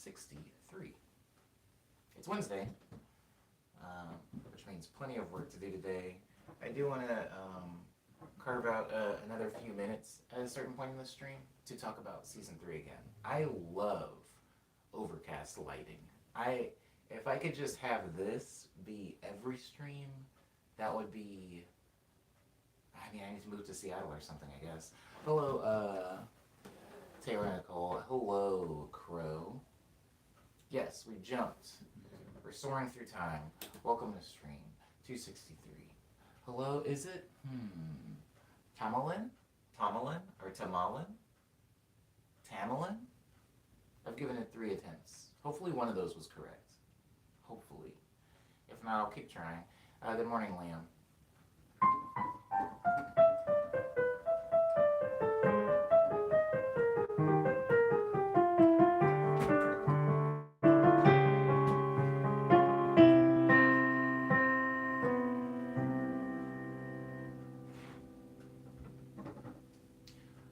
263. It's Wednesday, which means plenty of work to do today. I do want to carve out another few minutes at a certain point in the stream to talk about season 3 again. I love overcast lighting. If I could just have this be every stream, that would be. I mean, I need to move to Seattle or something, I guess. Hello, Taylor Nicole. Hello, Crow. Yes, we jumped. We're soaring through time. Welcome to stream 263. Hello, is it? Tamalin? Tamalin? Or Tamalin? Tamalin? I've given it 3 attempts. Hopefully one of those was correct. Hopefully. If not, I'll keep trying. Good morning, Liam.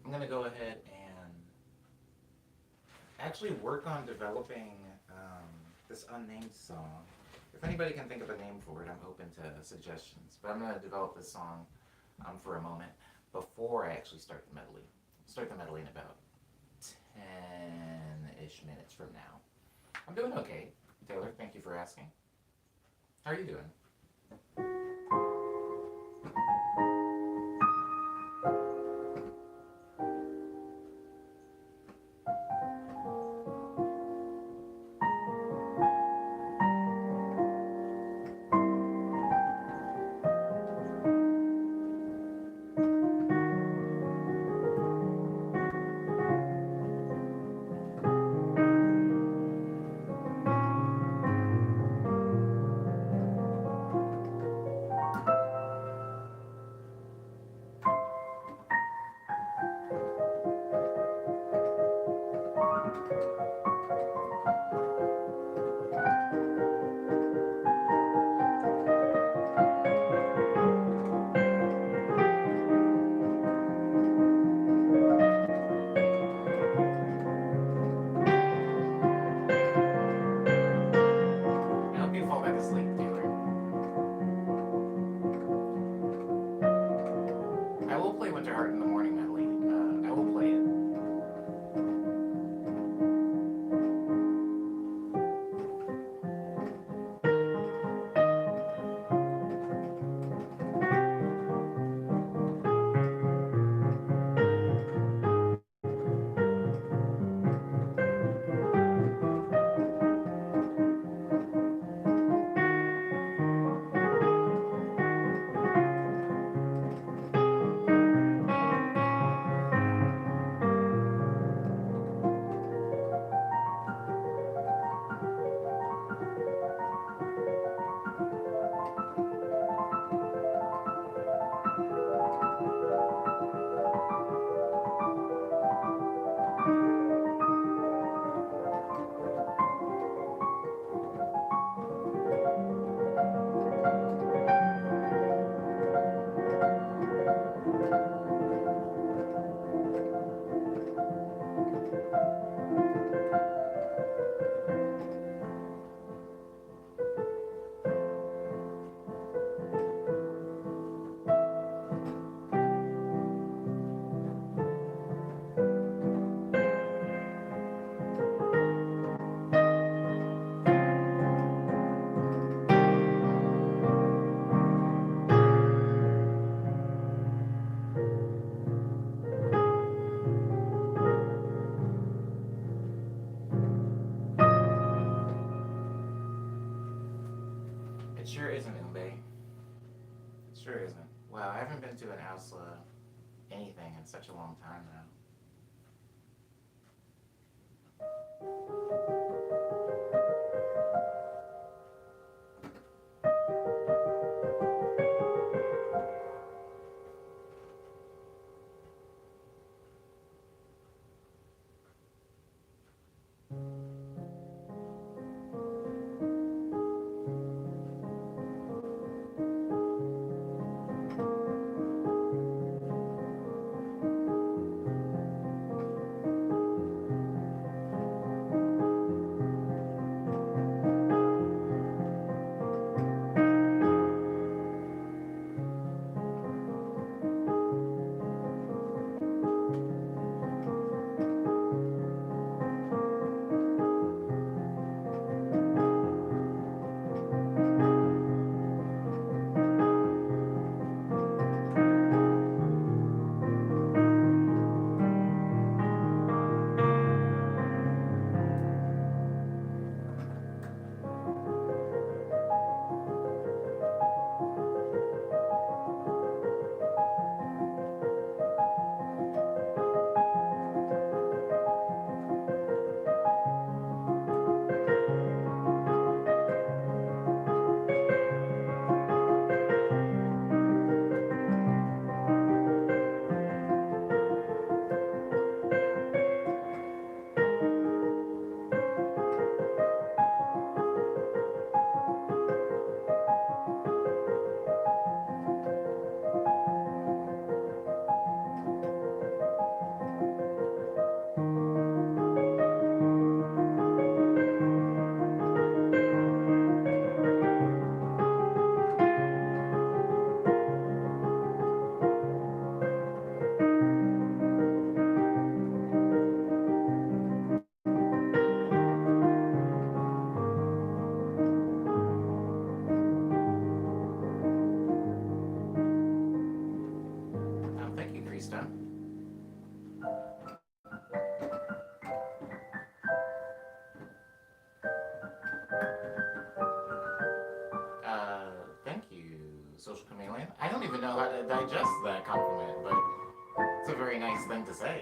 I'm going to go ahead and actually work on developing this unnamed song. If anybody can think of a name for it, I'm open to suggestions. But I'm going to develop this song for a moment before I actually start the medley. Start the medley in about 10-ish minutes from now. I'm doing okay, Taylor. Thank you for asking. How are you doing? It sure isn't, Umbe. It sure isn't. Wow, I haven't been to an Ausla anything in such a long time now. even know how to digest that compliment, but it's a very nice thing to say.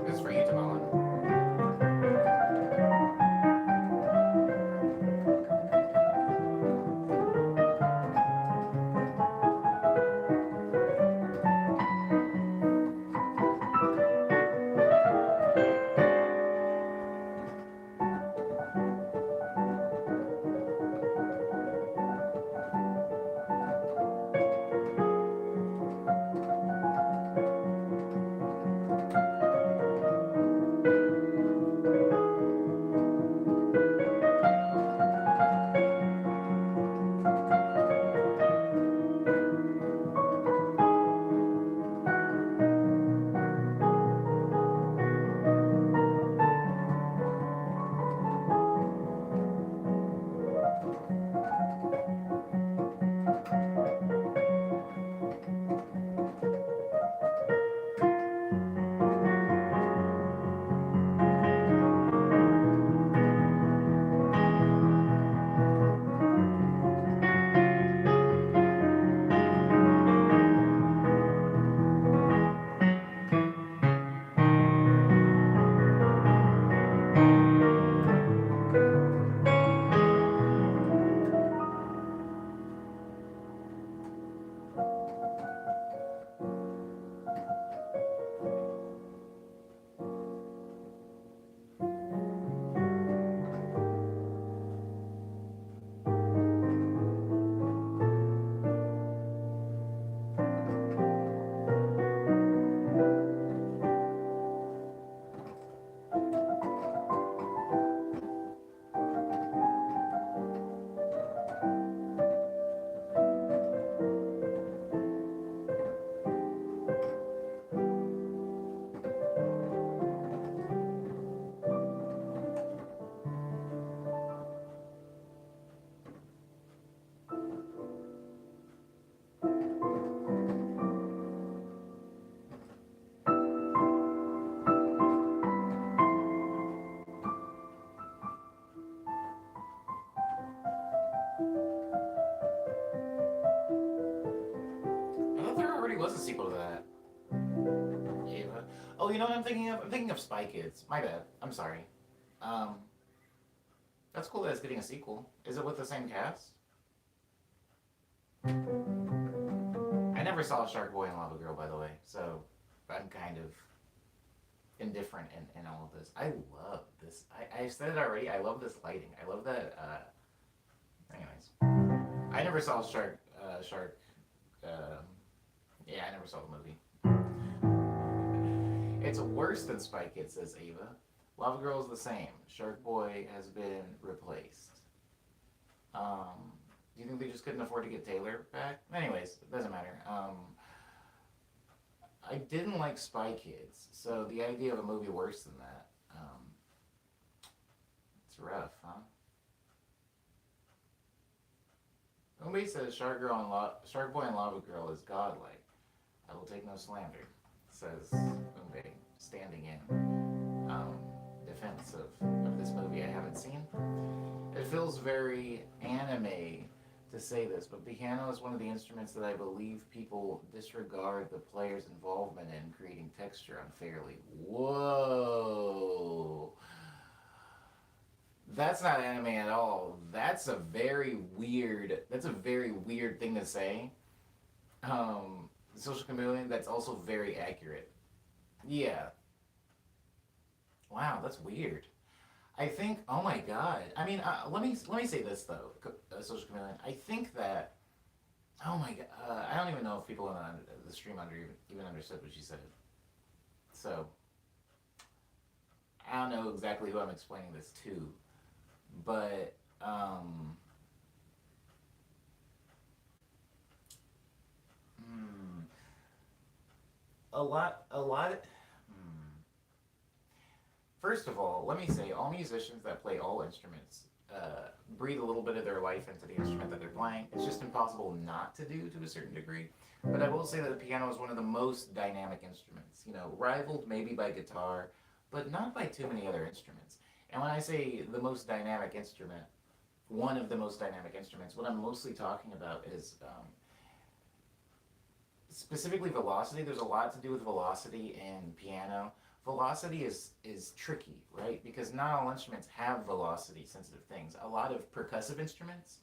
This is for you, Tamalin. I thought there already was a sequel to that. Ava. Oh, you know what I'm thinking of? I'm thinking of Spy Kids. My bad. I'm sorry. Um, that's cool that it's getting a sequel. Is it with the same cast? I never saw Shark Boy and Lava Girl, by the way, so I'm kind of indifferent in all of this. I love this. I said it already. I love this lighting. I love that. Anyways, I never saw Shark. Um, yeah, I never saw the movie. It's worse than Spy Kids, says Ava. Lava Girl is the same. Shark Boy has been replaced. Do you think they just couldn't afford to get Taylor back? Anyways, it doesn't matter. I didn't like Spy Kids, so the idea of a movie worse than that, it's rough, huh? Nobody says Shark Boy and Lava Girl is godlike. I will take no slander, says Umbe, standing in defense of this movie I haven't seen. It feels very anime to say this, but piano is one of the instruments that I believe people disregard the player's involvement in creating texture unfairly. Whoa. That's not anime at all. That's a very weird thing to say. Social Chameleon, that's also very accurate. Yeah. Wow, that's weird. I think. Oh my god. I mean, let me say this though, Social Chameleon. I think that. Oh my god. I don't even know if people on the stream even understood what she said. So I don't know exactly who I'm explaining this to, but hmm, a lot. First of all, let me say all musicians that play all instruments breathe a little bit of their life into the instrument that they're playing. It's just impossible not to do to a certain degree. But I will say that the piano is one of the most dynamic instruments, rivaled maybe by guitar, but not by too many other instruments. And when I say the most dynamic instrument, one of the most dynamic instruments, what I'm mostly talking about is specifically velocity. There's a lot to do with velocity in piano. Velocity is tricky, right? Because not all instruments have velocity sensitive things. A lot of percussive instruments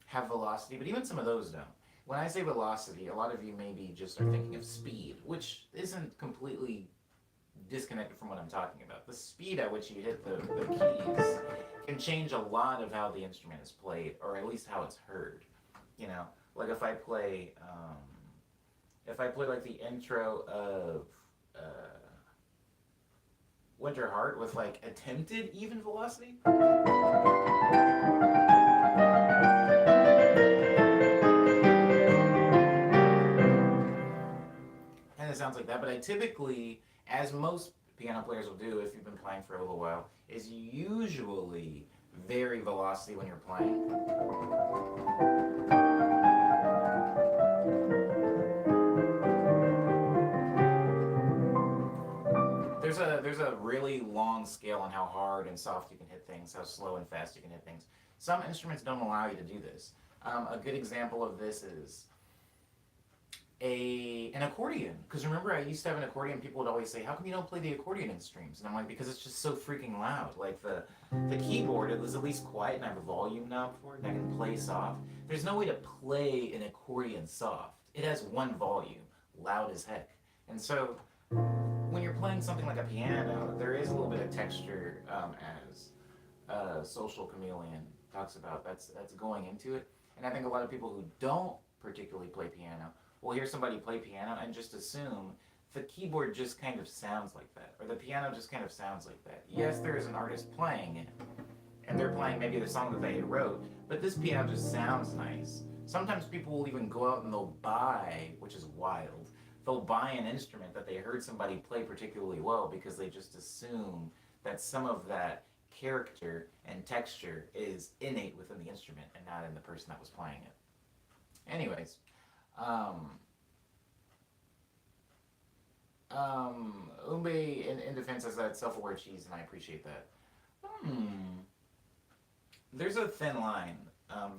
have velocity, but even some of those don't. When I say velocity, a lot of you maybe just are thinking of speed, which isn't completely disconnected from what I'm talking about. The speed at which you hit the keys can change a lot of how the instrument is played, or at least how it's heard. Like if I play like the intro of Winter Heart with like attempted even velocity. And it sounds like that, but I typically, as most piano players will do if you've been playing for a little while, is usually vary velocity when you're playing. There's a really long scale on how hard and soft you can hit things, how slow and fast you can hit things. Some instruments don't allow you to do this. A good example of this is an accordion. Because remember, I used to have an accordion. People would always say, "How come you don't play the accordion in streams?" And I'm like, because it's just so freaking loud. Like the keyboard, it was at least quiet, and I have a volume knob for it, and I can play soft. There's no way to play an accordion soft. It has one volume, loud as heck. And so when you're playing something like a piano, there is a little bit of texture, as Social Chameleon talks about. That's going into it. And I think a lot of people who don't particularly play piano will hear somebody play piano and just assume the keyboard just kind of sounds like that, or the piano just kind of sounds like that. Yes, there is an artist playing it, and they're playing maybe the song that they wrote, but this piano just sounds nice. Sometimes people will even go out and they'll buy, which is wild, they'll buy an instrument that they heard somebody play particularly well because they just assume that some of that character and texture is innate within the instrument and not in the person that was playing it. Anyways, Umbe in defense has that self-aware cheese, and I appreciate that. There's a thin line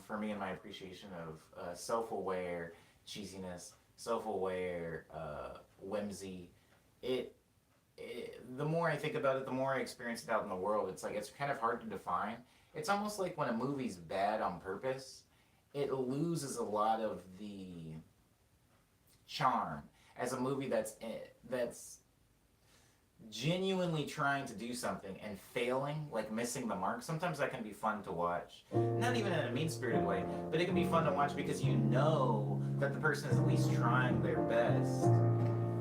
for me in my appreciation of self-aware cheesiness, self-aware whimsy. The more I think about it, the more I experience it out in the world. It's like it's kind of hard to define. It's almost like when a movie's bad on purpose, it loses a lot of the charm as a movie that's genuinely trying to do something and failing, like missing the mark. Sometimes that can be fun to watch. Not even in a mean-spirited way, but it can be fun to watch because you know that the person is at least trying their best.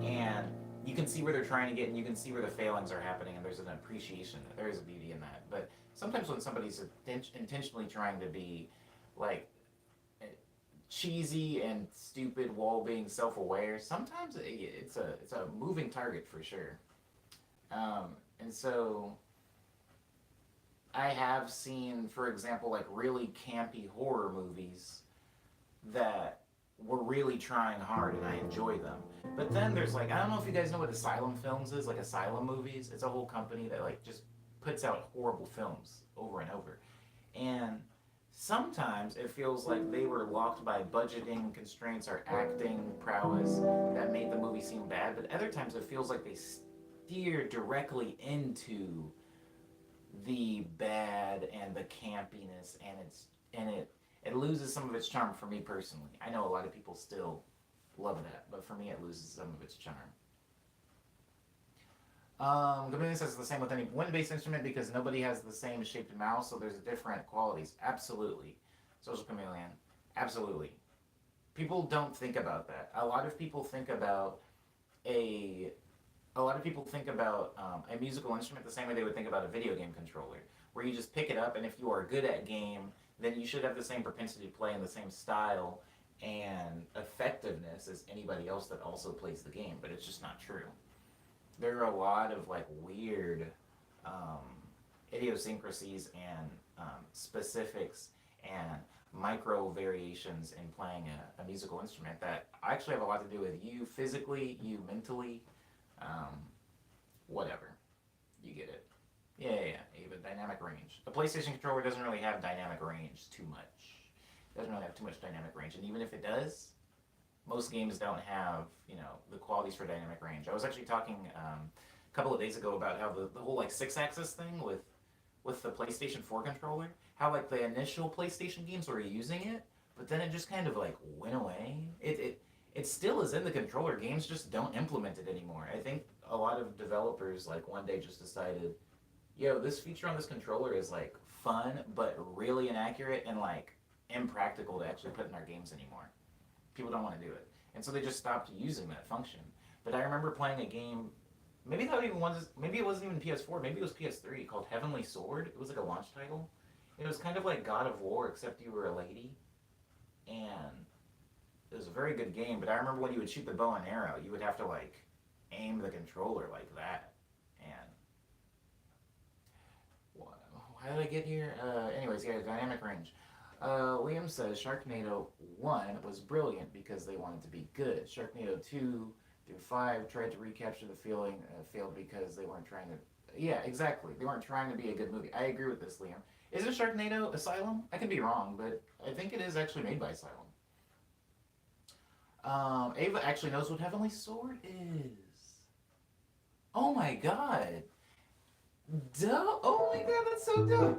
And you can see where they're trying to get, and you can see where the failings are happening, and there's an appreciation. There is a beauty in that. But sometimes when somebody's intentionally trying to be, like, cheesy and stupid while being self-aware, sometimes it's a moving target for sure. And so I have seen, for example, like really campy horror movies that were really trying hard and I enjoy them. But then there's like, I don't know if you guys know what Asylum Films is, like Asylum Movies. It's a whole company that like just puts out horrible films over and over. And sometimes it feels like they were locked by budgeting constraints or acting prowess that made the movie seem bad, but other times it feels like they steer directly into the bad and the campiness, and it loses some of its charm for me personally. I know a lot of people still love that, but for me it loses some of its charm. Dominion says it's the same with any wind-based instrument because nobody has the same shaped mouth, so there's different qualities. Absolutely. Social Chameleon. Absolutely. People don't think about that. A lot of people think about a musical instrument the same way they would think about a video game controller, where you just pick it up, and if you are good at game, then you should have the same propensity to play in the same style and effectiveness as anybody else that also plays the game, but it's just not true. There are a lot of like weird idiosyncrasies and specifics and micro variations in playing a musical instrument that actually have a lot to do with you physically, you mentally, um, whatever. You get it. Yeah. Even dynamic range. A PlayStation controller doesn't really have dynamic range too much. It doesn't really have too much dynamic range, and even if it does, most games don't have the qualities for dynamic range. I was actually talking a couple of days ago about how the whole like 6 axis thing with the PlayStation 4 controller, how like the initial PlayStation games were using it, but then it just kind of like went away. It still is in the controller. Games just don't implement it anymore. I think a lot of developers like one day just decided, yo, this feature on this controller is like fun, but really inaccurate and like impractical to actually put in our games anymore. People don't want to do it, and so they just stopped using that function. But I remember playing a game. Maybe that even was. Maybe it wasn't even PS4. Maybe it was PS3 called Heavenly Sword. It was like a launch title. It was kind of like God of War, except you were a lady, and it was a very good game. But I remember when you would shoot the bow and arrow, you would have to like aim the controller like that. And how did I get here? Anyways, yeah, dynamic range. Liam says Sharknado 1 was brilliant because they wanted to be good. Sharknado 2 through 5 tried to recapture the feeling, failed because they weren't trying to. Yeah, exactly. They weren't trying to be a good movie. I agree with this, Liam. Is it Sharknado Asylum? I could be wrong, but I think it is actually made by Asylum. Ava actually knows what Heavenly Sword is. Oh my god. Duh. Oh my god, that's so dope.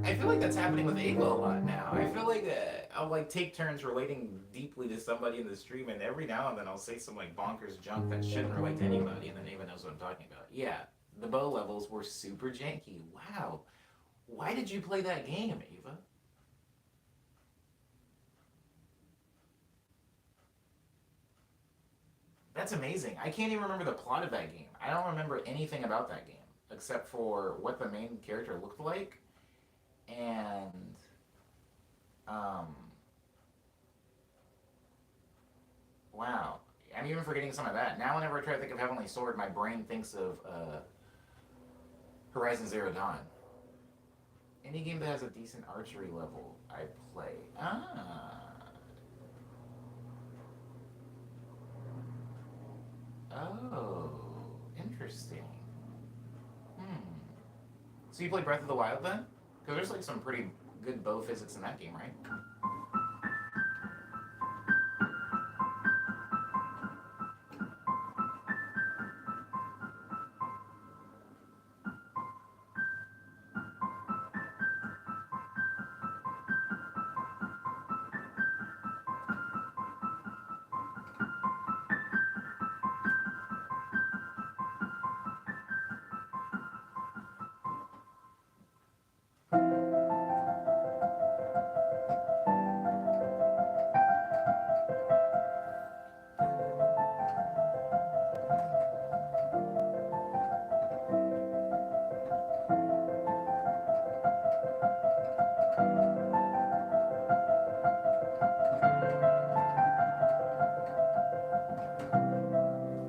I feel like that's happening with Ava a lot now. I feel like I'll like take turns relating deeply to somebody in the stream, and every now and then I'll say some like bonkers junk that shouldn't relate to anybody, and then Ava knows what I'm talking about. Yeah, the bow levels were super janky. Wow, why did you play that game, Ava? That's amazing. I can't even remember the plot of that game. I don't remember anything about that game except for what the main character looked like and um wow, I'm even forgetting some of that now. Whenever I try to think of Heavenly Sword, my brain thinks of Horizon Zero Dawn. Any game that has a decent archery level I play. Oh, interesting. Hmm. So you play Breath of the Wild then? Because there's like some pretty good bow physics in that game, right?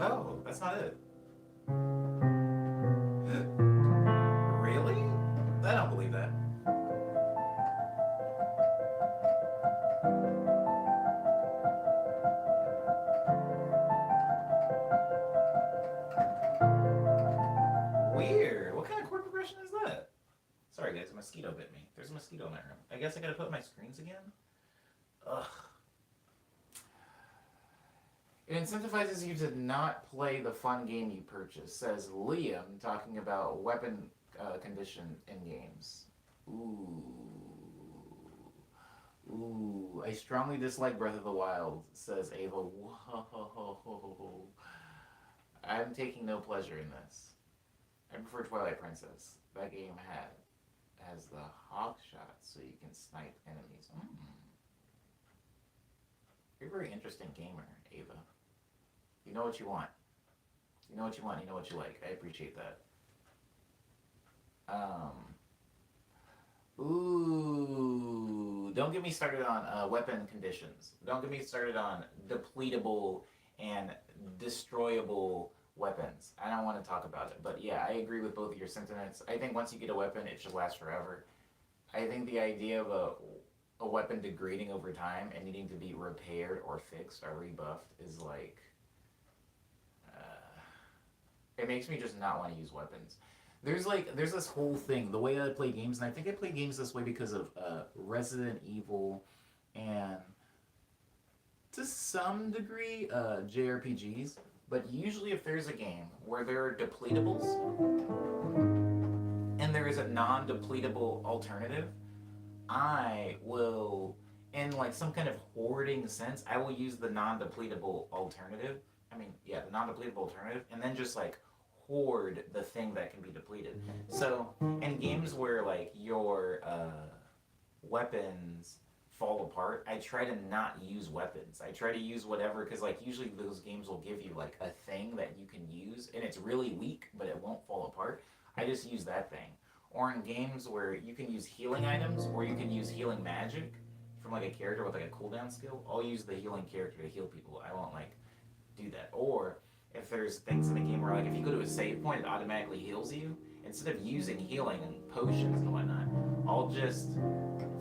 Oh, that's not it. Really? I don't believe that. Weird. What kind of chord progression is that? Sorry guys, a mosquito bit me. There's a mosquito in my room. I guess I gotta put my screens again? Ugh. It incentivizes you to not play the fun game you purchase, says Liam, talking about weapon condition in games. Ooh. Ooh. I strongly dislike Breath of the Wild, says Ava. Whoa. I'm taking no pleasure in this. I prefer Twilight Princess. That game has the hawk shot so you can snipe enemies. You're a very interesting gamer, Ava. You know what you want. You know what you want. You know what you like. I appreciate that. Ooh. Don't get me started on weapon conditions. Don't get me started on depletable and destroyable weapons. I don't want to talk about it. But yeah, I agree with both of your sentiments. I think once you get a weapon, it should last forever. I think the idea of a weapon degrading over time and needing to be repaired or fixed or rebuffed is like it makes me just not want to use weapons. There's this whole thing the way I play games, and I think I play games this way because of Resident Evil and to some degree JRPGs. But usually, if there's a game where there are depletables and there is a non-depletable alternative, I will, in like some kind of hoarding sense, I will use the non-depletable alternative. I mean, yeah, the non-depletable alternative, and then just like hoard the thing that can be depleted. So in games where like your weapons fall apart, I try to not use weapons. I try to use whatever because like usually those games will give you like a thing that you can use, and it's really weak, but it won't fall apart. I just use that thing. Or in games where you can use healing items or you can use healing magic from like a character with like a cooldown skill, I'll use the healing character to heal people. I won't like do that. Or if there's things in the game where like if you go to a save point, it automatically heals you. Instead of using healing and potions and whatnot, I'll just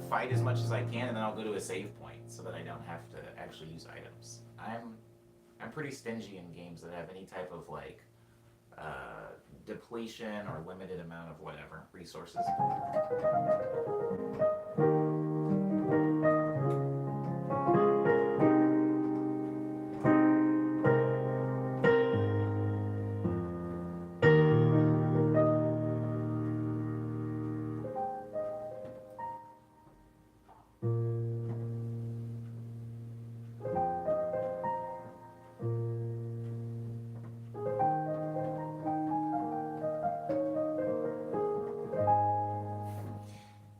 fight as much as I can and then I'll go to a save point so that I don't have to actually use items. I'm pretty stingy in games that have any type of like depletion or limited amount of whatever resources.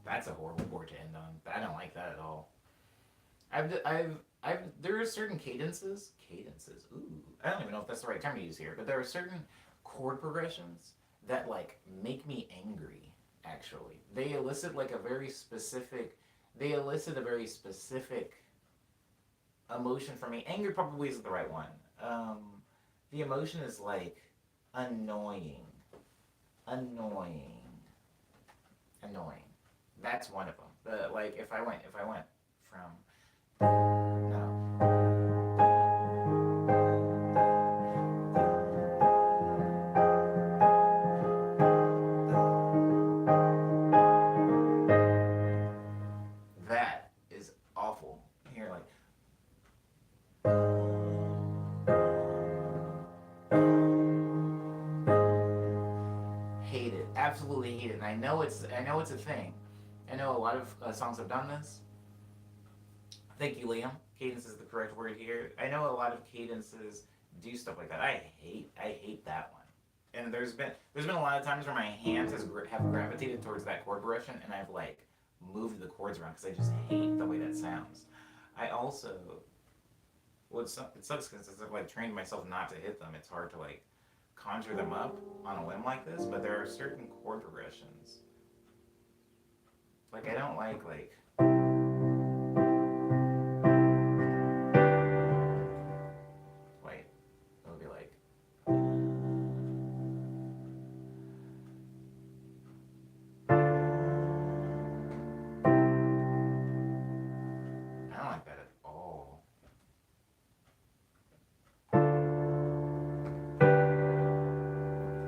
That's a horrible board to end on. I don't like that at all. There are certain cadences. Ooh, I don't even know if that's the right term to use here, but there are certain chord progressions that like make me angry. Actually, they elicit like a very specific. They elicit a very specific emotion from me. Anger probably isn't the right one. The emotion is like annoying, annoying, annoying. That's one of them. Like if I went from no, that is awful. Here, like hate it, absolutely hate it. And I know it's a thing. I know a lot of songs have done this. Thank you, Liam. Cadence is the correct word here. I know a lot of cadences do stuff like that. I hate that one. And there's been a lot of times where my hands have gravitated towards that chord progression, and I've like moved the chords around because I just hate the way that sounds. I also it sucks because I've like trained myself not to hit them. It's hard to like conjure them up on a whim like this, but there are certain chord progressions. Like I don't like wait, it would be like I don't like that at all.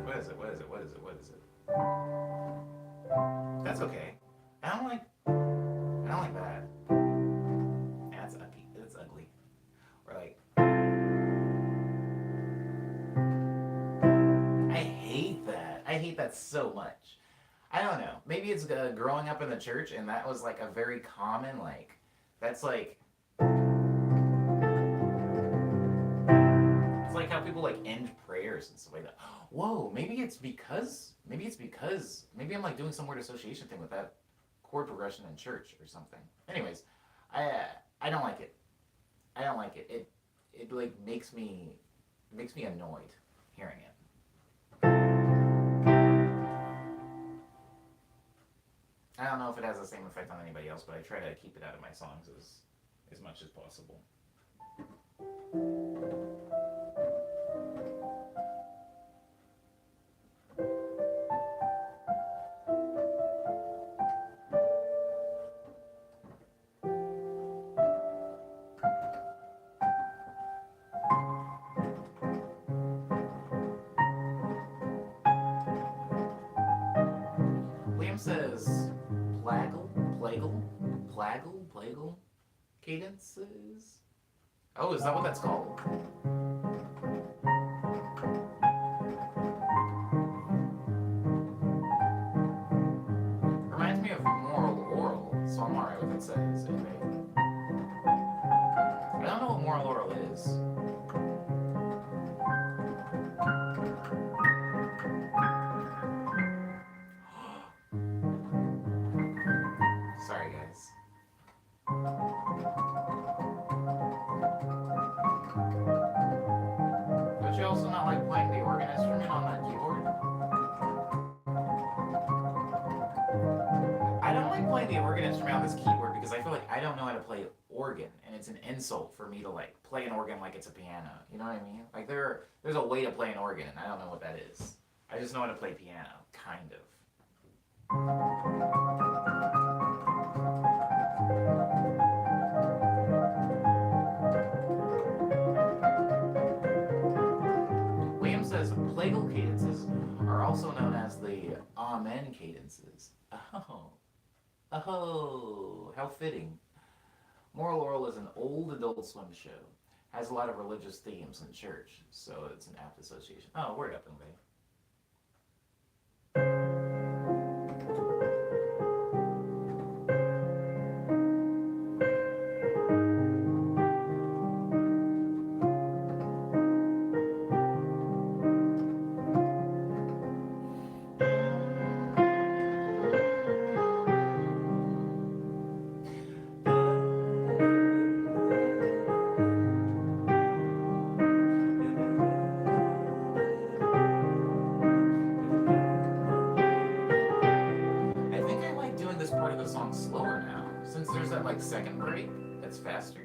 What is it? What is it? What is it? What is it? That's okay. I don't like that. That's ugly. That's ugly. Or like I hate that. I hate that so much. I don't know. Maybe it's growing up in the church, and that was like a very common like. That's like it's like how people like end prayers and stuff like that. Whoa, maybe I'm like doing some weird association thing with that chord progression in church or something. Anyways, I don't like it. I don't like it. It like makes me annoyed hearing it. I don't know if it has the same effect on anybody else, but I try to keep it out of my songs as much as possible. plagal cadences. Oh, is that what that's called? Reminds me of moral oral, so I'm alright with it says. I don't know what moral oral is. Sorry, guys. Don't you also not like playing the organ instrument on that keyboard? I don't like playing the organ instrument on this keyboard because I feel like I don't know how to play organ, and it's an insult for me to like play an organ like it's a piano. You know what I mean? Like there's a way to play an organ, and I don't know what that is. I just know how to play piano, kind of. William says plagal cadences are also known as the Amen cadences. Oh, how fitting. Moral Oral is an old Adult Swim show. Has a lot of religious themes in church, so it's an apt association. Oh, word up, Umbe. I think I like doing this part of the song slower now, since there's that like second break that's faster.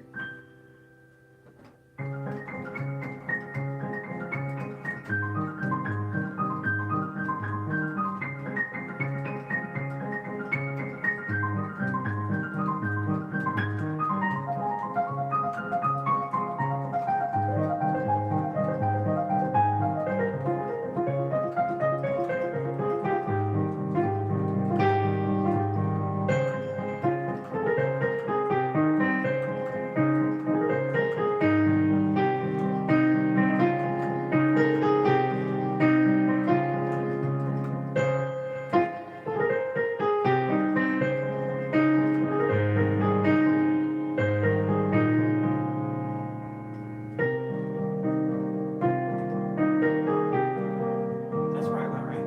That's where I went, right?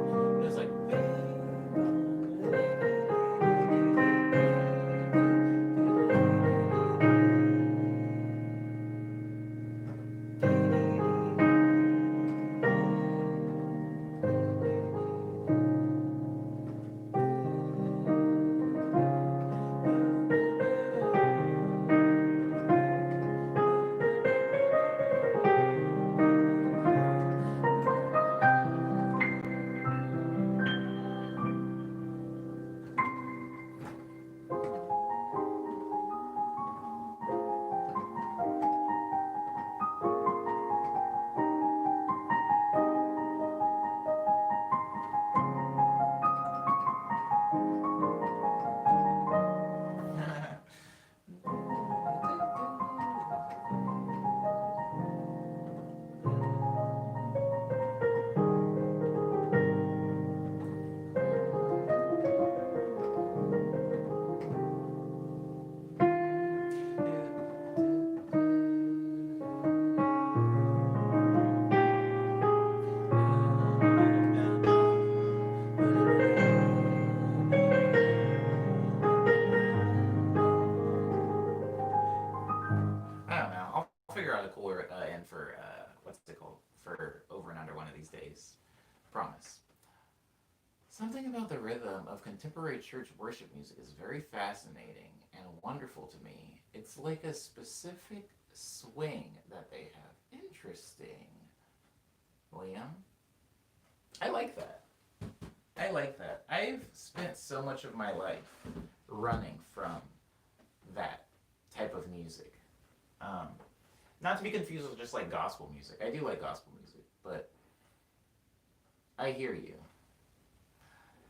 It was like. I don't know. I'll figure out a cooler end for what's it called for over and under one of these days. Promise. Something about the rhythm of contemporary church worship music is very fascinating and wonderful to me. It's like a specific swing that they have. Interesting. William? I like that. I like that. I've spent so much of my life running from that type of music. Not to be confused with just like gospel music. I do like gospel music, but I hear you.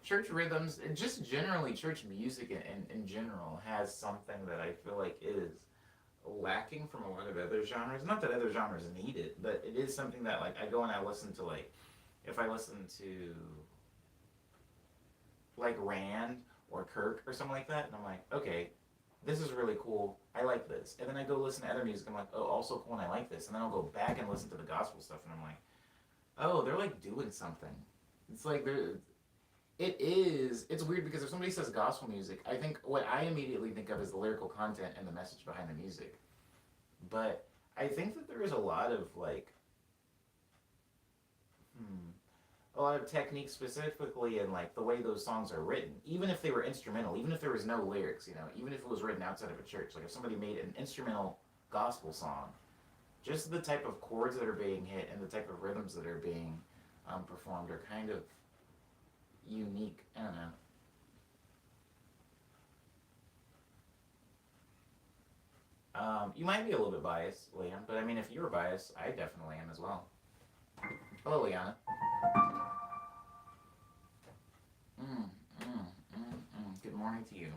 church rhythms, and just generally church music in general, has something that I feel like is lacking from a lot of other genres. Not that other genres need it, but it is something that like I go and I listen to, like if I listen to like Rand or Kirk or something like that, and I'm like, okay, this is really cool. I like this. And then I go listen to other music. I'm like, oh, also cool, and I like this. And then I'll go back and listen to the gospel stuff, and I'm like, oh, they're like doing something. It's like they're. It is. It's weird because if somebody says gospel music, I think what I immediately think of is the lyrical content and the message behind the music. But I think that there is a lot of like, hmm, a lot of technique specifically in like the way those songs are written. Even if they were instrumental, even if there was no lyrics, even if it was written outside of a church, like if somebody made an instrumental gospel song, just the type of chords that are being hit and the type of rhythms that are being performed are kind of unique. I don't know. You might be a little bit biased, Liam, but I mean, if you're biased, I definitely am as well. Hello, Liana. Mm, Good morning to you.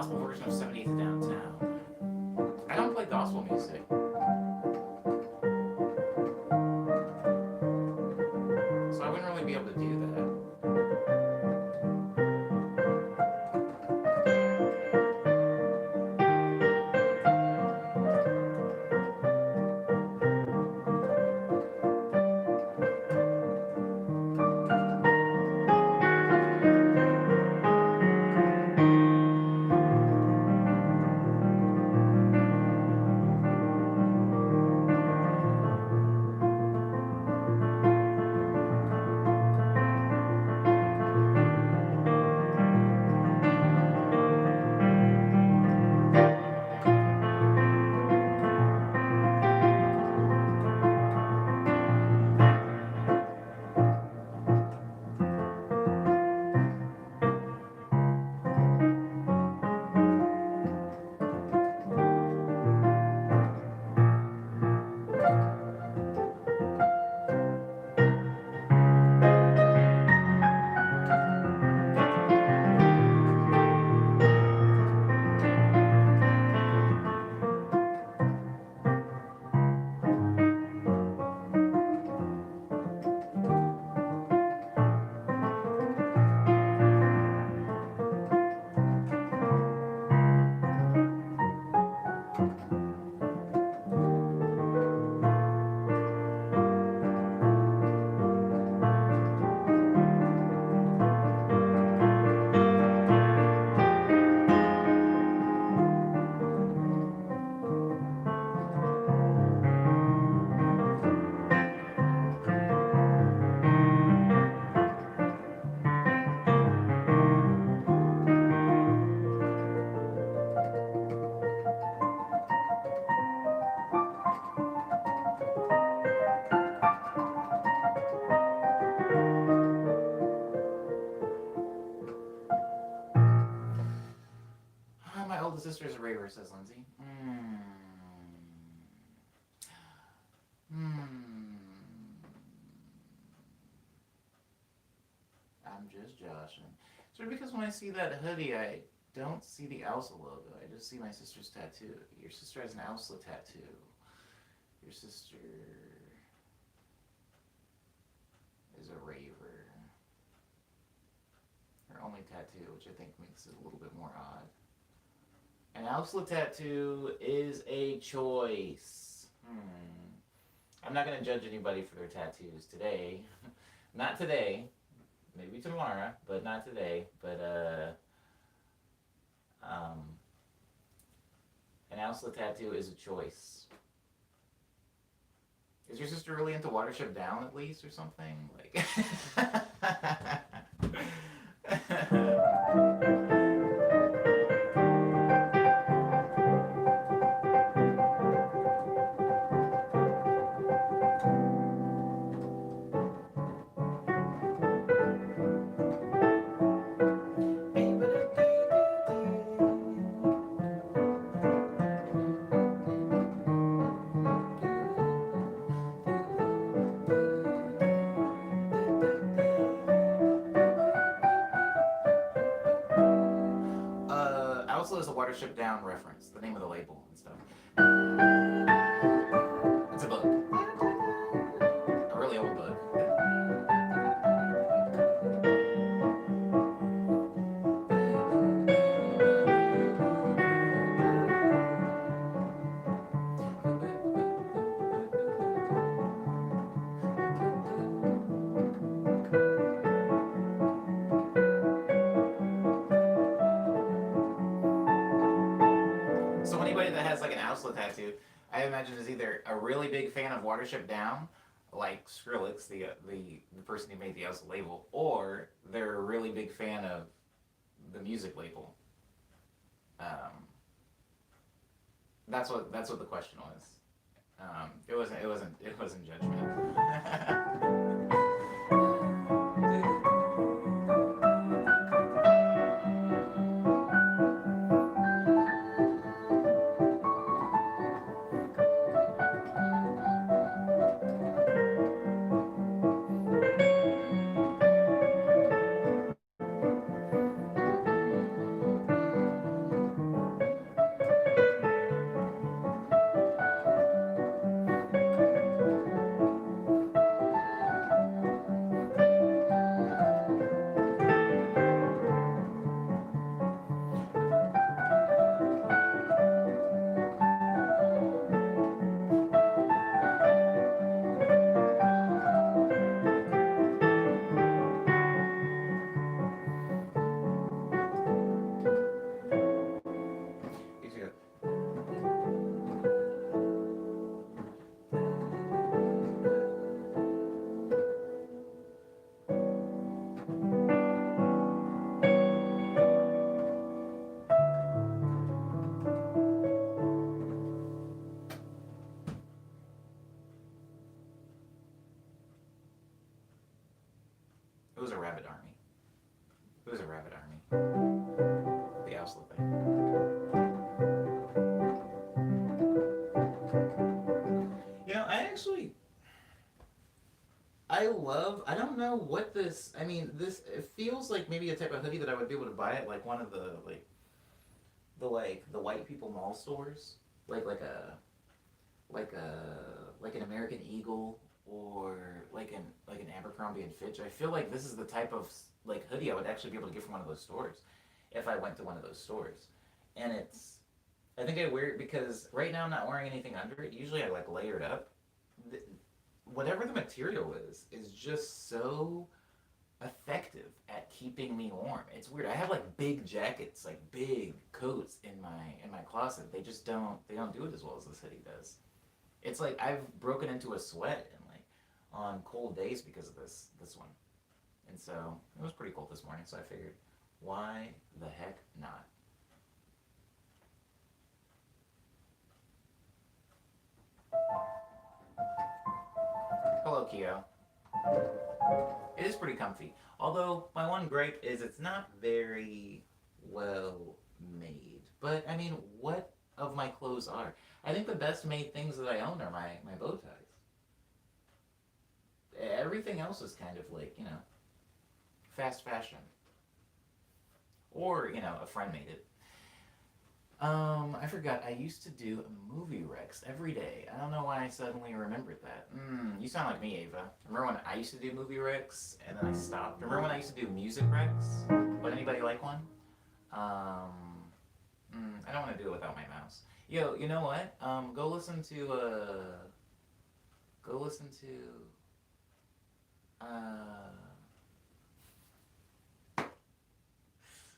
gospel version of 70th Downtown. I don't play gospel music. So I wouldn't really be able to do that. My oldest sister is a raver, says Lindsay. I'm just joshing. So because when I see that hoodie, I don't see the Elsa logo. I just see my sister's tattoo. Your sister has an Elsa tattoo. Your sister is a raver. Her only tattoo, which I think makes it a little bit more odd. An Elsa tattoo is a choice. I'm not going to judge anybody for their tattoos today. Not today. Maybe tomorrow, but not today. But, an Elsa tattoo is a choice. Is your sister really into Watership Down at least or something? Like... Elsa is a Watership Down reference, the name of the label and stuff. It's a book. A really old book. So anybody that has like an Elsa tattoo, I imagine is either a really big fan of Watership Down, like Skrillex, the person who made the Elsa label, or they're a really big fan of the music label. That's what the question was. It wasn't judgment. It was a rabbit army. It was a rabbit army. The absolute thing. You know, I don't know what this, I mean, this, it feels like maybe a type of hoodie that I would be able to buy at like one of the white people mall stores. Like a, like an American Eagle or like an Abercrombie and Fitch. I feel like this is the type of like hoodie I would actually be able to get from one of those stores if I went to one of those stores. And I think I wear it because right now I'm not wearing anything under it. Usually I like layer it up. The, whatever the material is just so effective at keeping me warm. It's weird. I have like big jackets, like big coats in my closet. They don't do it as well as this hoodie does. It's like I've broken into a sweat and like on cold days because of this one. And so it was pretty cold this morning, so I figured why the heck not? Hello, Kyo. It is pretty comfy. Although my one gripe is it's not very well made. But I mean, what of my clothes are? I think the best made things that I own are my bow ties. Everything else is kind of like, you know, fast fashion. Or, you know, a friend made it. I forgot. I used to do movie recs every day. I don't know why I suddenly remembered that. You sound like me, Ava. Remember when I used to do movie recs and then I stopped? Remember when I used to do music recs? Would anybody like one? I don't want to do it without my mouse. Yo, you know what? Go listen to. Go listen to.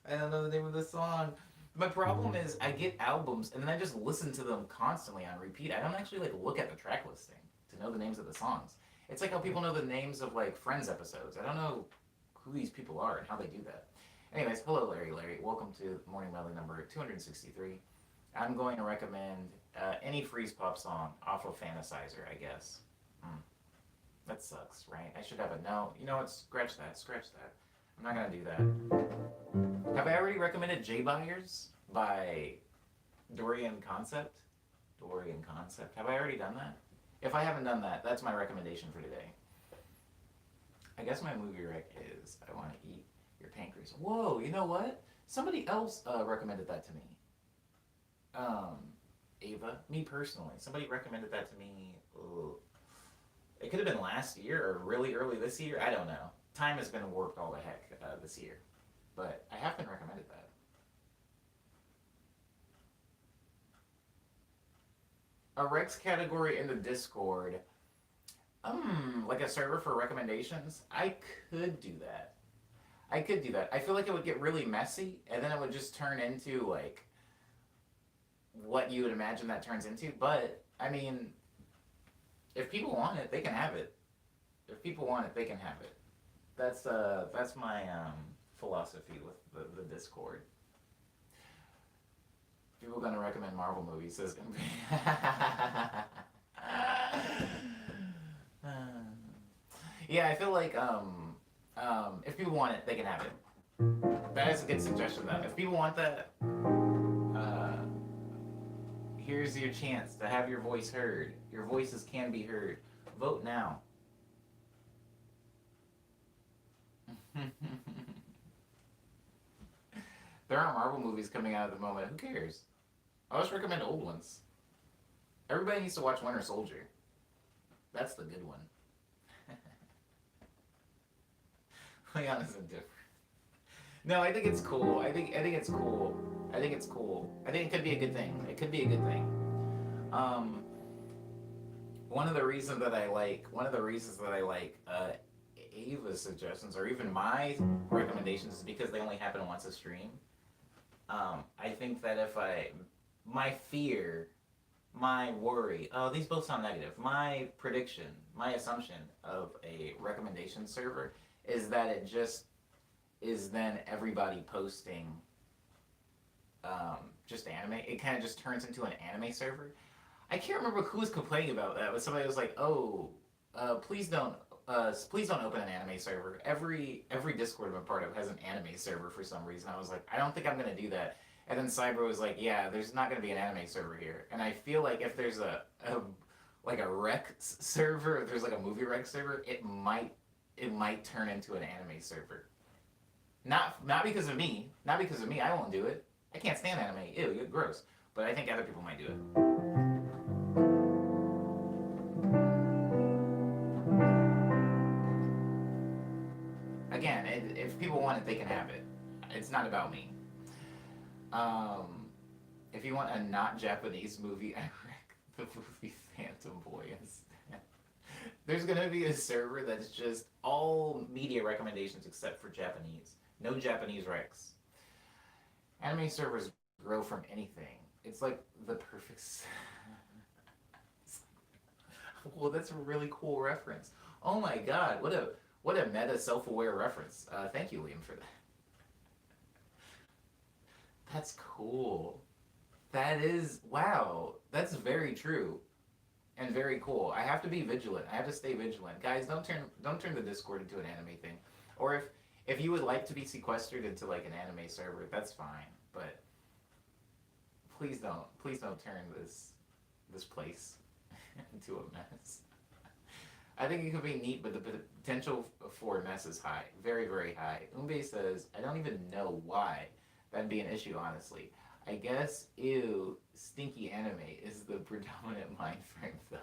I don't know the name of the song. My problem is I get albums and then I just listen to them constantly on repeat. I don't actually like look at the track listing to know the names of the songs. It's like how people know the names of like Friends episodes. I don't know who these people are and how they do that. Anyways, hello Larry. Welcome to Morning Medley number 263. I'm going to recommend any Freeze Pop song off of Fantasizer, I guess. That sucks, right? I should have a no. You know what? Scratch that. I'm not gonna do that. Have I already recommended J Buyers by Dorian Concept? Have I already done that? If I haven't done that, that's my recommendation for today. I guess my movie rec is I want to eat your pancreas. Whoa, you know what? Somebody else recommended that to me. Ava, me personally. Somebody recommended that to me. Ugh. It could have been last year or really early this year. I don't know. Time has been warped all the heck this year. But I have been recommended that. A Rex category in the Discord. Like a server for recommendations? I could do that. I feel like it would get really messy, and then it would just turn into, like, what you would imagine that turns into. But, I mean, if people want it, they can have it. If people want it, they can have it. That's my, philosophy with the Discord. People are gonna recommend Marvel movies, so it's gonna be. Yeah, I feel like if people want it, they can have it. That is a good suggestion, though. If people want that, here's your chance to have your voice heard. Your voices can be heard. Vote now. There aren't Marvel movies coming out at the moment. Who cares? I'll just recommend old ones. Everybody needs to watch Winter Soldier. That's the good one. Leon is indifferent. No, I think it's cool. I think it's cool. I think it could be a good thing. One of the reasons that I like Ava's suggestions or even my recommendations is because they only happen once a stream. I think that my fear, my worry, these both sound negative. My prediction, my assumption of a recommendation server is that it just is then everybody posting just anime. It kind of just turns into an anime server. I can't remember who was complaining about that, but somebody was like, please don't please don't open an anime server. Every Discord I'm a part of has an anime server for some reason. I was like, I don't think I'm gonna do that. And then Cyber was like, yeah, there's not gonna be an anime server here. And I feel like if there's a like a rec server, if there's like a movie rec server, it might turn into an anime server. Not because of me. Not because of me. I won't do it. I can't stand anime. Ew, you're gross. But I think other people might do it. Again, if people want it, they can have it. It's not about me. Um, if you want a not Japanese movie, I rec the movie Phantom Boy instead. There's gonna be a server that's just all media recommendations except for Japanese. No Japanese recs. Anime servers grow from anything. It's like the perfect. Well, that's a really cool reference. Oh my god, what a meta self-aware reference. Thank you, Liam, for that. That's cool. That is wow. That's very true and very cool. I have to be vigilant. I have to stay vigilant, guys. Don't turn the Discord into an anime thing. Or if you would like to be sequestered into like an anime server, that's fine. But please don't turn this place into a mess. I think it could be neat, but the potential for a mess is high. Very, very high. Umbe says, I don't even know why that'd be an issue, honestly. I guess, ew, stinky anime is the predominant mind frame, though.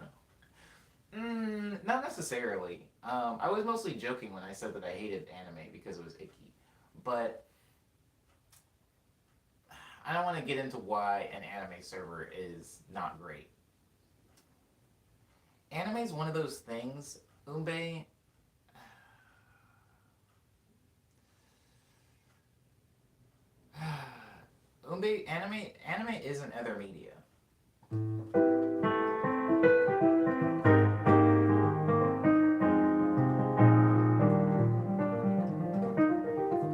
Not necessarily. I was mostly joking when I said that I hated anime because it was icky. But I don't want to get into why an anime server is not great. Anime is one of those things, Umbe. Umbe, anime isn't other media.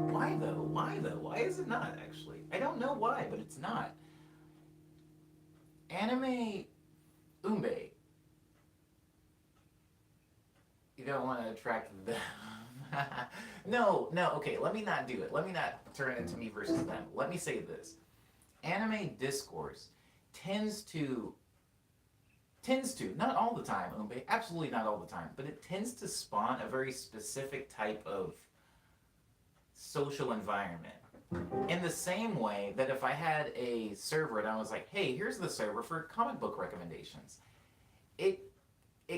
Why though? Why though? Why is it not actually? I don't know why, but it's not. Anime, Umbe. You don't want to attract them. No, okay, let me not do it. Let me not turn it into me versus them. Let me say this. Anime discourse tends to, not all the time, Umbe, absolutely not all the time, but it tends to spawn a very specific type of social environment. In the same way that if I had a server and I was like, hey, here's the server for comic book recommendations, it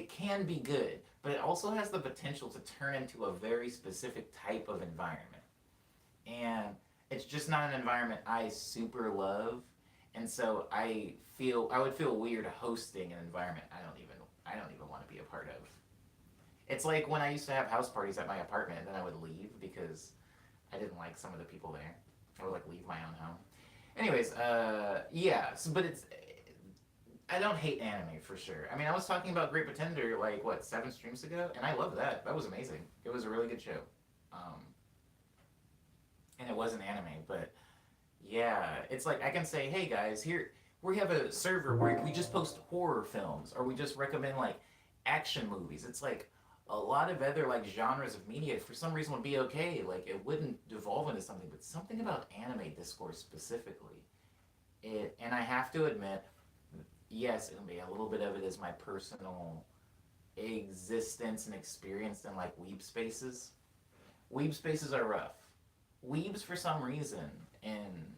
can be good, but it also has the potential to turn into a very specific type of environment. And it's just not an environment I super love. And so I would feel weird hosting an environment I don't even want to be a part of. It's like when I used to have house parties at my apartment and then I would leave because I didn't like some of the people there. I would like leave my own home. Anyways, yeah, so, but I don't hate anime for sure. I mean, I was talking about Great Pretender like 7 streams ago, and I love that. That was amazing. It was a really good show, and it wasn't anime, but yeah, it's like I can say, hey guys, here we have a server where we just post horror films, or we just recommend like action movies. It's like a lot of other like genres of media for some reason would be okay. Like it wouldn't devolve into something, but something about anime discourse specifically, and I have to admit. Yes, Umbi, a little bit of it is my personal existence and experience in like weeb spaces. Weeb spaces are rough. Weebs, for some reason, in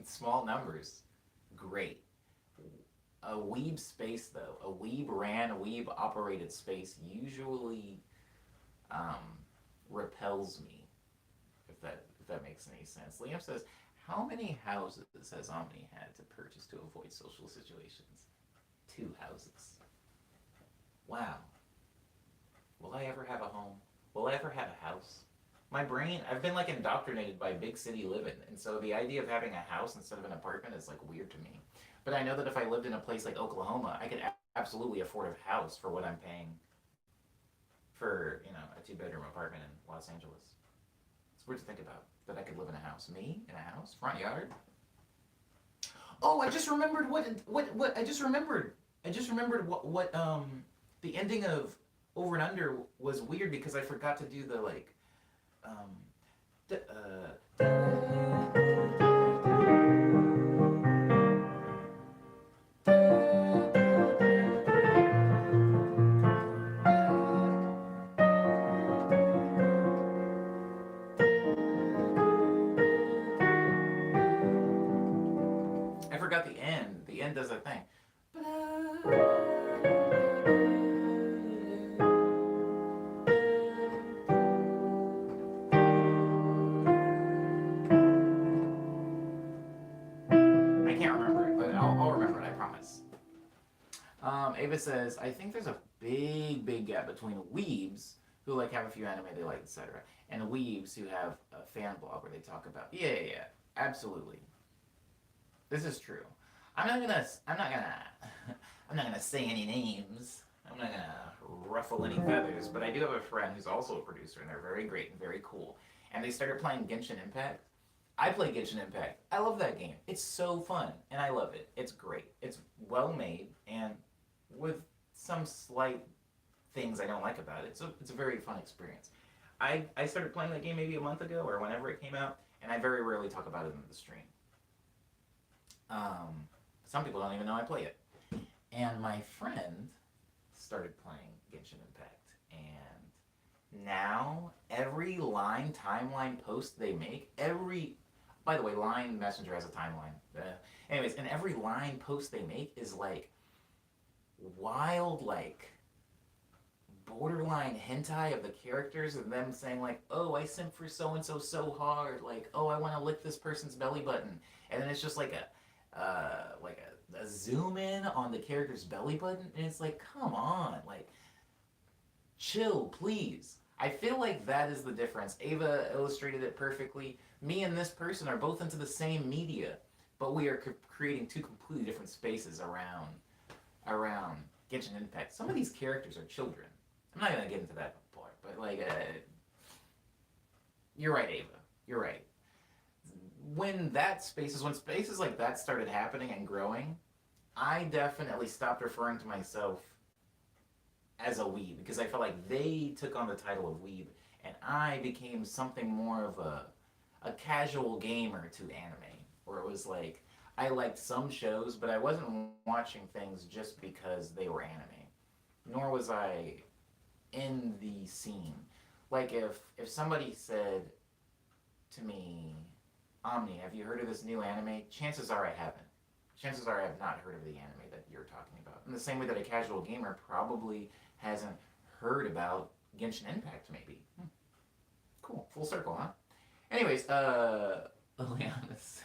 small numbers, great. A weeb space, though, a weeb ran, weeb operated space usually repels me, if that makes any sense. Liam says, how many houses has Omni had to purchase to avoid social situations? 2 houses. Wow. Will I ever have a home? Will I ever have a house? My brain, I've been like indoctrinated by big city living, and so the idea of having a house instead of an apartment is like weird to me. But I know that if I lived in a place like Oklahoma, I could absolutely afford a house for what I'm paying for, a 2-bedroom apartment in Los Angeles. It's weird to think about. That I could live in a house. Me in a house, front yard. Oh, I just remembered what I just remembered what the ending of over and under was weird because I forgot to do the like um, d- I forgot the end. The end does a thing. I can't remember it, but I'll remember it. I promise. Ava says, I think there's a big gap between weebs who like have a few anime they like, etc., and weebs who have a fan blog where they talk about. Yeah, absolutely. This is true. I'm not gonna say any names. I'm not gonna ruffle any feathers, but I do have a friend who's also a producer, and they're very great and very cool. And they started playing Genshin Impact. I play Genshin Impact. I love that game. It's so fun, and I love it. It's great. It's well made, and with some slight things I don't like about it, so it's a very fun experience. I started playing that game maybe a month ago or whenever it came out, and I very rarely talk about it in the stream. Um, some people don't even know I play it. And my friend started playing Genshin Impact, and now every line timeline post they make, every by the way, Line Messenger has a timeline. Anyways, and every line post they make is like wild, like borderline hentai of the characters and them saying like, "Oh, I simp for so and so so hard," like, "Oh, I want to lick this person's belly button," and then it's just like a zoom in on the character's belly button, and it's like, come on, like, chill, please. I feel like that is the difference. Ava illustrated it perfectly. Me and this person are both into the same media, but we are creating two completely different spaces around Genshin Impact. Some of these characters are children. I'm not gonna get into that part, but like, you're right, Ava. You're right. When spaces like that started happening and growing, I definitely stopped referring to myself as a weeb because I felt like they took on the title of weeb, and I became something more of a casual gamer to anime, where it was like I liked some shows, but I wasn't watching things just because they were anime, nor was I in the scene. Like if somebody said to me, Omni, have you heard of this new anime? Chances are I haven't. Chances are I have not heard of the anime that you're talking about. In the same way that a casual gamer probably hasn't heard about Genshin Impact, maybe. Cool. Full circle, huh? Anyways, Liana's.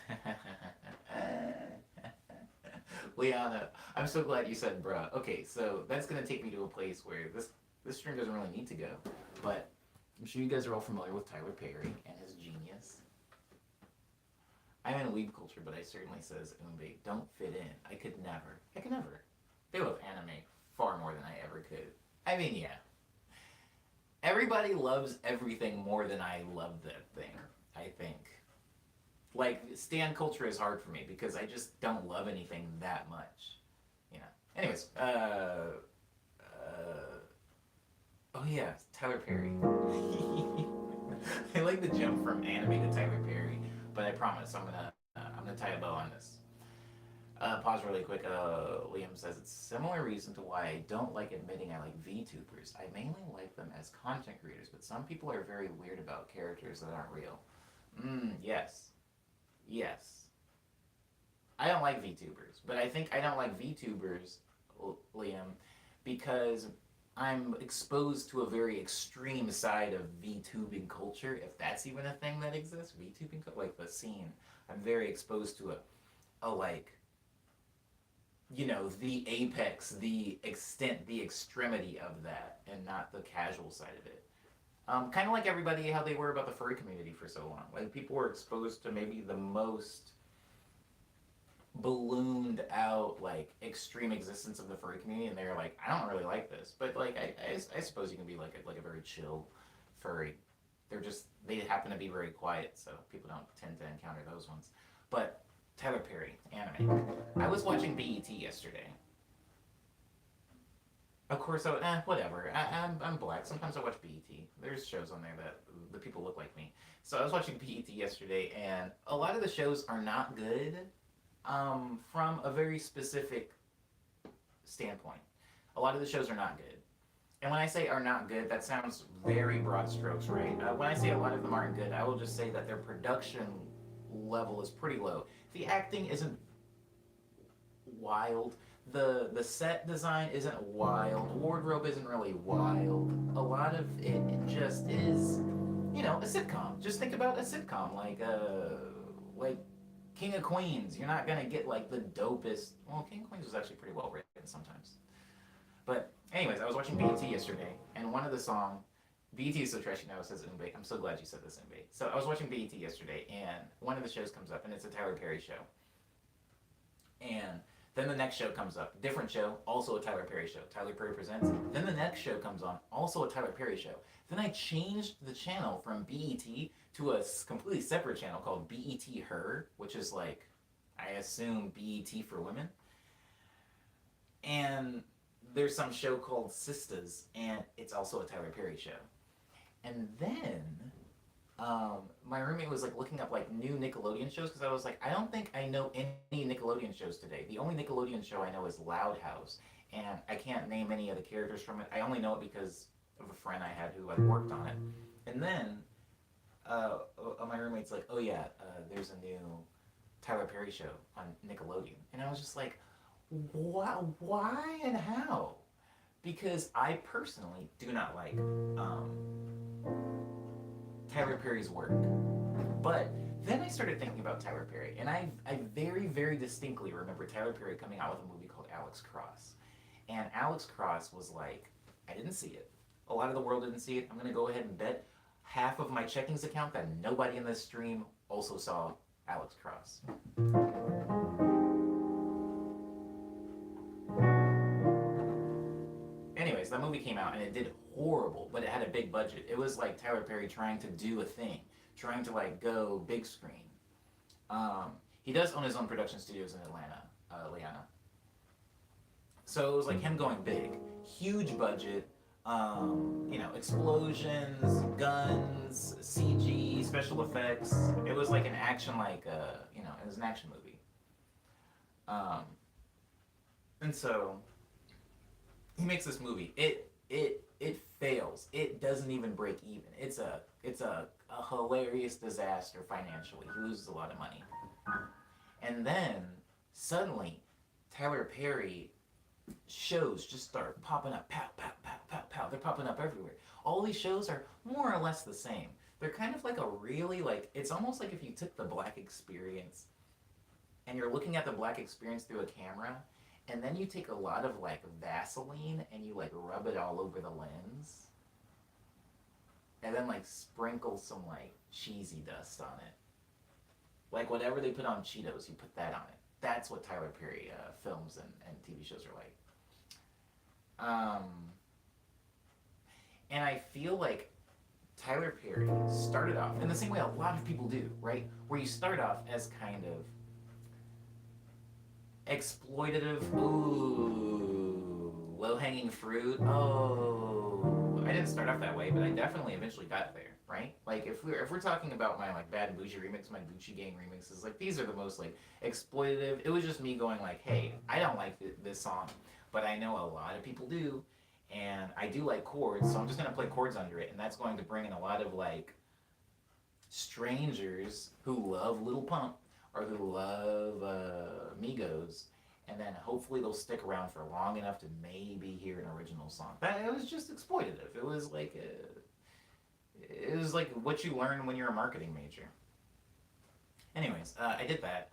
Liana, I'm so glad you said bruh. Okay, so that's gonna take me to a place where this stream doesn't really need to go, but I'm sure you guys are all familiar with Tyler Perry and his genius. I'm in weeb culture, but I certainly says Umbe, don't fit in. I could never. I could never. They love anime far more than I ever could. I mean, yeah. Everybody loves everything more than I love that thing, I think. Like, stan culture is hard for me because I just don't love anything that much. You know. Anyways, oh yeah, Tyler Perry. I like the jump from anime to Tyler Perry, but I promise I'm gonna tie a bow on this. Pause really quick. Liam says it's a similar reason to why I don't like admitting I like VTubers. I mainly like them as content creators, but some people are very weird about characters that aren't real. Yes, yes. I don't like VTubers, but I think I don't like VTubers, Liam, because I'm exposed to a very extreme side of VTubing culture, if that's even a thing that exists. VTubing, like the scene, I'm very exposed to a like, you know, the apex, the extent, the extremity of that, and not the casual side of it. Kind of like everybody, how they were about the furry community for so long. Like people were exposed to maybe the most ballooned out, like extreme existence of the furry community, and they're like, I don't really like this, but like I suppose you can be like a very chill furry. They happen to be very quiet, so people don't tend to encounter those ones. But Tyler Perry, anime. I was watching BET yesterday. Of course, whatever. I'm black. Sometimes I watch BET. There's shows on there that the people look like me. So I was watching BET yesterday, and a lot of the shows are not good from a very specific standpoint. A lot of the shows are not good. And when I say are not good, that sounds very broad strokes, right? When I say a lot of them aren't good, I will just say that their production level is pretty low. The acting isn't wild. The set design isn't wild. Wardrobe isn't really wild. A lot of it just is, a sitcom. Just think about a sitcom like King of Queens. You're not gonna get like the dopest. Well, King of Queens was actually pretty well written sometimes. But anyways, I was watching BET yesterday, and one of the song, BET is so trashy now. It says Umbe. I'm so glad you said this, Umbe. So I was watching BET yesterday, and one of the shows comes up, and it's a Tyler Perry show. And then the next show comes up, different show, also a Tyler Perry show. Tyler Perry presents. Then the next show comes on, also a Tyler Perry show. Then I changed the channel from BET to a completely separate channel called BET Her, which is like, I assume BET for women. And there's some show called Sistas, and it's also a Tyler Perry show. And then my roommate was like looking up like new Nickelodeon shows because I was like, I don't think I know any Nickelodeon shows today. The only Nickelodeon show I know is Loud House, and I can't name any of the characters from it. I only know it because of a friend I had who had worked on it. And then my roommate's like, oh yeah, there's a new Tyler Perry show on Nickelodeon, and I was just like, why and how? Because I personally do not like Tyler Perry's work. But then I started thinking about Tyler Perry, and I very, very distinctly remember Tyler Perry coming out with a movie called Alex Cross. And Alex Cross was like, I didn't see it. A lot of the world didn't see it. I'm going to go ahead and bet half of my checkings account that nobody in this stream also saw Alex Cross. Anyways, that movie came out and it did horrible, but it had a big budget. It was like Tyler Perry trying to do a thing, trying to like go big screen. He does own his own production studios in Atlanta, Leanna. So it was like him going big, huge budget, explosions, guns, CG, special effects. It was like an action, it was an action movie. And so he makes this movie. It fails. It doesn't even break even. It's a hilarious disaster financially. He loses a lot of money. And then suddenly Tyler Perry shows just start popping up. Pow, pow, pow, pow, pow. They're popping up everywhere. All these shows are more or less the same. They're kind of like it's almost like if you took the Black Experience and you're looking at the Black Experience through a camera, and then you take a lot of like Vaseline and you like rub it all over the lens, and then like sprinkle some like cheesy dust on it. Like whatever they put on Cheetos, you put that on it. That's what Tyler Perry films and TV shows are like. And I feel like Tyler Perry started off in the same way a lot of people do, right? Where you start off as kind of exploitative, ooh, low-hanging fruit. Oh, I didn't start off that way, but I definitely eventually got there, right? Like if we're talking about my like Bad Bougie remix, my Gucci Gang remixes, like these are the most like exploitative. It was just me going like, hey, I don't like this song, but I know a lot of people do, and I do like chords, so I'm just gonna play chords under it, and that's going to bring in a lot of like strangers who love Lil Pump or who love Migos, and then hopefully they'll stick around for long enough to maybe hear an original song. But it was just exploitative. It was like what you learn when you're a marketing major. Anyways, I did that,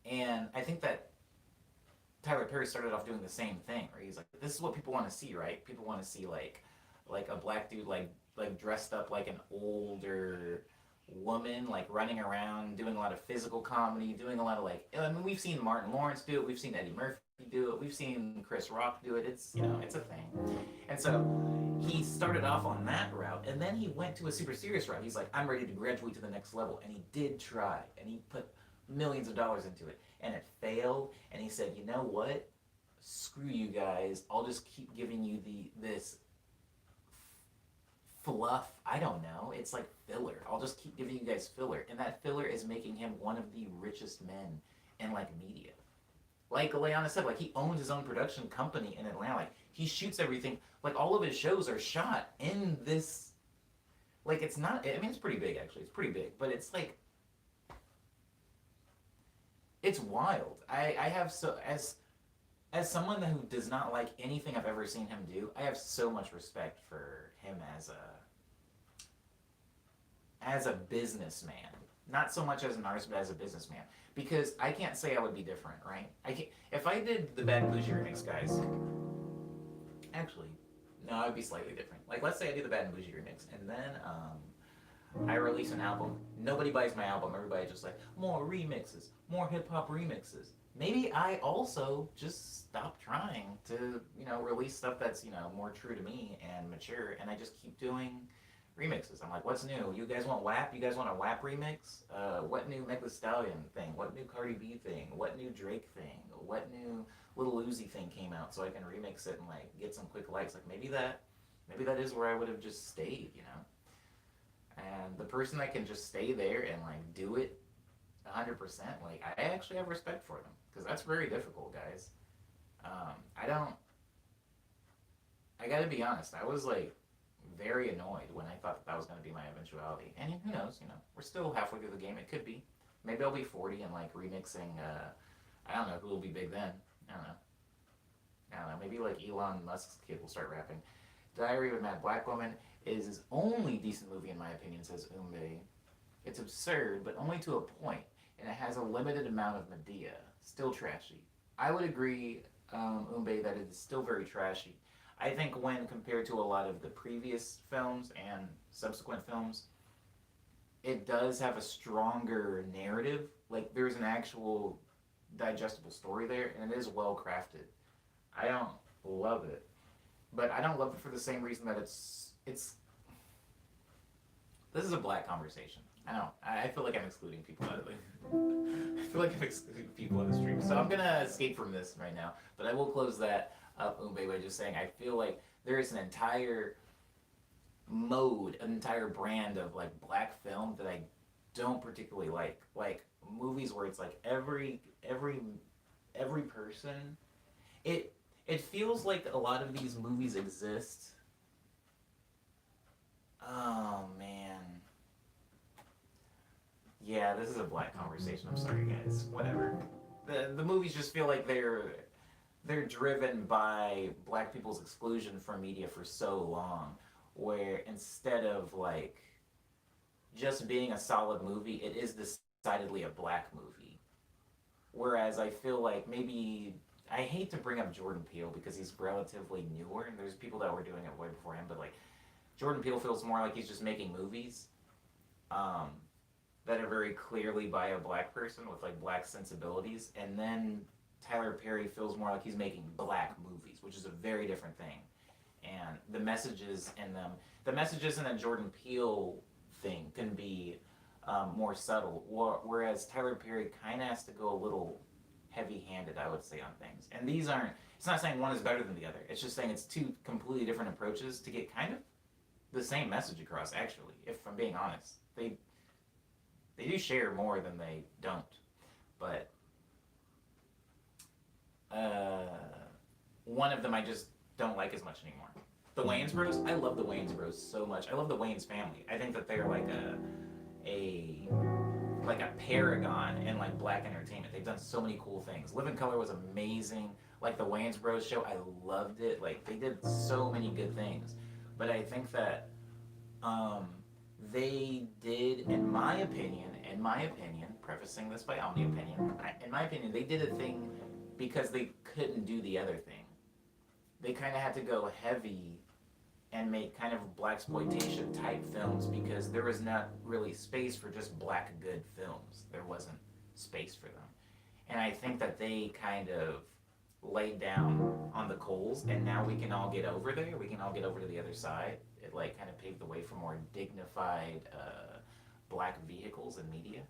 and I think that Tyler Perry started off doing the same thing, where he's like, "This is what people want to see, right? People want to see like a black dude like dressed up like an older woman, like running around, doing a lot of physical comedy, doing a lot of like, I mean, we've seen Martin Lawrence do it, we've seen Eddie Murphy do it, we've seen Chris Rock do it. It's it's a thing." And so he started off on that route, and then he went to a super serious route. He's like, I'm ready to graduate to the next level, and he did try, and he put millions of dollars into it, and it failed. And he said, you know what? screw you guys. I'll just keep giving you this fluff. I don't know. It's like filler. I'll just keep giving you guys filler, and that filler is making him one of the richest men in like media. Like Leona said, like he owns his own production company in Atlanta. Like he shoots everything. Like all of his shows are shot in this. Like it's not. I mean, it's pretty big actually. It's pretty big, but it's like it's wild. I have so as someone who does not like anything I've ever seen him do, I have so much respect for him as a businessman. Not so much as an artist, but as a businessman. Because I can't say I would be different, right? I can't, if I did the Bad and Bougie remix, guys. Actually, no, I'd be slightly different. Like, let's say I do the Bad and Bougie remix, and then I release an album. Nobody buys my album. Everybody's just like, more remixes, more hip hop remixes. Maybe I also just stop trying to, release stuff that's, more true to me and mature, and I just keep doing remixes. I'm like, what's new? You guys want WAP? You guys want a WAP remix? What new Meg Thee Stallion thing? What new Cardi B thing? What new Drake thing? What new Little Uzi thing came out so I can remix it and like get some quick likes? Like maybe that is where I would have just stayed. And the person that can just stay there and like do it 100%, like I actually have respect for them because that's very difficult, guys. I gotta be honest. I was like very annoyed when I thought that was going to be my eventuality. And who knows, we're still halfway through the game. It could be. Maybe I'll be 40 and like remixing, I don't know who will be big then. I don't know. Maybe like Elon Musk's kid will start rapping. Diary of a Mad Black Woman is his only decent movie in my opinion, says Umbe. It's absurd, but only to a point, and it has a limited amount of Medea. Still trashy. I would agree, Umbe, that it is still very trashy. I think when compared to a lot of the previous films and subsequent films, it does have a stronger narrative. Like there's an actual digestible story there, and it is well crafted. I don't love it, but I don't love it for the same reason that it's. This is a black conversation. I feel like I'm excluding people out of it. I feel like I'm excluding people on the stream, so I'm gonna escape from this right now. But I will close that up, Umbe, by just saying I feel like there is an entire mode, an entire brand of like black film that I don't particularly like. Like movies where it's like every person. It feels like a lot of these movies exist. Oh man. Yeah, this is a black conversation. I'm sorry, guys. Whatever. The movies just feel like they're driven by black people's exclusion from media for so long, where instead of like just being a solid movie, it is decidedly a black movie. Whereas I feel like maybe I hate to bring up Jordan Peele because he's relatively newer, and there's people that were doing it way before him, but like Jordan Peele feels more like he's just making movies that are very clearly by a black person with like black sensibilities, and then Tyler Perry feels more like he's making black movies, which is a very different thing. And the messages in a Jordan Peele thing can be more subtle, whereas Tyler Perry kind of has to go a little heavy-handed, I would say, on things. And these aren't. It's not saying one is better than the other. It's just saying it's two completely different approaches to get kind of the same message across. Actually, if I'm being honest, they do share more than they don't, but one of them I just don't like as much anymore. The Wayans Bros. I love the Wayans Bros so much. I love the Wayans family. I think that they're like a paragon in like black entertainment. They've done so many cool things. Living Color was amazing. Like the Wayans Bros show, I loved it. Like they did so many good things. But I think that they did, in my opinion, prefacing this by Omni opinion, in my opinion, they did a thing because they couldn't do the other thing. They kind of had to go heavy and make kind of blaxploitation type films because there was not really space for just black good films. There wasn't space for them. And I think that they kind of laid down on the coals, and now we can all get over there. We can all get over to the other side. It like kind of paved the way for more dignified black vehicles and media.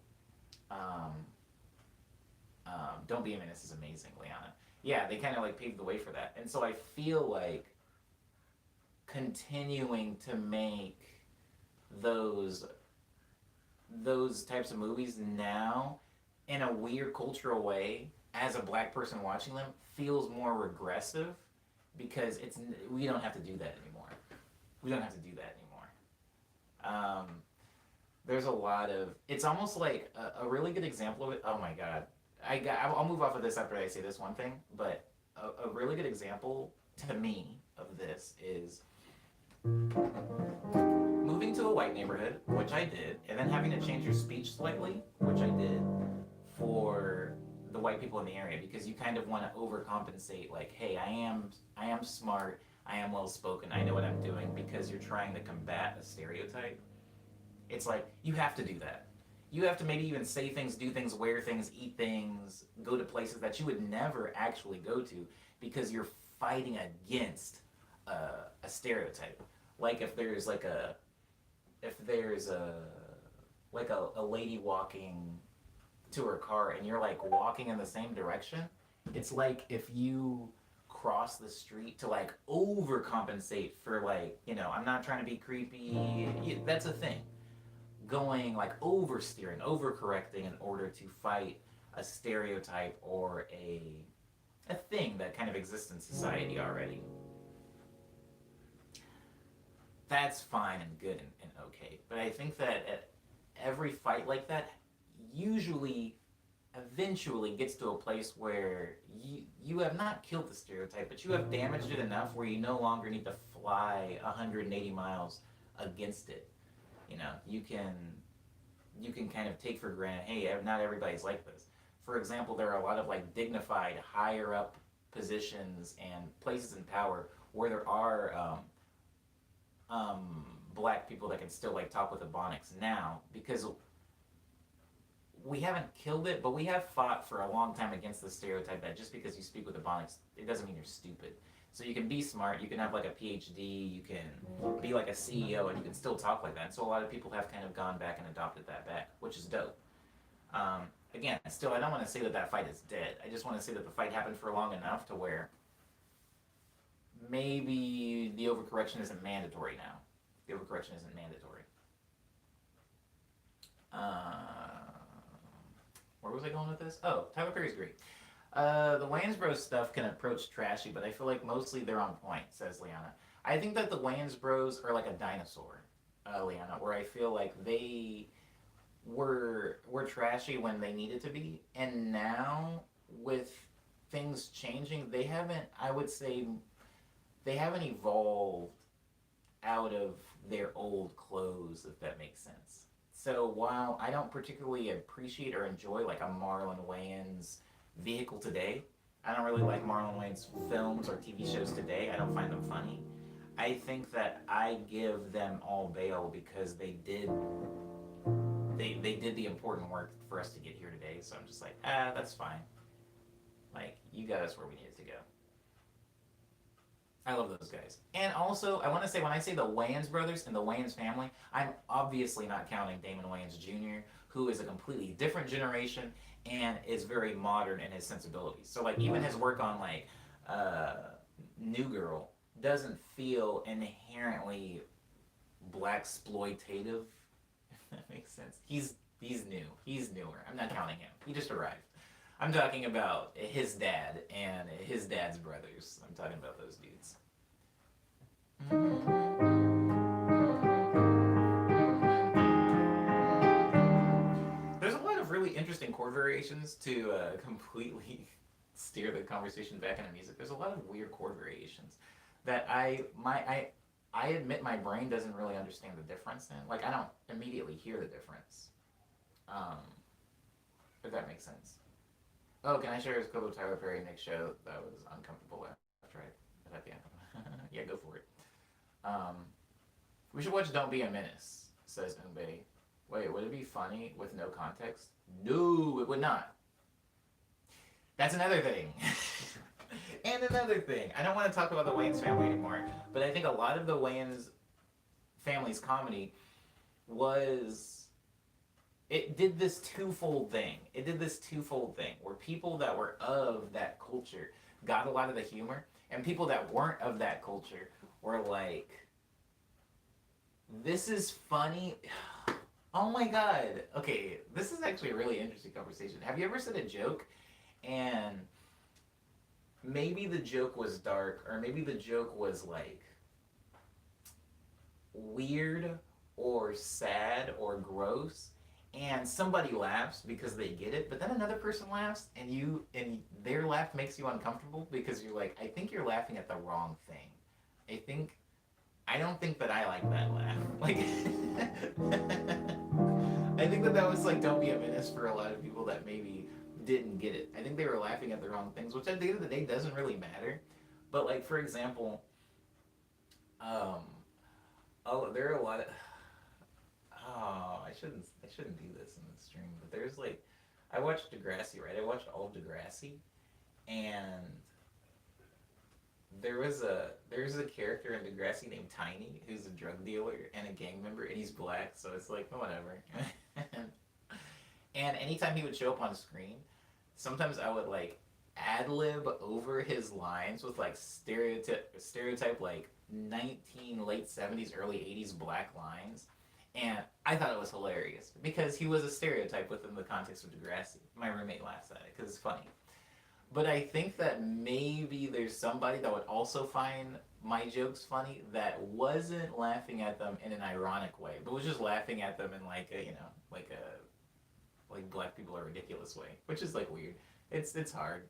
Don't Be a Menace is amazing, Liana. yeah, they kind of like paved the way for that. And so I feel like continuing to make those those types of movies now in a weird cultural way as a black person watching them feels more regressive because it's we don't have to do that anymore. We don't have to do that anymore. There's a lot of it's almost like a really good example of it. Oh my god, I'll move off of this after I say this one thing, but a really good example to me of this is moving to a white neighborhood, which I did, and then having to change your speech slightly, which I did, for the white people in the area because you kind of want to overcompensate like, hey, I am smart, I am well spoken, I know what I'm doing because you're trying to combat a stereotype. It's like you have to do that. You have to maybe even say things, do things, wear things, eat things, go to places that you would never actually go to because you're fighting against a stereotype. Like if there's a lady walking to her car and you're like walking in the same direction, it's like if you cross the street to like overcompensate for like, I'm not trying to be creepy. That's a thing. Going like oversteering, overcorrecting in order to fight a stereotype or a thing that kind of exists in society already. That's fine and good and okay. But I think that at every fight like that usually eventually gets to a place where you have not killed the stereotype, but you have damaged it enough where you no longer need to fly 180 miles against it. You can kind of take for granted, hey, not everybody's like this. For example, there are a lot of like dignified higher up positions and places in power where there are black people that can still like talk with ebonics now because we haven't killed it, but we have fought for a long time against the stereotype that just because you speak with ebonics, it doesn't mean you're stupid. So you can be smart, you can have like a PhD, you can be like a CEO, and you can still talk like that. And so a lot of people have kind of gone back and adopted that back, which is dope. Again, still, I don't want to say that that fight is dead. I just want to say that the fight happened for long enough to where maybe the overcorrection isn't mandatory now. The overcorrection isn't mandatory. Where was I going with this? Oh, Tyler Perry's great. The Wayans Bros stuff can approach trashy, but I feel like mostly they're on point, says Liana. I think that the Wayans Bros are like a dinosaur, Liana, where I feel like they were trashy when they needed to be, and now with things changing, they haven't, I would say, they haven't evolved out of their old clothes, if that makes sense. So while I don't particularly appreciate or enjoy like a Marlon Wayans vehicle today, I don't really like Marlon Wayans films or TV shows today. I don't find them funny. I think that I give them all bail because they did the important work for us to get here today. So I'm just like, that's fine. Like, you got us where we needed to go. I love those guys. And also, I want to say, when I say the Wayans brothers and the Wayans family, I'm obviously not counting Damon Wayans Jr., who is a completely different generation and is very modern in his sensibilities. So, like, even his work on, like, New Girl doesn't feel inherently blaxploitative, if that makes sense. He's new. He's newer. I'm not counting him. He just arrived. I'm talking about his dad and his dad's brothers. I'm talking about those dudes. There's a lot of really interesting chord variations to completely steer the conversation back into music. There's a lot of weird chord variations that I admit my brain doesn't really understand the difference in. Like, I don't immediately hear the difference. If that makes sense. Oh, can I share his Coco Tyler Perry Nick show? That was uncomfortable after I at the end. Yeah, go for it. We should watch Don't Be a Menace, says Umbe. Wait, would it be funny with no context? No, it would not. That's another thing. And another thing. I don't want to talk about the Wayans family anymore, but I think a lot of the Wayans family's comedy was... It did this twofold thing. Where people that were of that culture got a lot of the humor, and people that weren't of that culture were like, this is funny. Oh my god. Okay, this is actually a really interesting conversation. Have you ever said a joke and maybe the joke was dark, or maybe the joke was like weird or sad or gross, and somebody laughs because they get it, but then another person laughs and their laugh makes you uncomfortable because you're like, I think you're laughing at the wrong thing. I think I don't think that I like that laugh. Like I think that that was like don't be a menace for a lot of people that maybe didn't get it. I think they were laughing at the wrong things, which at the end of the day doesn't really matter. But like for example, um, oh, there are a lot of oh, I shouldn't do this in the stream, but there's like I watched Degrassi, right? I watched all of Degrassi, and there's a character in Degrassi named Tiny who's a drug dealer and a gang member, and he's black, so it's like whatever. And anytime he would show up on screen, sometimes I would like ad lib over his lines with like stereotype like 19 late 70s early 80s black lines, and I thought it was hilarious because he was a stereotype within the context of Degrassi. My roommate laughs at it because it's funny. But I think that maybe there's somebody that would also find my jokes funny that wasn't laughing at them in an ironic way, but was just laughing at them in like a, like black people are ridiculous way, which is like weird. It's hard.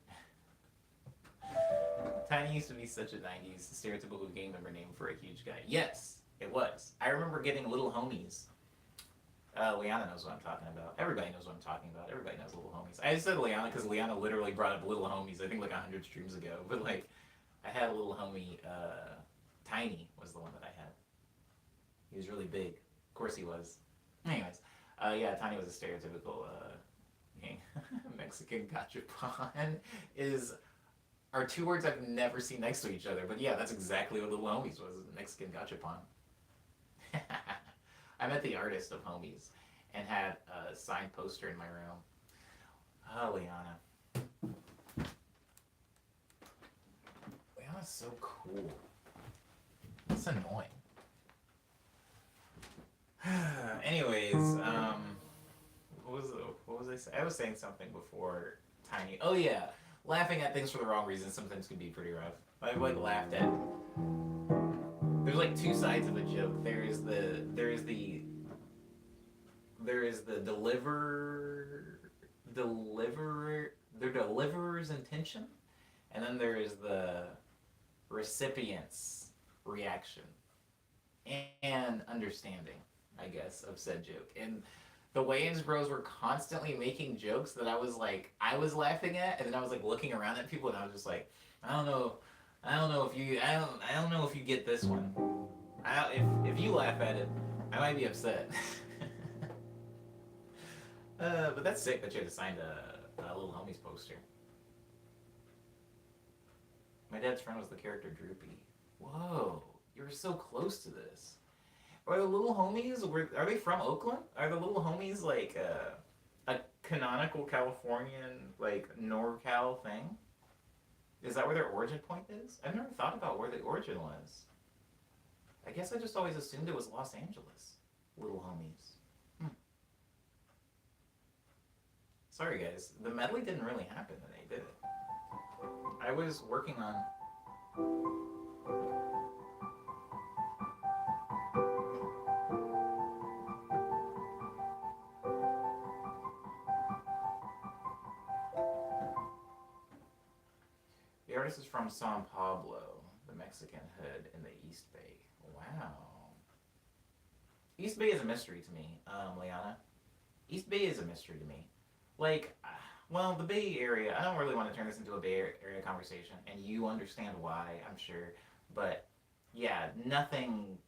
Tiny used to be such a 90s stereotypical gang member name for a huge guy. Yes, it was. I remember getting little homies. Liana knows what I'm talking about. Everybody knows what I'm talking about. Everybody knows Little Homies. I just said Liana because Liana literally brought up Little Homies, I think like 100 streams ago. But like, I had a little homie, Tiny was the one that I had. He was really big. Of course he was. Anyways, yeah, Tiny was a stereotypical Mexican gachapon are two words I've never seen next to each other. But yeah, that's exactly what Little Homies was, a Mexican gachapon. I met the artist of Homies and had a signed poster in my room. Oh, Liana. Liana's so cool. It's annoying. Anyways, what was I saying? I was saying something before Tiny. Oh yeah, laughing at things for the wrong reason sometimes can be pretty rough. I've like laughed at. There's like two sides of a joke. There is the deliverer's intention, and then there is the recipient's reaction and understanding, I guess, of said joke. And the Wayans Bros were constantly making jokes that I was laughing at, and then I was like looking around at people, and I was just like, I don't know if you get this one. If you laugh at it, I might be upset. But that's sick that you had to sign a Little Homies poster. My dad's friend was the character Droopy. Whoa, you were so close to this. Are the Little Homies, are they from Oakland? Are the Little Homies like a canonical Californian, like NorCal thing? Is that where their origin point is? I've never thought about where the origin was. I guess I just always assumed it was Los Angeles. Little Homies. Sorry guys, the medley didn't really happen today, did it? I was working on... The artist is from San Pablo, the Mexican hood in the East Bay. Wow. East Bay is a mystery to me, Liana. East Bay is a mystery to me. Like, well, the Bay Area, I don't really want to turn this into a Bay Area conversation, and you understand why, I'm sure. But, yeah, nothing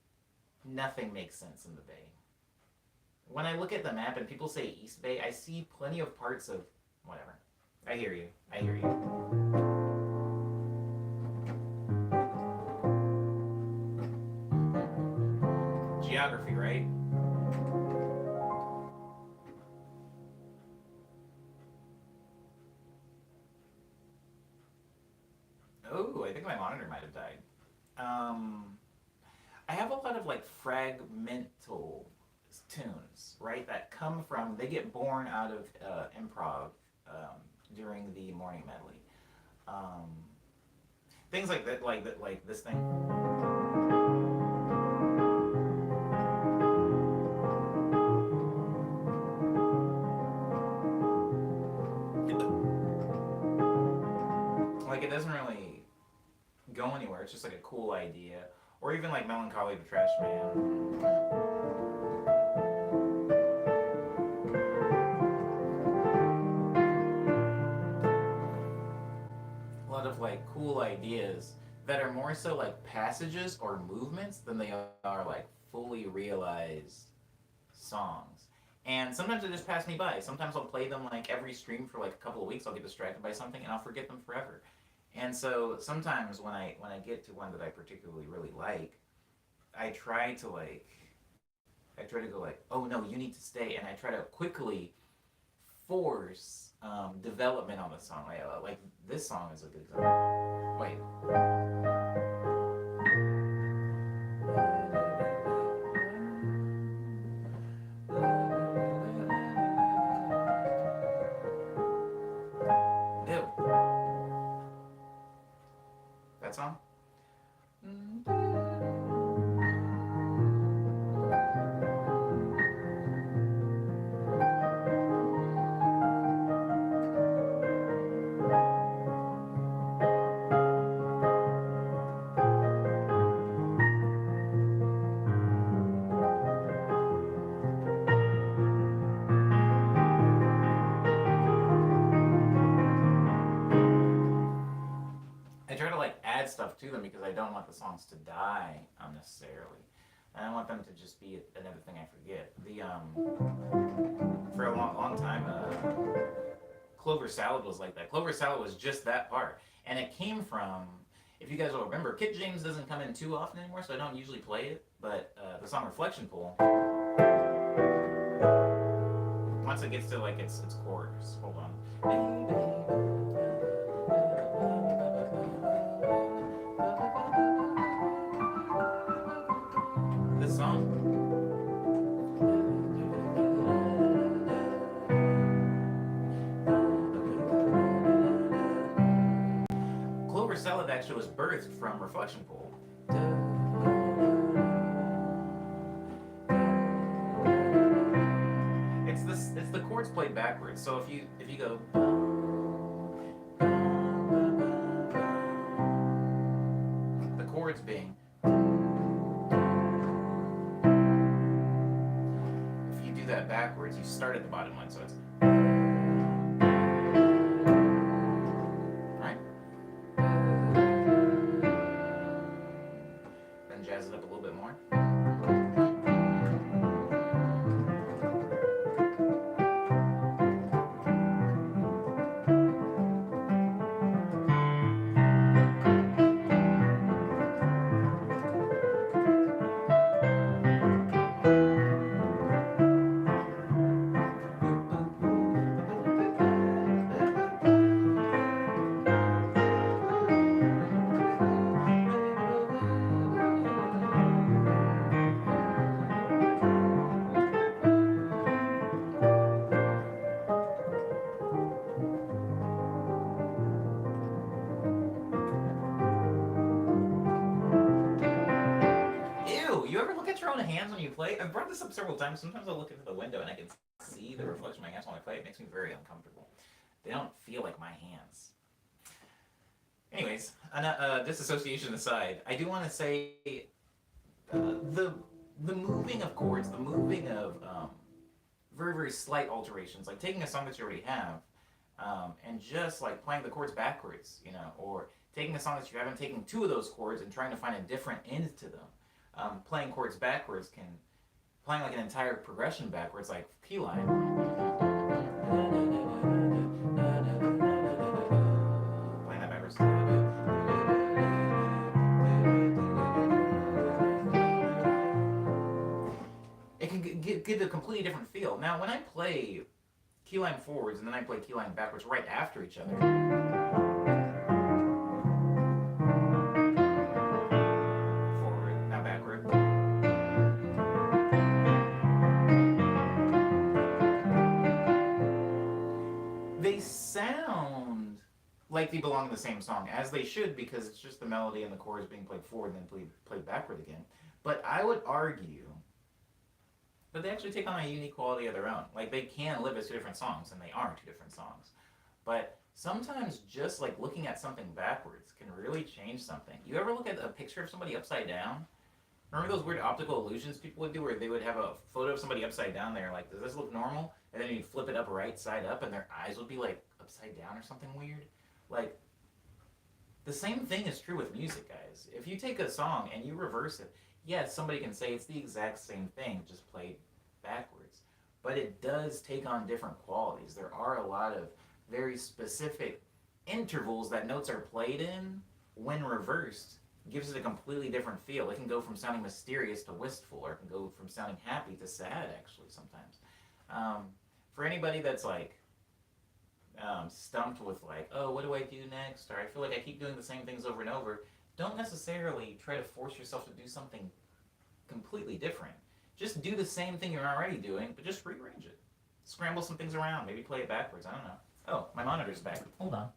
makes sense in the Bay. When I look at the map and people say East Bay, I see plenty of parts of... whatever. I hear you. I hear you. Geography, right? I have a lot of like fragmental tunes, right? That come from, they get born out of improv during the morning medley. Um, Things like that, like this thing. Like it doesn't really go anywhere. It's just like a cool idea, or even like Melancholy the Trash Man. A lot of like cool ideas that are more so like passages or movements than they are like fully realized songs. And sometimes they just pass me by. Sometimes I'll play them like every stream for like a couple of weeks. I'll get distracted by something and I'll forget them forever. And so sometimes when I get to one that I particularly really like, I try to like I try to go like, oh no, you need to stay, and I try to quickly force development on the song. Like this song is a good example. Wait. Ew. That song? I try to like add stuff to them because I don't want the songs to die unnecessarily. I don't want them to just be another thing I forget. The For a long time, Clover Salad was like that. Clover Salad was just that part, and it came from. If you guys will remember, Kit James doesn't come in too often anymore, so I don't usually play it. But the song Reflection Pool, once it gets to like its chorus, hold on. This song. Clover Salad actually was birthed from Reflection Pool. It's the chords played backwards. So if you go the chords being, if you do that backwards, you start at the bottom one, so it's right. Then jazz it up a little bit more. You ever look at your own hands when you play? I've brought this up several times. Sometimes I'll look into the window and I can see the reflection of my hands when I play. It makes me very uncomfortable. They don't feel like my hands. Anyways, disassociation aside, I do want to say the moving of chords, the moving of very, very slight alterations, like taking a song that you already have and just like playing the chords backwards, or taking a song that you haven't taken two of those chords and trying to find a different end to them. Playing chords backwards playing like an entire progression backwards, like key line. Playing that backwards. It can give a completely different feel. Now, when I play key line forwards and then I play key line backwards right after each other, forward, now backward. like they belong in the same song, as they should, because it's just the melody and the chords being played forward and then played backward again. But I would argue that they actually take on a unique quality of their own. Like, they can live as two different songs, and they are two different songs. But sometimes just like looking at something backwards can really change something. You ever look at a picture of somebody upside down? Remember those weird optical illusions people would do where they would have a photo of somebody upside down there, like, does this look normal? And then you'd flip it up right side up and their eyes would be like upside down or something weird. Like, the same thing is true with music, guys. If you take a song and you reverse it, yes, somebody can say it's the exact same thing, just played backwards. But it does take on different qualities. There are a lot of very specific intervals that notes are played in when reversed. Gives it a completely different feel. It can go from sounding mysterious to wistful, or it can go from sounding happy to sad, actually, sometimes. For anybody that's like stumped with like, oh, what do I do next? Or I feel like I keep doing the same things over and over, don't necessarily try to force yourself to do something completely different. Just do the same thing you're already doing, but just rearrange it. Scramble some things around, maybe play it backwards, I don't know. Oh, my monitor's back. Hold on.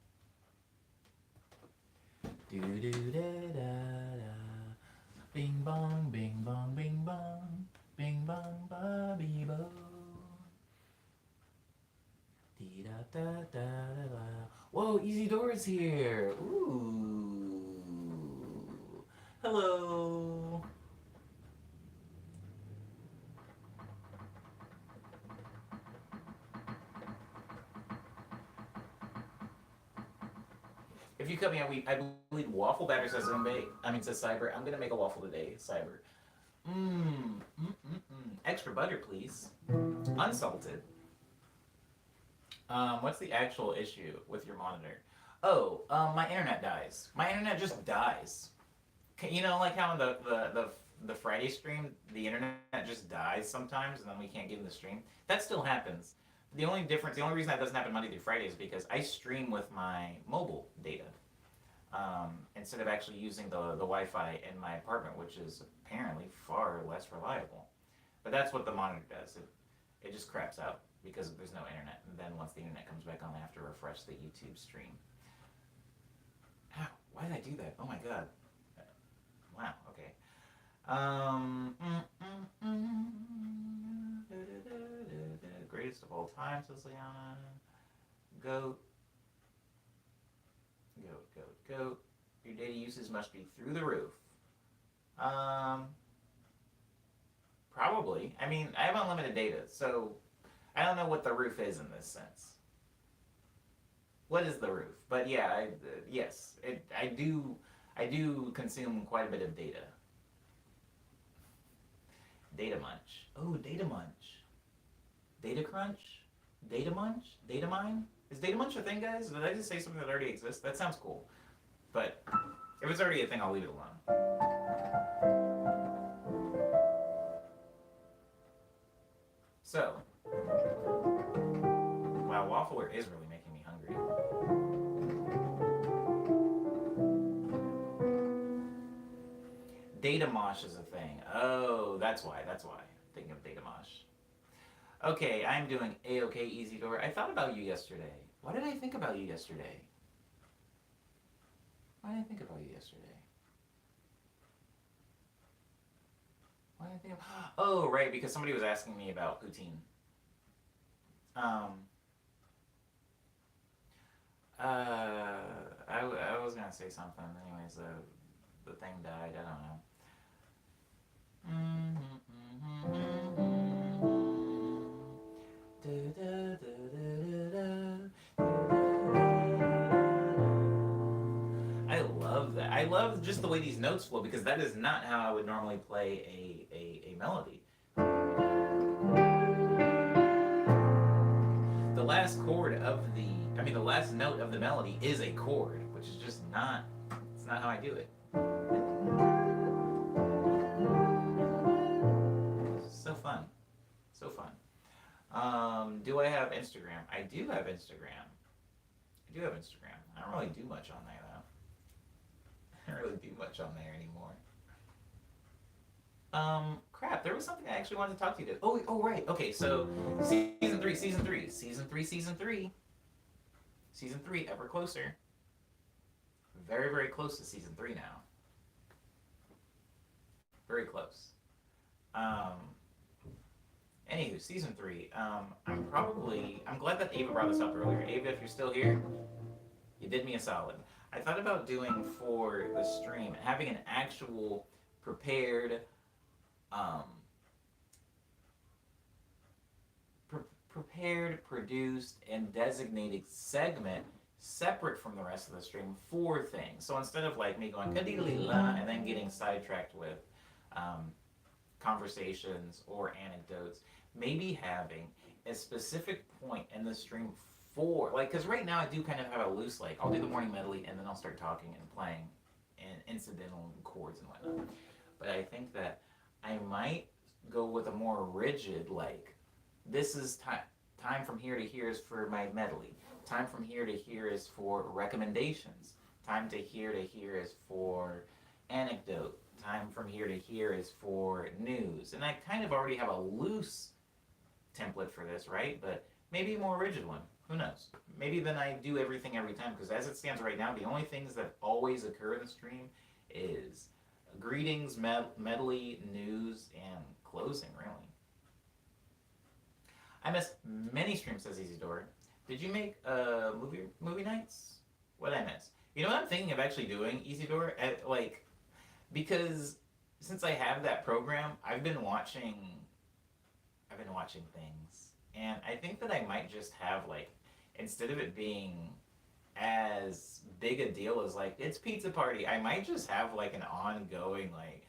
Do do da da da. Bing bong, bing bong, bing bong, bing bong, ba bee bo. Dee da da da da da. Whoa, Easy Door's here. Ooh. Hello. If you cut me out, I believe waffle batter says says Cyber. I'm gonna make a waffle today, Cyber. Extra butter, please. Unsalted. What's the actual issue with your monitor? Oh, my internet dies. My internet just dies. You know, like how in the Friday stream, the internet just dies sometimes, and then we can't get in the stream. That still happens. The only reason that doesn't happen Monday through Friday is because I stream with my mobile data instead of actually using the Wi-Fi in my apartment, which is apparently far less reliable. But that's what the monitor does. It just craps out because there's no internet. And then once the internet comes back on, I have to refresh the YouTube stream. Ow, why did I do that? Oh my god. Wow, okay. Greatest of all time, says Liana. Goat. Goat. Your data uses must be through the roof. Probably. I mean, I have unlimited data, so I don't know what the roof is in this sense. What is the roof? But yeah, yes, I do consume quite a bit of data. Data munch. Oh, data munch. Data crunch? Data munch? Data mine? Is data munch a thing, guys? Did I just say something that already exists? That sounds cool. But if it's already a thing, I'll leave it alone. So, wow, Waffler is really making me hungry. Data mosh is a thing. Oh, that's why. Thinking of data mosh. Okay, I'm doing A-OK Easy Door. I thought about you yesterday. Why did I think about you yesterday? Oh, right, because somebody was asking me about poutine. I was gonna say something. Anyways, the thing died. I don't know. I love that. I love just the way these notes flow, because that is not how I would normally play a melody. The last the last note of the melody is a chord, which is just not, it's not how I do it. So fun. Do I have Instagram? I do have Instagram. I don't really do much on there, though. I don't really do much on there anymore. Crap, there was something I actually wanted to talk to you about. Oh, right. Okay, so season three, ever closer. very, very close to season 3 now. Very close. Um, Anywho, season 3. I'm glad that Ava brought this up earlier. Ava, if you're still here, you did me a solid. I thought about doing for the stream, having an actual prepared, um, prepared, produced, and designated segment separate from the rest of the stream for things. So instead of like me going la and then getting sidetracked with um, conversations or anecdotes, maybe having a specific point in the stream for like, because right now I do kind of have a loose like I'll do the morning medley and then I'll start talking and playing and incidental chords and whatnot. But I think that I might go with a more rigid like this is time from here to here is for my medley. Time from here to here is for recommendations. Time to here is for anecdote. Time from here to here is for news. And I kind of already have a loose template for this, right? But maybe a more rigid one. Who knows? Maybe then I do everything every time, because as it stands right now, the only things that always occur in the stream is greetings, medley, news, and closing, really. I missed many streams, says Easy Door. Did you make movie nights? What did I miss? You know what I'm thinking of actually doing, Easy Door? Like, because since I have that program, I've been watching things, and I think that I might just have like, instead of it being as big a deal as like it's pizza party, I might just have like an ongoing like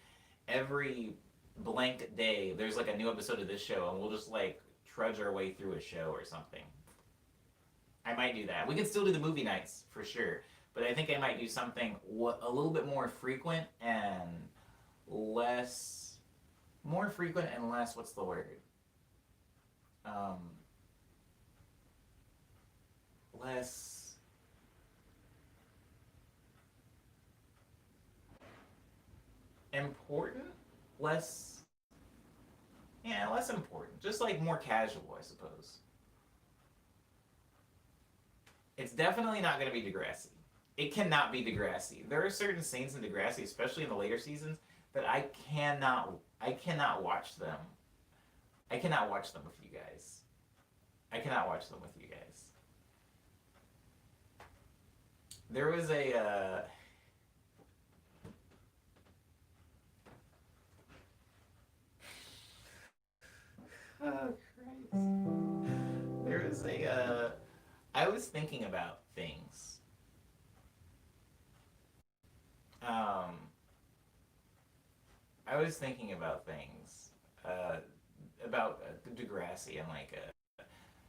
every blank day there's like a new episode of this show, and we'll just like trudge our way through a show or something. I might do that. We could still do the movie nights for sure, but I think I might do something a little bit more frequent and less, what's the word? Less important, less important. Just like more casual, I suppose. It's definitely not going to be Degrassi. It cannot be Degrassi. There are certain scenes in Degrassi, especially in the later seasons, that I cannot watch them. I cannot watch them with you guys. I cannot watch them with you guys. There was a oh Christ. There was a I was thinking about things. Um, I was thinking about things about Degrassi and like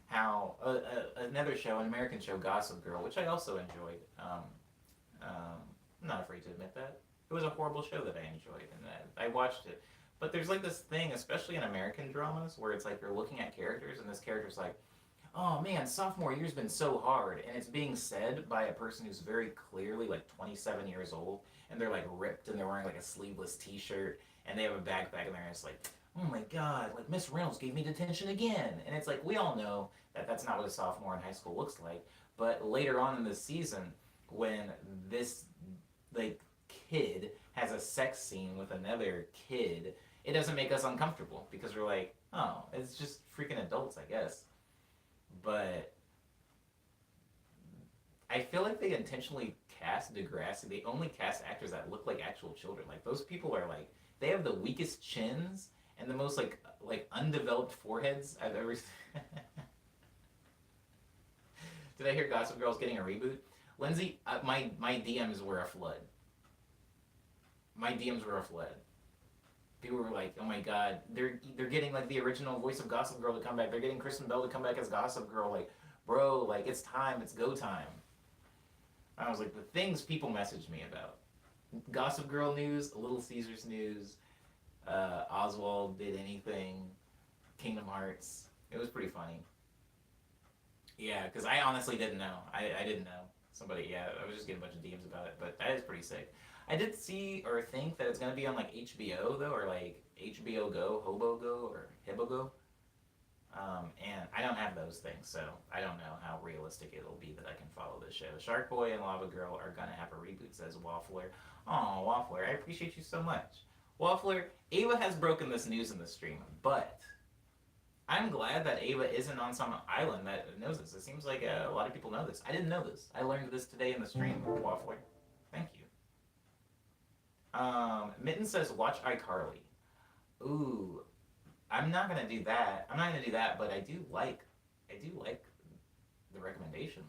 how another show, an American show, Gossip Girl, which I also enjoyed. I'm not afraid to admit that it was a horrible show that I enjoyed, and I watched it. But there's like this thing, especially in American dramas, where it's like you're looking at characters, and this character's like, oh man, sophomore year's been so hard, and it's being said by a person who's very clearly like 27 years old, and they're like ripped, and they're wearing like a sleeveless T-shirt, and they have a backpack, and they're just like, oh my god, like Miss Reynolds gave me detention again, and it's like we all know that that's not what a sophomore in high school looks like, but later on in the season, when this like kid has a sex scene with another kid, it doesn't make us uncomfortable because we're like, oh, it's just freaking adults, I guess. But I feel like they intentionally cast Degrassi. They only cast actors that look like actual children. Like those people are like they have the weakest chins and the most like undeveloped foreheads I've ever seen. Did I hear Gossip Girl's getting a reboot? Lindsay, my DMs were a flood. My DMs were a flood. People were like, "Oh my god, they're getting like the original voice of Gossip Girl to come back. They're getting Kristen Bell to come back as Gossip Girl. Like, bro, like it's time. It's go time." I was like, the things people messaged me about: Gossip Girl news, Little Caesars news, Oswald did anything, Kingdom Hearts. It was pretty funny. Yeah, because I honestly didn't know. I didn't know. Somebody, yeah, I was just getting a bunch of DMs about it, but that is pretty sick. I did see or think that it's going to be on like HBO though, or like HBO Go, Hobo Go, or Hibo Go. And I don't have those things, so I don't know how realistic it'll be that I can follow this show. Shark Boy and Lava Girl are gonna have a reboot, says Waffler. Oh, Waffler, I appreciate you so much. Waffler, Ava has broken this news in the stream, but I'm glad that Ava isn't on some island that knows this. It seems like a lot of people know this. I didn't know this. I learned this today in the stream, Waffler. Thank you. Mitten says, watch iCarly. Ooh, I'm not gonna do that. I'm not gonna do that, but I do like the recommendation.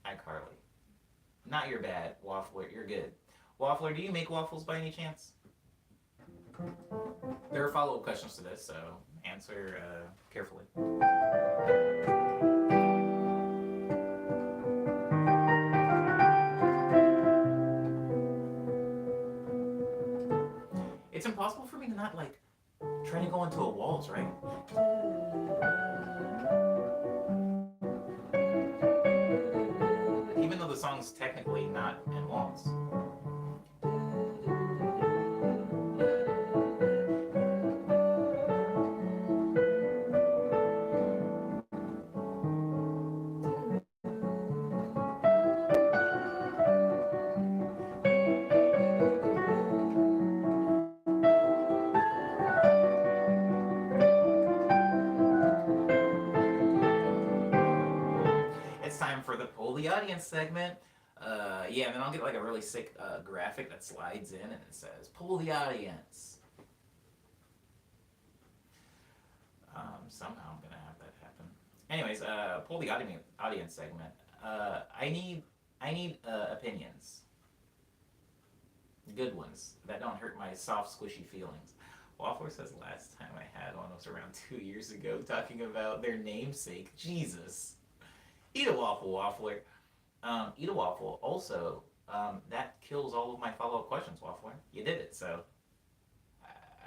iCarly. Not your bad, Waffler. You're good. Waffler, do you make waffles by any chance? There are follow-up questions to this, so answer carefully. It's impossible for me to not, like, try to go into a waltz, right? Even though the song's technically not in waltz. It's time for the poll the audience segment. Yeah, and then I'll get like a really sick graphic that slides in and it says poll the audience. Somehow I'm gonna have that happen. Anyways, poll the audience segment. I need opinions, good ones that don't hurt my soft, squishy feelings. Waffler says last time I had one was around 2 years ago, talking about their namesake, Jesus. Eat a waffle, Waffler. Eat a waffle. Also, that kills all of my follow-up questions, Waffler. You did it, so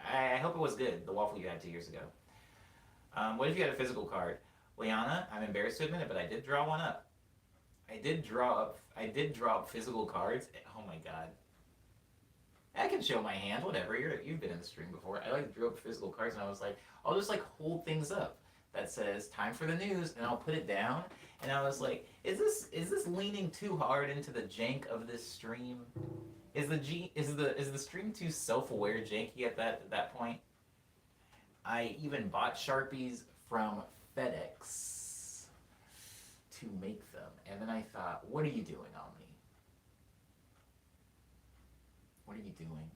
I hope it was good, the waffle you had 2 years ago. What if you had a physical card? Liana, I'm embarrassed to admit it, but I did draw one up. I did draw up physical cards. Oh my god. I can show my hand, whatever. You've been in the stream before. I like drew up physical cards and I was like, I'll just like hold things up that says time for the news and I'll put it down. And I was like, is this leaning too hard into the jank of this stream? Is the stream too self-aware janky at that point? I even bought Sharpies from FedEx to make them. And then I thought, what are you doing on me? What are you doing?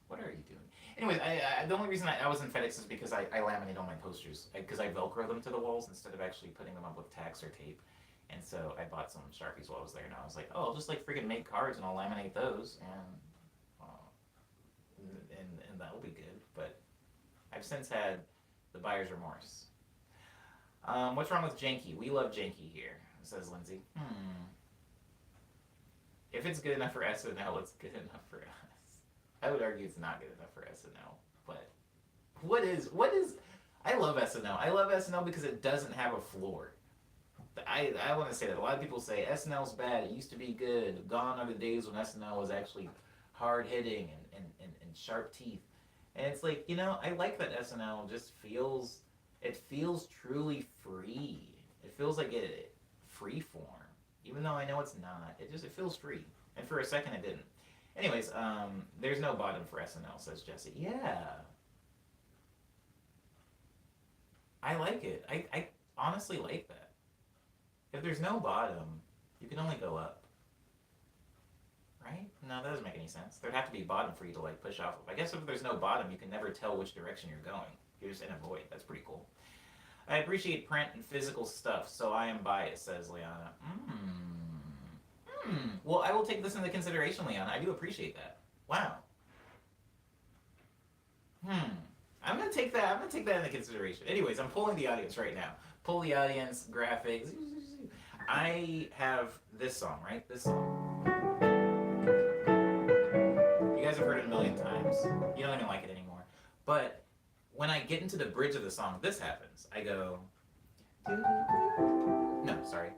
What are you doing? Anyways, the only reason I was in FedEx is because I laminate all my posters. Because I Velcro them to the walls instead of actually putting them up with tacks or tape. And so I bought some Sharpies while I was there. And I was like, oh, I'll just like freaking make cards and I'll laminate those. And that'll be good. But I've since had the buyer's remorse. What's wrong with janky? We love janky here, says Lindsay. If it's good enough for SNL, it's good enough for us. I would argue it's not good enough for SNL, but what is? I love SNL. I love SNL because it doesn't have a floor. I want to say that a lot of people say SNL's bad. It used to be good. Gone are the days when SNL was actually hard hitting and sharp teeth. And it's like, I like that SNL just feels truly free. It feels like it free form. Even though I know it's not. It feels free. And for a second it didn't. Anyways, there's no bottom for SNL, says Jesse. Yeah. I like it. I honestly like that. If there's no bottom, you can only go up. Right? No, that doesn't make any sense. There'd have to be a bottom for you to like push off of. I guess if there's no bottom, you can never tell which direction you're going. You're just in a void. That's pretty cool. I appreciate print and physical stuff, so I am biased, says Liana. Well, I will take this into consideration, Liana. I do appreciate that. Wow. I'm gonna take that into consideration. Anyways, I'm polling the audience right now. Poll the audience, graphics. I have this song, right? This song. You guys have heard it a million times. You don't even like it anymore. But when I get into the bridge of the song, this happens. I go... No, sorry.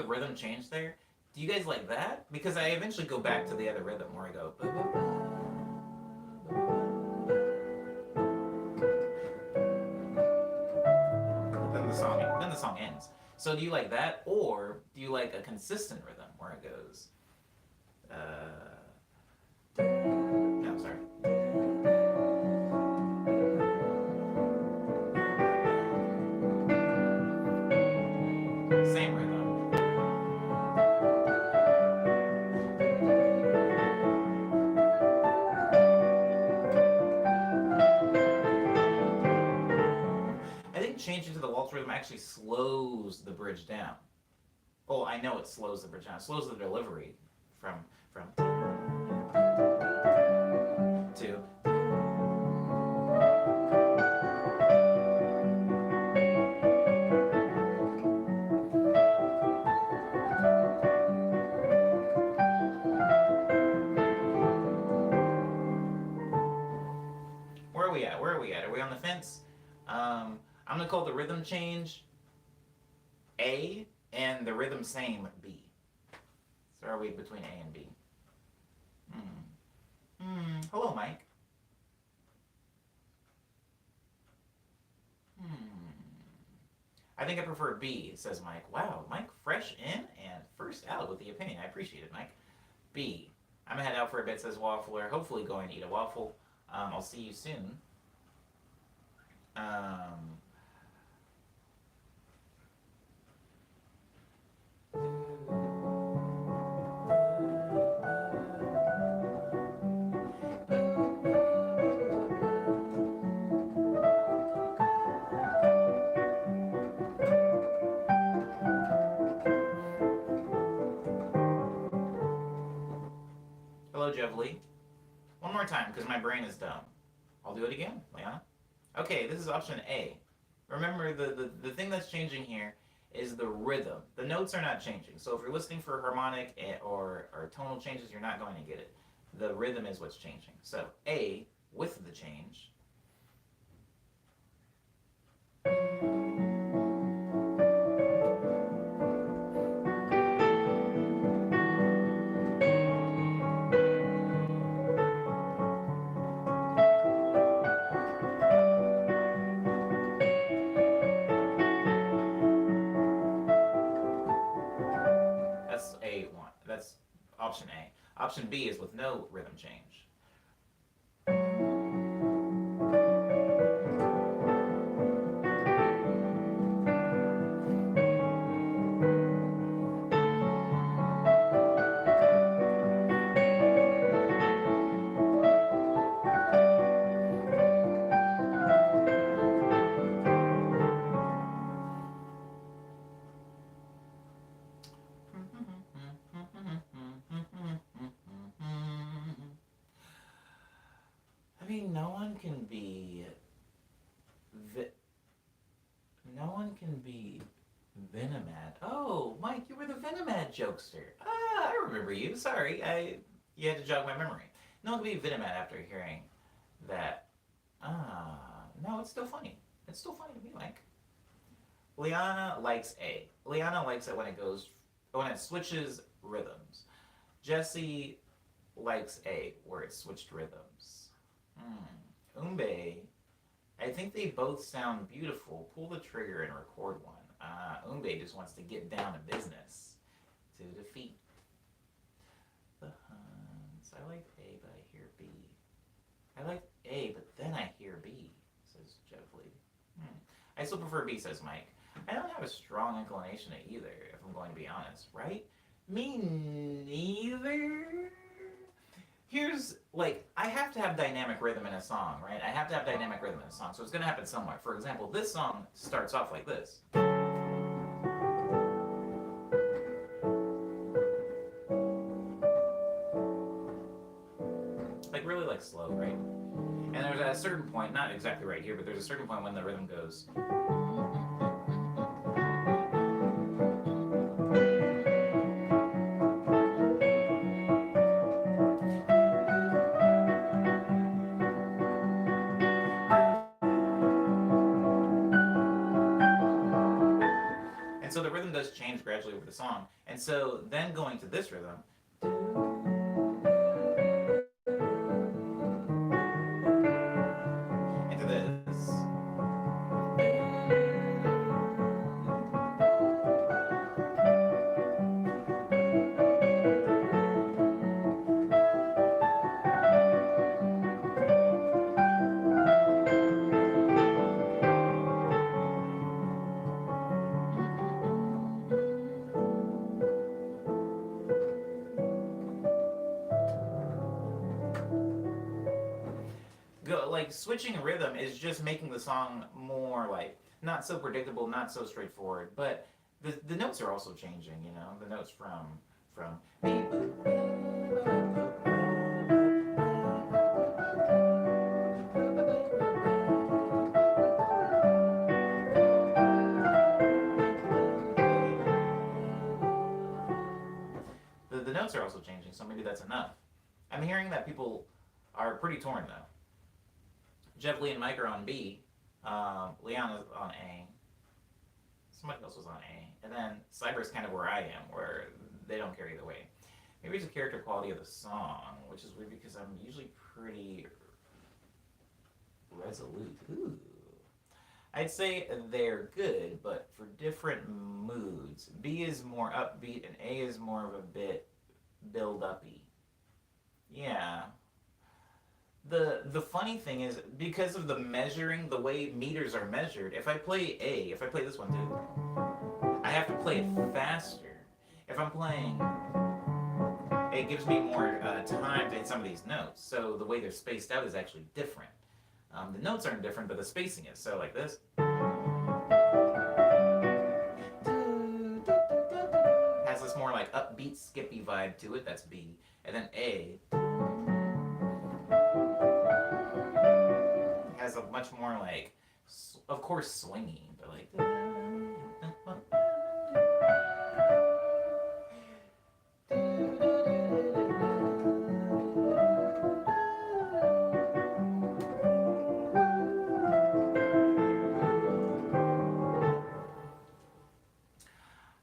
rhythm change there. Do you guys like that? Because I eventually go back to the other rhythm where I go. Then the song ends. So do you like that, or do you like a consistent rhythm where it goes? No, sorry. Same rhythm. I think changing to the waltz rhythm actually slows the bridge down. Well, I know it slows the bridge down. It slows the delivery from to. Where are we at? Where are we at? Are we on the fence? I'm gonna call the rhythm change A and the rhythm same B. So are we between A and B? Hello, Mike. I think I prefer B, says Mike. Wow, Mike fresh in and first out with the opinion. I appreciate it, Mike. B. I'm gonna head out for a bit, says Waffler. Hopefully going to eat a waffle. I'll see you soon. Hello, Jevely. One more time, because my brain is dumb. I'll do it again, Leona. Okay, this is option A. Remember, the thing that's changing here is the rhythm. The notes are not changing. So if you're listening for harmonic or tonal changes, you're not going to get it. The rhythm is what's changing. So A, with the change. That's A1. That's option A. Option B is with no rhythm change. I mean, no one can be Venomad. Oh, Mike, you were the Venomad jokester. Ah, I remember you. Sorry, you had to jog my memory. No one can be Venomad after hearing that. No, it's still funny. It's still funny to me, Mike. Liana likes A. Liana likes it when it switches rhythms. Jesse likes A, where it switched rhythms. Umbe, I think they both sound beautiful. Pull the trigger and record one. Umbe just wants to get down to business to defeat the Huns. I like A, but I hear B. I like A, but then I hear B, says Jeffley. I still prefer B, says Mike. I don't have a strong inclination to either, if I'm going to be honest, right? Me neither. Here's, I have to have dynamic rhythm in a song, right? I have to have dynamic rhythm in a song, so it's going to happen somewhere. For example, this song starts off like this. Really slow, right? And there's at a certain point, not exactly right here, but there's a certain point when the rhythm goes. And so the rhythm does change gradually. gradually over the song. And so then going to this rhythm, into this. Go, like switching rhythm is just making the song more like not so predictable, not so straightforward. But the notes are also changing. You know, the notes from the notes are also changing. So maybe that's enough. I'm hearing that people are pretty torn though. Jeff, Lee, and Mike are on B. Leon is on A. Somebody else was on A. And then Cyber's kind of where I am, where they don't care either way. Maybe it's a character quality of the song, which is weird because I'm usually pretty resolute. Ooh. I'd say they're good, but for different moods. B is more upbeat, and A is more of a bit build-uppy. Yeah. The funny thing is, because of the measuring, the way meters are measured, if I play A, if I play this one too, I have to play it faster. If I'm playing, it gives me more time to hit some of these notes. So the way they're spaced out is actually different. The notes aren't different, but the spacing is. So like this. Has this more like upbeat, skippy vibe to it. That's B. And then A has a much more like, of course, swingy, but like.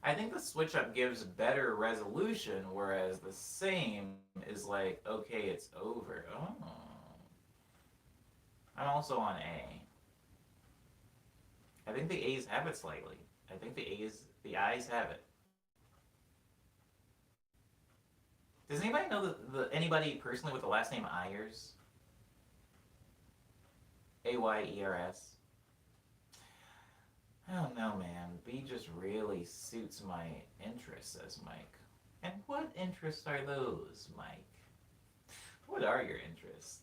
I think the switch up gives better resolution, whereas the same is like, okay, it's over. Oh. I'm also on A. I think the A's have it slightly. I think the I's have it. Does anybody know anybody personally with the last name Ayers? Ayers. I don't know, man. B just really suits my interests, says Mike. And what interests are those, Mike? What are your interests?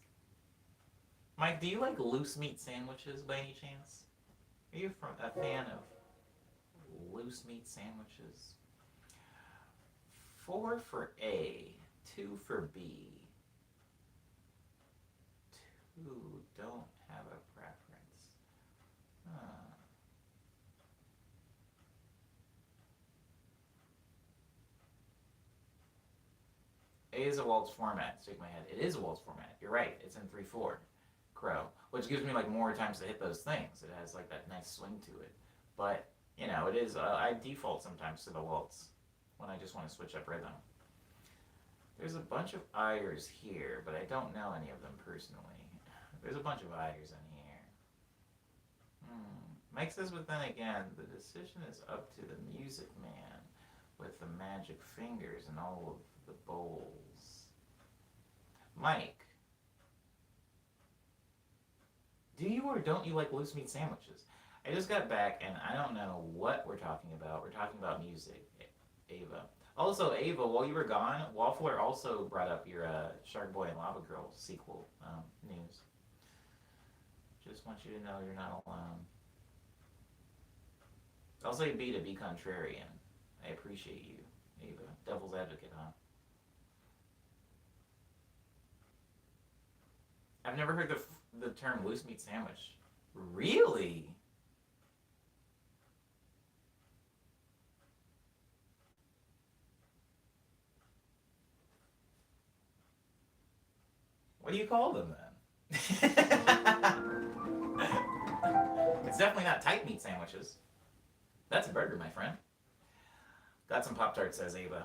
Mike, do you like loose meat sandwiches by any chance? Are you a fan of loose meat sandwiches? 4 for A, 2 for B. 2 don't have a preference. A is a waltz format. Shake my head. It is a waltz format. You're right. It's in 3/4. Crow, which gives me like more times to hit those things. It has like that nice swing to it. But you know, it is. I default sometimes to the waltz when I just want to switch up rhythm. There's a bunch of Ayers here, but I don't know any of them personally. There's a bunch of Ayers in here. Mike says, but then again, the decision is up to the music man with the magic fingers and all of the bowls. Mike, do you or don't you like loose meat sandwiches? I just got back and I don't know what we're talking about. We're talking about music, Ava. Also, Ava, while you were gone, Waffler also brought up your Shark Boy and Lava Girl sequel news. Just want you to know you're not alone. I'll say B to be contrarian. I appreciate you, Ava. Devil's advocate, huh? I've never heard the term loose meat sandwich. Really? What do you call them then? It's definitely not tight meat sandwiches. That's a burger, my friend. Got some Pop-Tarts, says Ava.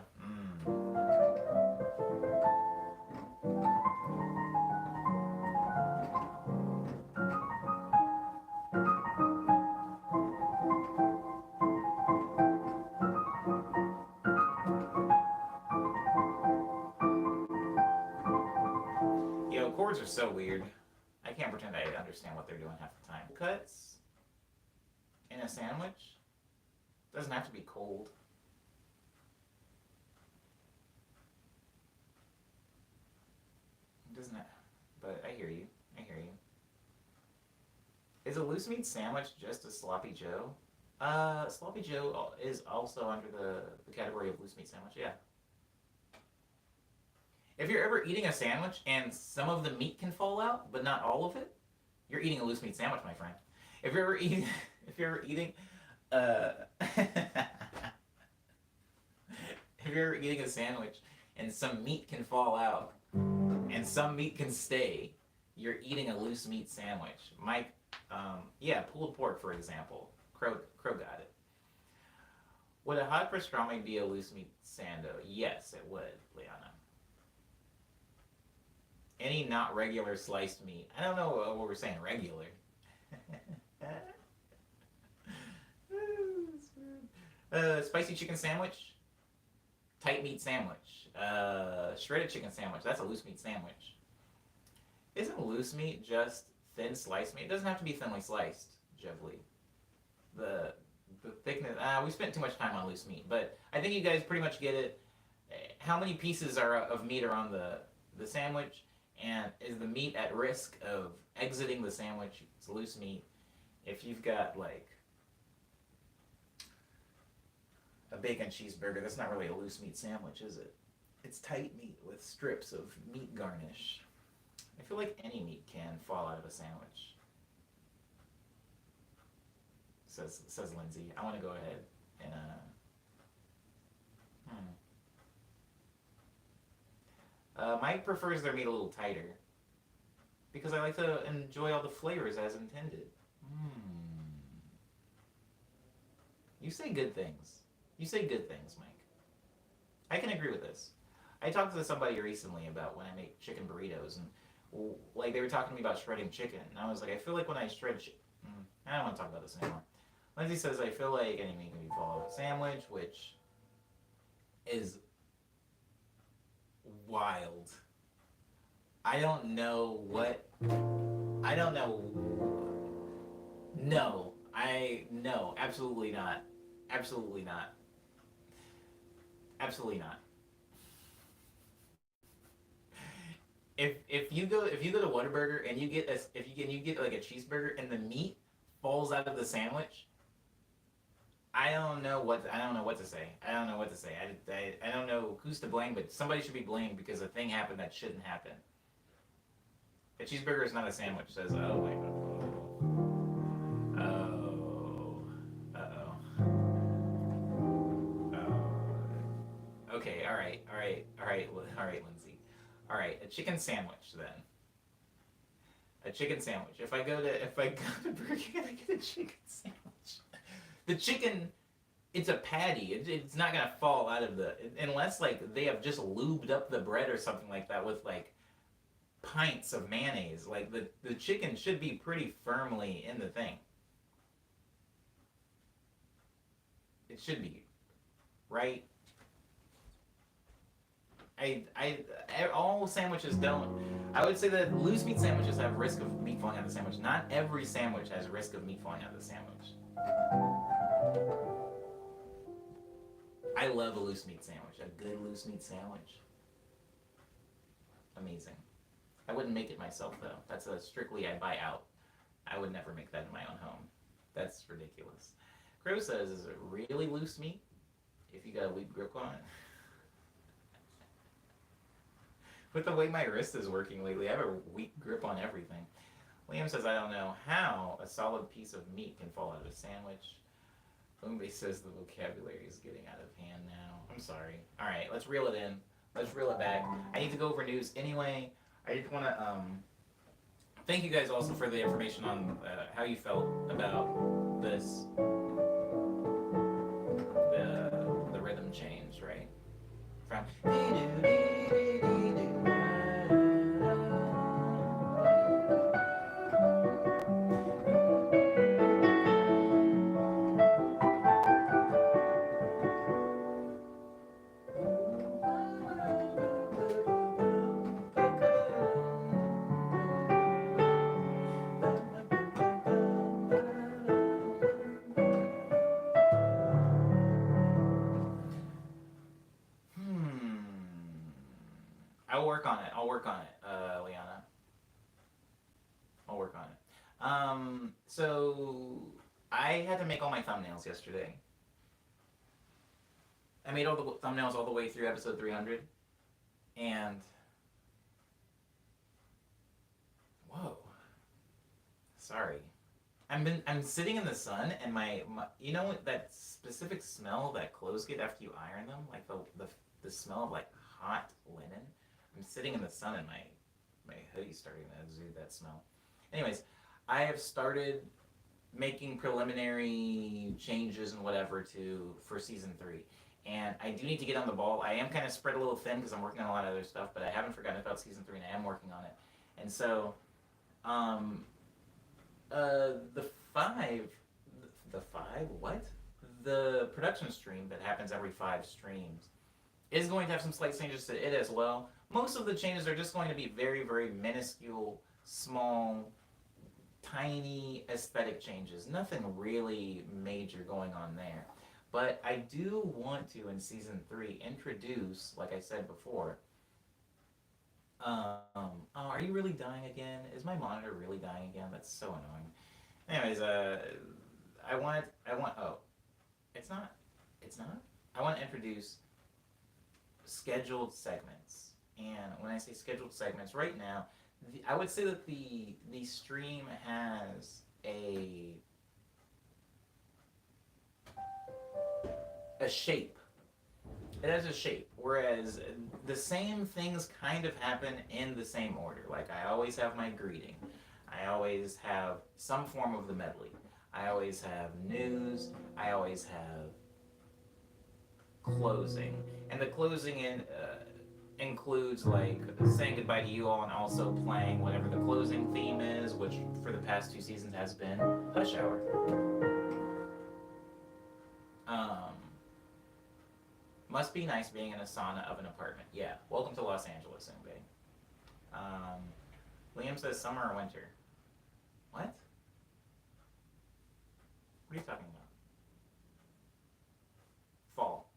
Yo, chords are so weird. I can't pretend I understand what they're doing half the time. Cuts in a sandwich? Doesn't have to be cold. It doesn't have, but I hear you. I hear you. Is a loose meat sandwich just a sloppy Joe? Sloppy Joe is also under the category of loose meat sandwich, yeah. If you're ever eating a sandwich and some of the meat can fall out, but not all of it, you're eating a loose meat sandwich, my friend. If you're ever eating, if you're ever eating, if you're ever eating a sandwich and some meat can fall out and some meat can stay, you're eating a loose meat sandwich. Mike, yeah, pulled pork, for example. Crow got it. Would a hot pastrami be a loose meat sando? Yes, it would, Liana. Any not regular sliced meat. I don't know what we're saying, regular. Spicy chicken sandwich. Tight meat sandwich. Shredded chicken sandwich. That's a loose meat sandwich. Isn't loose meat just thin sliced meat? It doesn't have to be thinly sliced, Jevly. The thickness. We spent too much time on loose meat, but I think you guys pretty much get it. How many pieces of meat are on the sandwich? And is the meat at risk of exiting the sandwich? It's loose meat. If you've got like a bacon cheeseburger, that's not really a loose meat sandwich, is it? It's tight meat with strips of meat garnish. I feel like any meat can fall out of a sandwich. Says Lindsay. I want to go ahead and Mike prefers their meat a little tighter because I like to enjoy all the flavors as intended. You say good things. You say good things, Mike. I can agree with this. I talked to somebody recently about when I make chicken burritos, and like they were talking to me about shredding chicken, and I was like, I feel like when I shred I don't want to talk about this anymore. Lindsay says, I feel like any meat can be followed with a sandwich, which is wild. I don't know. No, absolutely not. Absolutely not. Absolutely not. If you go to Whataburger and you get like a cheeseburger and the meat falls out of the sandwich, I don't know what to say. I don't know what to say. I don't know who's to blame, but somebody should be blamed because a thing happened that shouldn't happen. A cheeseburger is not a sandwich. Says, oh wait. Okay, all right, Lindsay. All right, a chicken sandwich then. A chicken sandwich. If I go to Burger King and I get a chicken sandwich, the chicken, it's a patty. It's not gonna fall out of unless like they have just lubed up the bread or something like that with like pints of mayonnaise. Like the chicken should be pretty firmly in the thing. It should be, right? All sandwiches don't. I would say that loose meat sandwiches have risk of meat falling out of the sandwich. Not every sandwich has risk of meat falling out of the sandwich. I love a loose meat sandwich. A good loose meat sandwich. Amazing. I wouldn't make it myself though. That's a strictly I buy out. I would never make that in my own home. That's ridiculous. Crow says, is it really loose meat if you got a weak grip on it? With the way my wrist is working lately, I have a weak grip on everything. Liam says, I don't know how a solid piece of meat can fall out of a sandwich. Umbe says the vocabulary is getting out of hand now. I'm sorry. All right, let's reel it in. Let's reel it back. I need to go over news anyway. I just want to thank you guys also for the information on how you felt about this, the rhythm change. from. Hmm. I'll work on it. I'll work on it, Liana. I'll work on it. So I had to make all my thumbnails yesterday. I made all the thumbnails all the way through episode 300, and whoa, sorry. I'm sitting in the sun, and my you know what that specific smell that clothes get after you iron them, like the smell of like hot linen. I'm sitting in the sun, and my hoodie's starting to exude that smell. Anyways, I have started making preliminary changes and whatever to for season 3. And I do need to get on the ball. I am kind of spread a little thin because I'm working on a lot of other stuff, but I haven't forgotten about season 3, and I am working on it. And so, um, the five, the five what? The production stream that happens every 5 streams is going to have some slight changes to it as well. Most of the changes are just going to be very, very minuscule, small, tiny aesthetic changes. Nothing really major going on there. But I do want to, in season 3, introduce, like I said before, oh, are you really dying again? Is my monitor really dying again? That's so annoying. Anyways, oh, it's not? I want to introduce scheduled segments. And when I say scheduled segments, right now, I would say that the stream has a shape. It has a shape, whereas the same things kind of happen in the same order. Like I always have my greeting. I always have some form of the medley. I always have news. I always have closing, and the closing includes like saying goodbye to you all and also playing whatever the closing theme is, which for the past 2 seasons has been Hush Hour. Must be nice being in a sauna of an apartment. Yeah, welcome to Los Angeles, Bay. Liam says summer or winter. What? What are you talking about? Fall.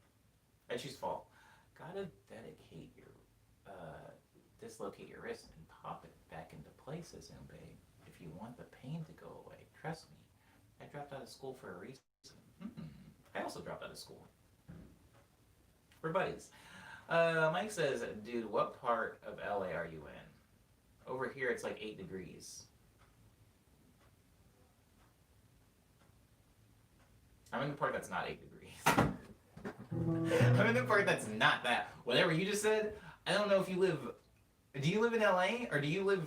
I choose fall. Gotta dedicate your, dislocate your wrist and pop it back into place, Bay. If you want the pain to go away, trust me. I dropped out of school for a reason. I also dropped out of school. We're buddies. Mike says, dude, what part of LA are you in? Over here, it's like 8 degrees. I'm in the part that's not 8 degrees. I'm in the part that's not that. Whatever you just said, I don't know if you live... Do you live in LA, or do you live...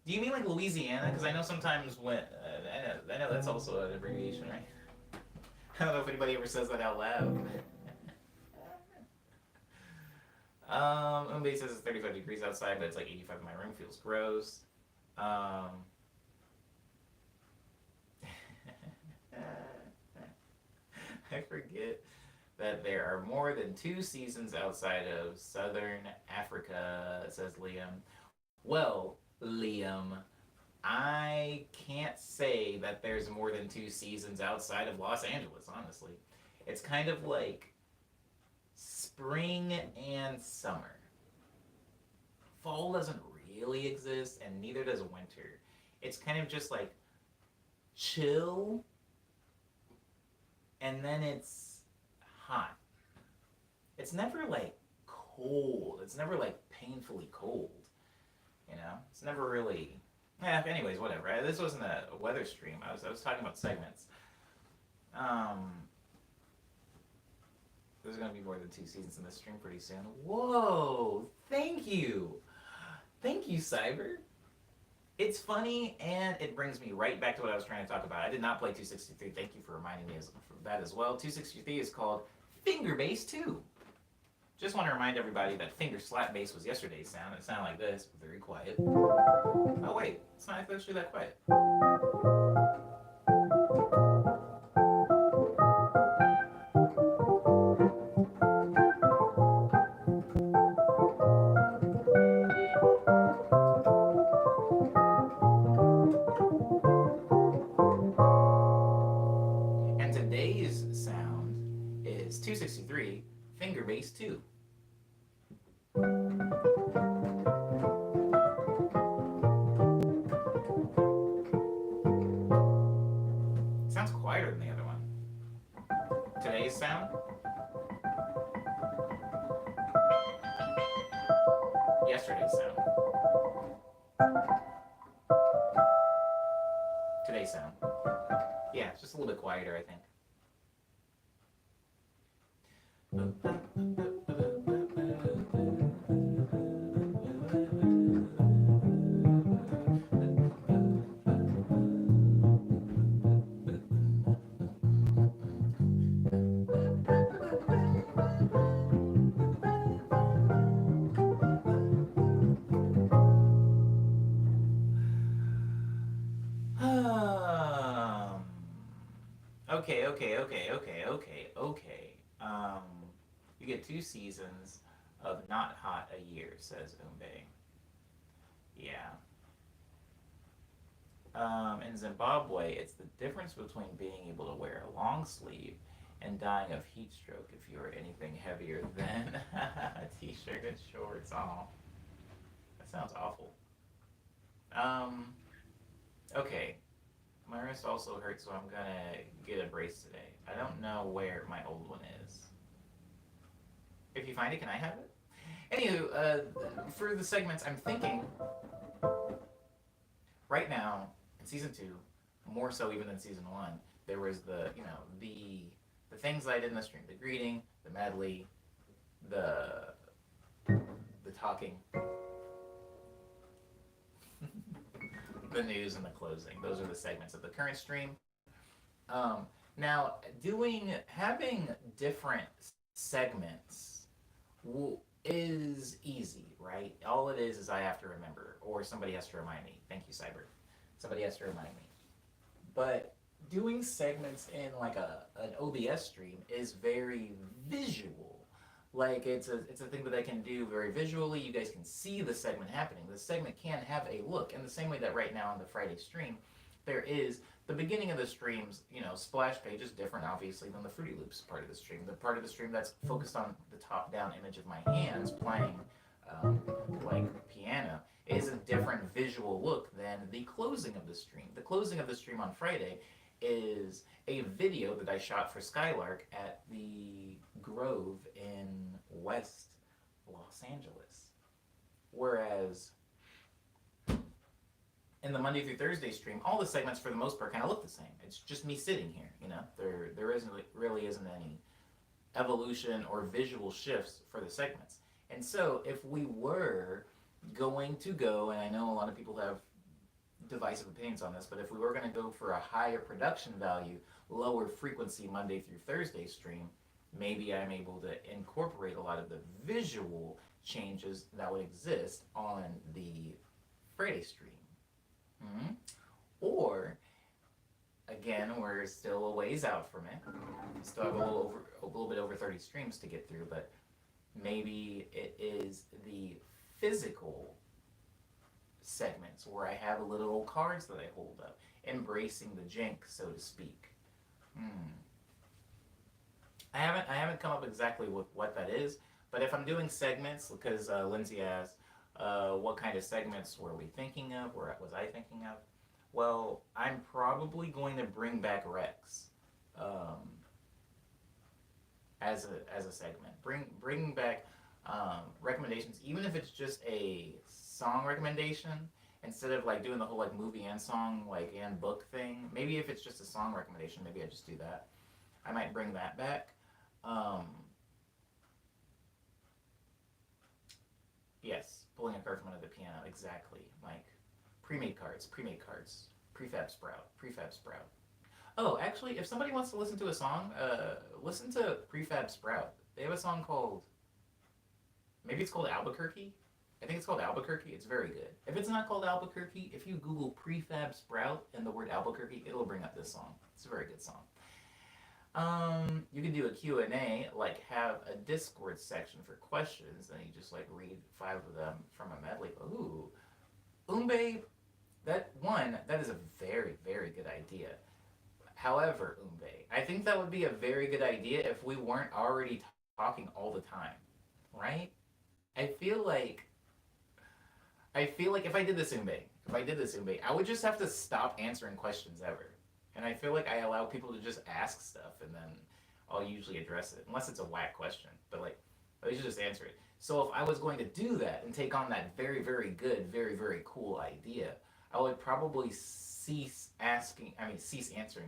Do you mean like Louisiana? Because I know sometimes when... I know that's also an abbreviation, right? I don't know if anybody ever says that out loud. Somebody says it's 35 degrees outside, but it's like 85 in my room. Feels gross. I forget that there are more than 2 seasons outside of Southern Africa, says Liam. Well, Liam, I can't say that there's more than 2 seasons outside of Los Angeles, honestly. It's kind of like spring and summer. Fall doesn't really exist, and neither does winter. It's kind of just like chill, and then it's hot. It's never like cold. It's never like painfully cold. You know? It's never really... anyways, whatever. This wasn't a weather stream. I was talking about segments. There's going to be more than 2 seasons in this stream pretty soon. Whoa! Thank you! Thank you, Cyber. It's funny, and it brings me right back to what I was trying to talk about. I did not play 263. Thank you for reminding me of that as well. 263 is called finger bass too. Just want to remind everybody that finger slap bass was yesterday's sound. It sounded like this, very quiet. Oh wait, it's not actually that quiet. And today's sound is 263 finger bass 2. Sounds quieter than the other one. Today's sound, yesterday's sound. Today's sound. Yeah, it's just a little bit quieter, I think. Okay. You get 2 seasons of not hot a year, says Umbe. Yeah. In Zimbabwe, it's the difference between being able to wear a long sleeve and dying of heat stroke if you're anything heavier than a t-shirt and shorts. Oh, that sounds awful. Okay. My wrist also hurts, so I'm gonna get a brace today. I don't know where my old one is. If you find it, can I have it? Anywho, for the segments, I'm thinking right now in season 2, more so even than season 1, there was the things that I did in the stream: the greeting, the medley, the talking, the news, and the closing. Those are the segments of the current stream. Now, having different segments is easy, right? All it is I have to remember, or somebody has to remind me. Thank you, Cyber. Somebody has to remind me. But doing segments in like an OBS stream is very visual. Like it's a thing that I can do very visually. You guys can see the segment happening. The segment can have a look in the same way that right now on the Friday stream, there is the beginning of the streams, splash page is different obviously than the Fruity Loops part of the stream. The part of the stream that's focused on the top-down image of my hands playing like piano is a different visual look than the closing of the stream. The closing of the stream on Friday is a video that I shot for Skylark at the Grove in West Los Angeles. Whereas in the Monday through Thursday stream, all the segments for the most part kind of look the same. It's just me sitting here, There really isn't any evolution or visual shifts for the segments. And so if we were going to go, and I know a lot of people have divisive opinions on this, but if we were going to go for a higher production value, lower frequency Monday through Thursday stream, maybe I'm able to incorporate a lot of the visual changes that would exist on the Friday stream. Mm-hmm. Or, again, we're still a ways out from it. We still have a little bit over 30 streams to get through, but maybe it is the physical segments where I have little cards that I hold up, embracing the jank, so to speak. I haven't come up exactly with what that is, but if I'm doing segments, because Lindsay asked, what kind of segments were we thinking of, or was I thinking of? Well, I'm probably going to bring back Rex as a segment. Bring back recommendations, even if it's just a song recommendation, instead of like doing the whole like movie and song and book thing. Maybe if it's just a song recommendation, maybe I just do that. I might bring that back. Yes, pulling a card from under the piano, exactly. Like prefab sprout. Oh, actually, if somebody wants to listen to a song, listen to Prefab Sprout. They have a song called, maybe it's called Albuquerque. I think it's called Albuquerque. It's very good. If it's not called Albuquerque, if you Google Prefab Sprout and the word Albuquerque, it'll bring up this song. It's a very good song. You can do a Q&A, like have a Discord section for questions, and you just like read 5 of them from a medley. Ooh, Umbe, that is a very, very good idea. However, Umbe, I think that would be a very good idea if we weren't already talking all the time, right? I feel like if I did this Umbe, I would just have to stop answering questions ever. And I feel like I allow people to just ask stuff and then I'll usually address it. Unless it's a whack question. But like they should just answer it. So if I was going to do that and take on that very, very good, very, very cool idea, I would probably cease answering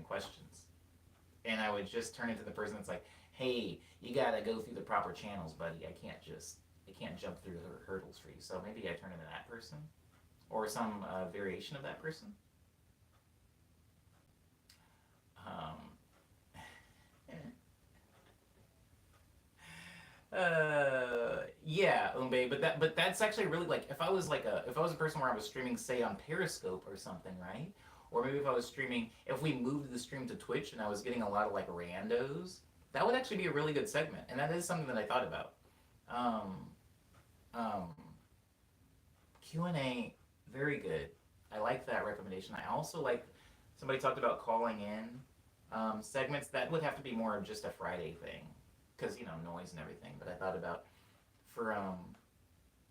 questions. And I would just turn into the person that's like, hey, you gotta go through the proper channels, buddy. I can't jump through the hurdles for you. So maybe I turn into that person or some variation of that person. Um, yeah, Umbe, but that's actually really like if I was a person where I was streaming say on Periscope or something, right? Or maybe if I was streaming, if we moved the stream to Twitch and I was getting a lot of like randos, that would actually be a really good segment, and that is something that I thought about. Um, um, Q&A, very good. I like that recommendation. I also like somebody talked about calling in segments that would have to be more of just a Friday thing because noise and everything. But I thought about for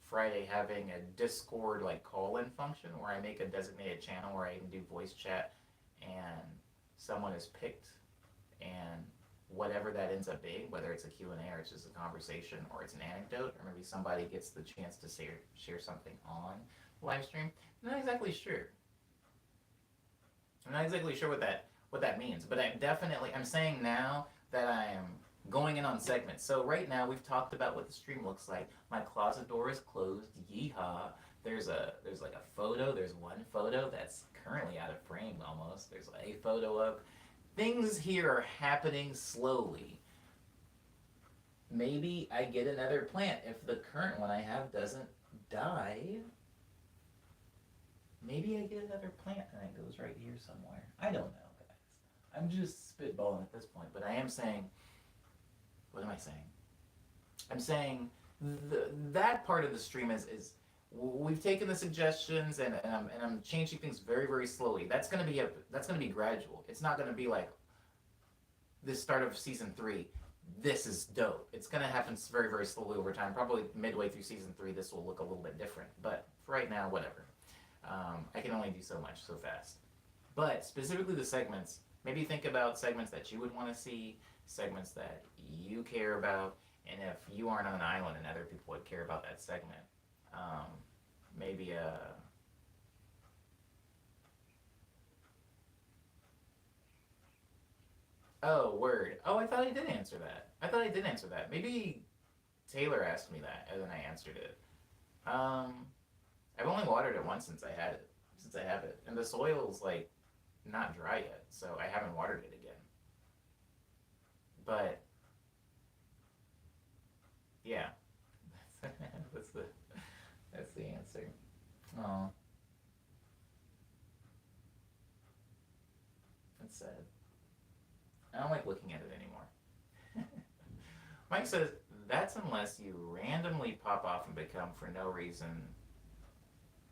Friday having a Discord like call-in function where I make a designated channel where I can do voice chat and someone is picked and whatever that ends up being, whether it's a Q&A or it's just a conversation or it's an anecdote or maybe somebody gets the chance to share something on live stream. I'm not exactly sure. I'm not exactly sure what that means, but I'm saying now that I am going in on segments. So right now we've talked about what the stream looks like. My closet door is closed. Yeehaw. There's like a photo. There's one photo that's currently out of frame almost. There's a photo up. Things here are happening slowly. Maybe I get another plant if the current one I have doesn't die. Maybe I get another plant and it goes right here somewhere. I don't know, guys. I'm just spitballing at this point, but I am saying, what am I saying? I'm saying that part of the stream is we've taken the suggestions and I'm changing things very, very slowly. That's gonna be gradual. It's not gonna be like this start of season 3. This is dope. It's gonna happen very, very slowly over time. Probably midway through season 3, this will look a little bit different. But for right now, whatever. I can only do so much so fast. But specifically the segments, maybe think about segments that you would want to see, segments that you care about, and if you aren't on an island and other people would care about that segment, maybe oh, word. Oh, I thought I did answer that. Maybe Taylor asked me that, and then I answered it. Um, I've only watered it once since I have it, and the soil's like not dry yet, so I haven't watered it again. But yeah, that's the that's the answer. Oh, that's sad. I don't like looking at it anymore. Mike says that's unless you randomly pop off and become for no reason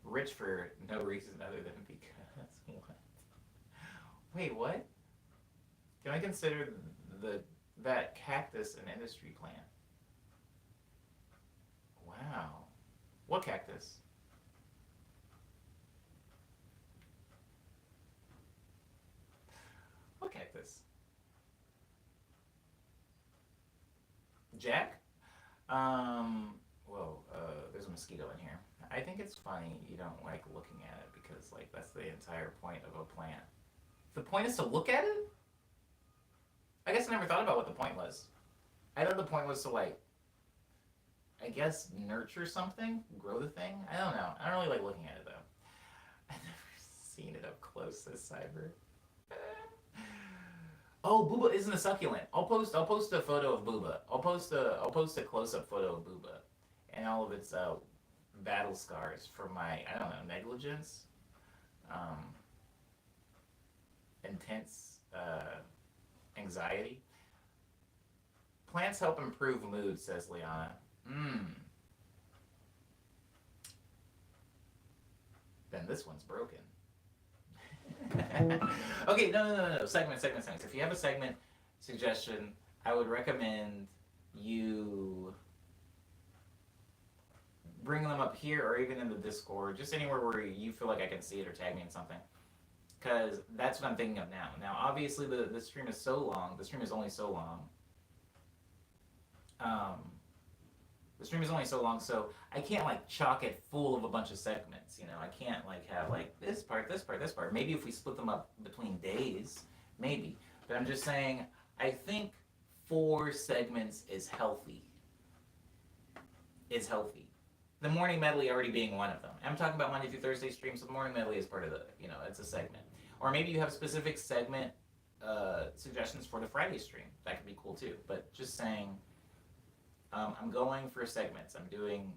rich for no reason other than because what? Wait, what? Can I consider the that cactus an industry plant? Wow. What cactus? What cactus? Jack? Whoa, there's a mosquito in here. I think it's funny you don't like looking at it because, like, that's the entire point of a plant. The point is to look at it? I guess I never thought about what the point was. I thought the point was to, like, I guess nurture something? Grow the thing? I don't know. I don't really like looking at it, though. I've never seen it up close, this cyber. Oh, Booba isn't a succulent. I'll post a photo of Booba. I'll post a close up photo of Booba and all of its battle scars from my, I don't know, negligence, um, intense anxiety. Plants help improve mood, says Liana. Mmm. Then this one's broken. Okay, no. Segments. If you have a segment suggestion, I would recommend you bring them up here or even in the Discord, just anywhere where you feel like I can see it or tag me in something. Because that's what I'm thinking of now. Now, obviously, the stream is so long. The stream is only so long. Um, the stream is only so long, so I can't like chock it full of a bunch of segments. You know, I can't like have like this part, this part, this part. Maybe if we split them up between days, maybe. But I'm just saying, I think 4 segments is healthy. Is healthy. The morning medley already being one of them. I'm talking about Monday through Thursday streams, so the morning medley is part of the, it's a segment. Or maybe you have specific segment suggestions for the Friday stream. That could be cool too. But just saying, I'm going for segments. I'm doing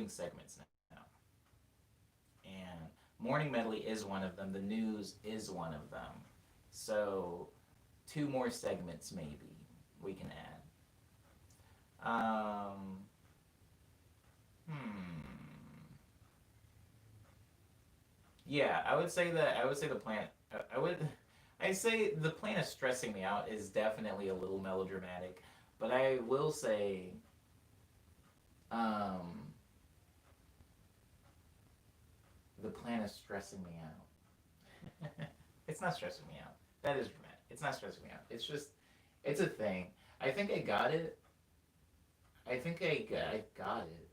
segments now. And morning medley is one of them. The news is one of them. So 2 more segments maybe we can add. Yeah, I would say the plant. I say the plant is stressing me out is definitely a little melodramatic, but I will say, um, the plant is stressing me out. It's not stressing me out. That is dramatic. It's not stressing me out. It's just, it's a thing. I think I got it. I got it.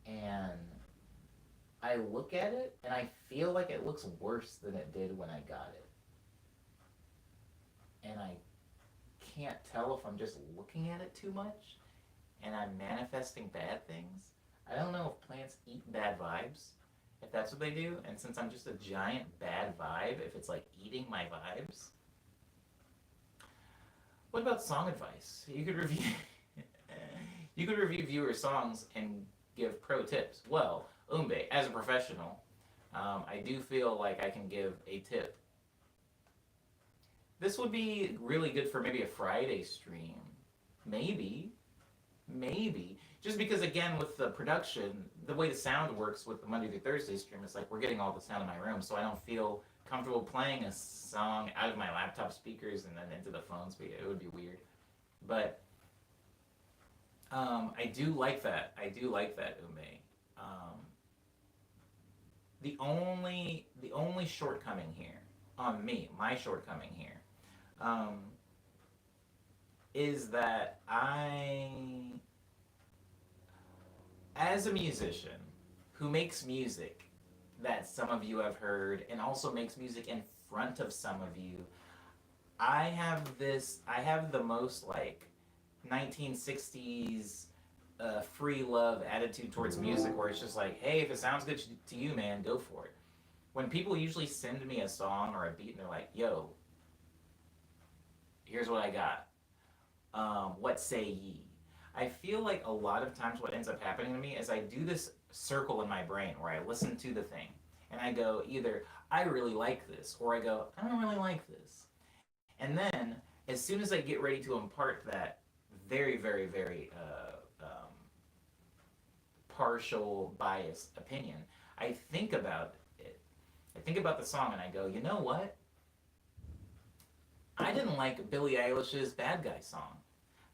And I look at it and I feel like it looks worse than it did when I got it. And I can't tell if I'm just looking at it too much and I'm manifesting bad things. I don't know if plants eat bad vibes, if that's what they do. And since I'm just a giant bad vibe, if it's like eating my vibes. What about song advice? You could review you could review viewer songs and give pro tips. Well, Umbe, as a professional, I do feel like I can give a tip. This would be really good for maybe a Friday stream. Maybe. Maybe. Just because, again, with the production, the way the sound works with the Monday through Thursday stream, it's like we're getting all the sound in my room, so I don't feel comfortable playing a song out of my laptop speakers and then into the phone speaker. It would be weird. But I do like that. I do like that, Ume. The only shortcoming here on me, my shortcoming here, is that as a musician who makes music that some of you have heard and also makes music in front of some of you, I have the most like 1960s free love attitude towards music where it's just like, hey, if it sounds good to you, man, go for it. When people usually send me a song or a beat and they're like, yo, here's what I got. What say ye? I feel like a lot of times what ends up happening to me is I do this circle in my brain where I listen to the thing and I go either I really like this or I go I don't really like this. And then as soon as I get ready to impart that very, very, very partial, biased opinion, I think about it. I think about the song and I go, you know what? I didn't like Billie Eilish's Bad Guy song.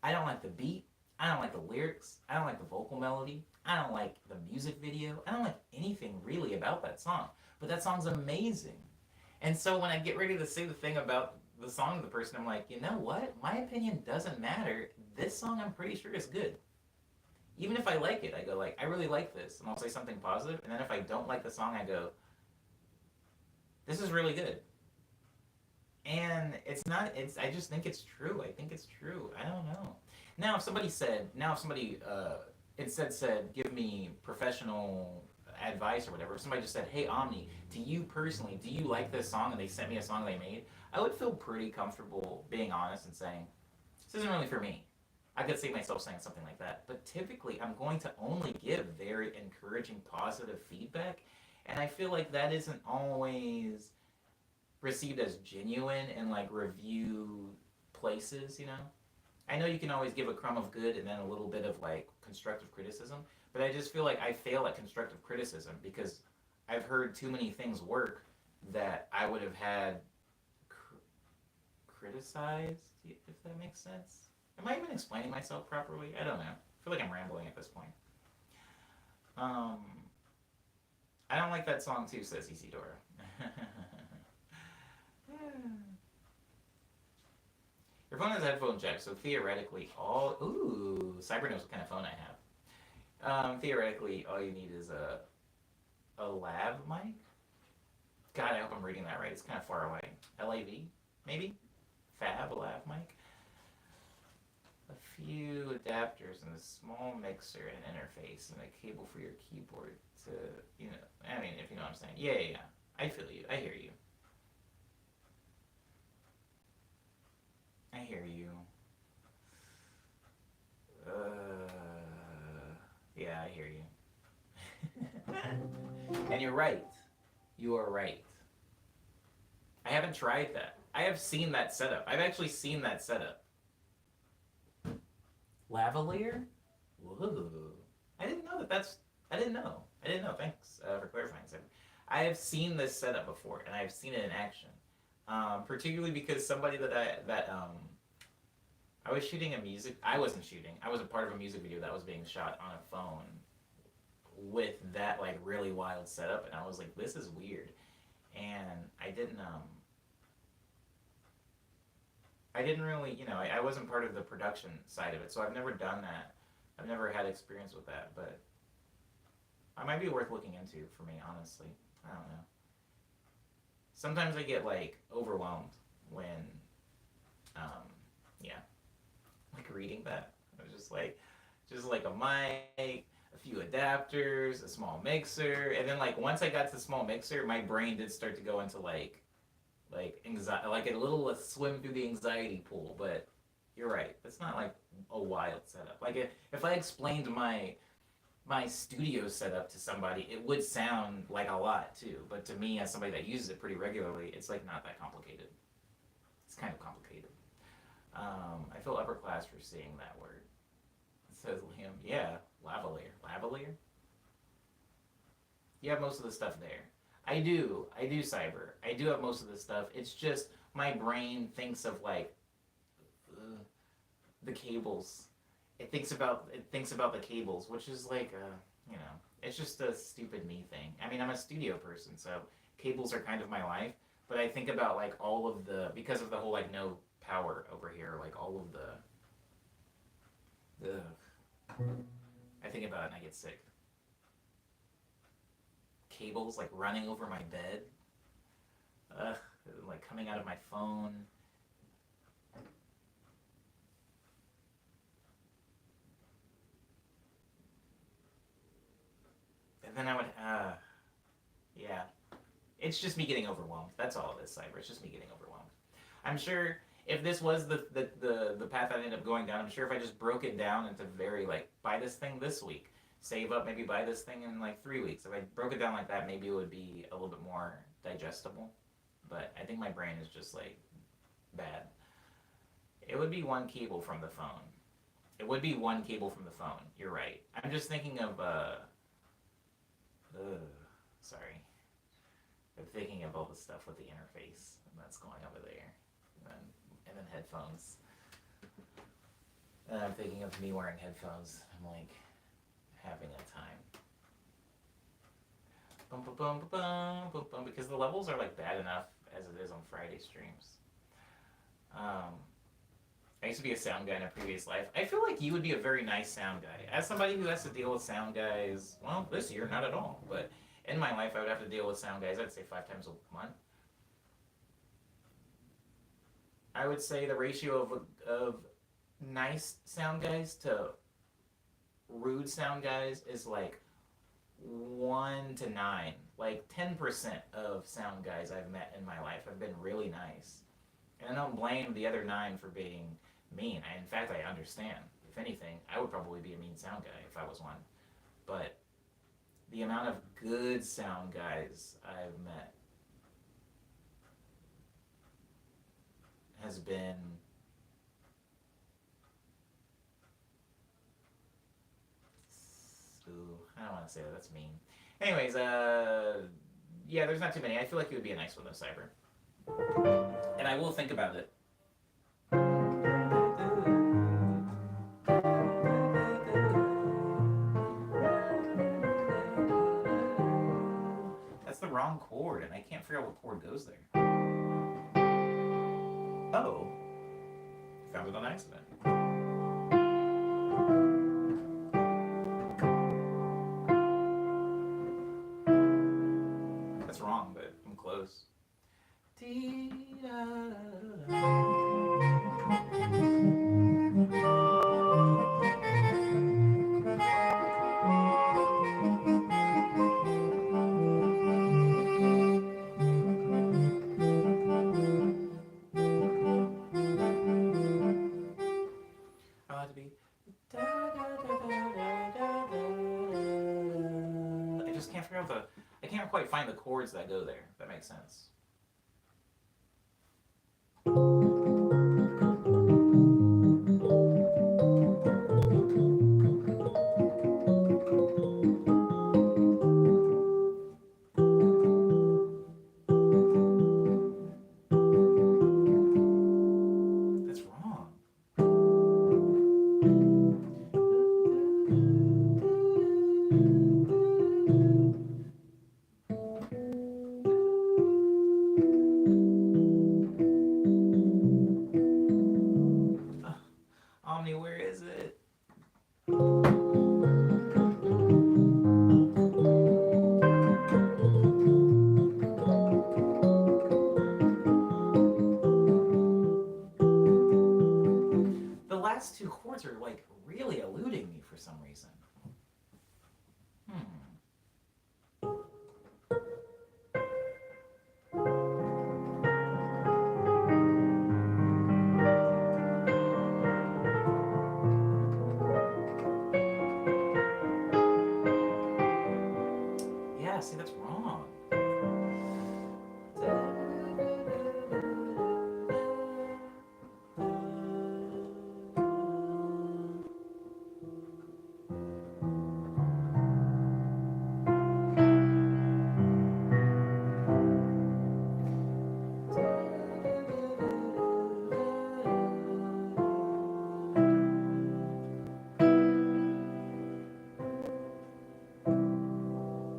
I don't like the beat. I don't like the lyrics. I don't like the vocal melody. I don't like the music video. I don't like anything really about that song. But that song's amazing. And so when I get ready to say the thing about the song to the person, I'm like, you know what? My opinion doesn't matter. This song I'm pretty sure is good. Even if I like it, I go like, I really like this. And I'll say something positive. And then if I don't like the song, I go, this is really good. And I just think it's true. I think it's true. I don't know. Now, if somebody instead said, give me professional advice or whatever, if somebody just said, "Hey Omni, do you personally, do you like this song?" and they sent me a song they made, I would feel pretty comfortable being honest and saying, "This isn't really for me." I could see myself saying something like that. But typically, I'm going to only give very encouraging, positive feedback, and I feel like that isn't always received as genuine in like review places, you know? I know you can always give a crumb of good and then a little bit of like constructive criticism, but I just feel like I fail at constructive criticism because I've heard too many things work that I would have had criticized, if that makes sense. Am I even explaining myself properly? I don't know. I feel like I'm rambling at this point. Um, I don't like that song too, says Isidora. Your phone has a headphone jack, so theoretically all... Ooh, Cyber knows what kind of phone I have. Theoretically, all you need is a lav mic. God, I hope I'm reading that right. It's kind of far away. LAV, maybe? Fab, a lav mic. A few adapters and a small mixer and interface and a cable for your keyboard to, you know, I mean, if you know what I'm saying. Yeah. I feel you. I hear you. I hear you. Yeah, I hear you. And you're right. You are right. I haven't tried that. I have seen that setup. I've actually seen that setup. Lavalier? Whoa. I didn't know that's... I didn't know. Thanks for clarifying, Sam. I have seen this setup before, and I have seen it in action. Particularly because somebody I was shooting I wasn't shooting. I was a part of a music video that was being shot on a phone with that like really wild setup, and I was like, this is weird. And I didn't really, you know, I wasn't part of the production side of it, so I've never done that. I've never had experience with that, but it might be worth looking into for me, honestly. I don't know. Sometimes I get like overwhelmed when, yeah, like reading that. I was just like a mic, a few adapters, a small mixer, and then like once I got to the small mixer, my brain did start to go into like anxiety, like a little swim through the anxiety pool. But you're right, it's not like a wild setup. Like if I explained my studio setup to somebody, it would sound like a lot too. But to me, as somebody that uses it pretty regularly, it's like not that complicated. It's kind of complicated. I feel upper class for seeing that word. It says Liam. Yeah, lavalier. Lavalier? You have most of the stuff there. I do, Cyber. I do have most of the stuff. It's just my brain thinks of like the cables. It thinks about the cables, which is like you know, it's just a stupid me thing. I mean, I'm a studio person, so cables are kind of my life. But I think about like all of because of the whole like no power over here, like all of I think about it and I get sick. Cables like running over my bed, like coming out of my phone. And then I would, yeah. It's just me getting overwhelmed. That's all it is, Cyber. It's just me getting overwhelmed. I'm sure if this was the path I ended up going down, I'm sure if I just broke it down into very, like, buy this thing this week, save up, maybe buy this thing in, like, 3 weeks. If I broke it down like that, maybe it would be a little bit more digestible. But I think my brain is just, like, bad. It would be one cable from the phone. It would be one cable from the phone. You're right. I'm just thinking of, sorry. I'm thinking of all the stuff with the interface that's going over there. And then headphones. And I'm thinking of me wearing headphones. I'm like having a time. Bum, bum, bum, bum, bum, bum, because the levels are like bad enough as it is on Friday streams. I used to be a sound guy in a previous life. I feel like you would be a very nice sound guy. As somebody who has to deal with sound guys, well, this year, not at all. But in my life, I would have to deal with sound guys, I'd say 5 times a month. I would say the ratio of nice sound guys to rude sound guys is like 1 to 9. Like 10% of sound guys I've met in my life have been really nice. And I don't blame the other 9 for being mean. In fact, I understand. If anything, I would probably be a mean sound guy if I was one. But the amount of good sound guys I've met has been I don't want to say that. That's mean. Anyways, yeah, there's not too many. I feel like it would be a nice one though, Cyber. And I will think about it. That's the wrong chord, and I can't figure out what chord goes there. Oh. Found it on accident. That's wrong, but I'm close. I want it to be. I just can't figure out the. I can't quite find the chords that go there. If that makes sense. That's wrong. Omni, where is it? The last 2 chords are like really eluding me for some reason. Yeah, see, that's wrong.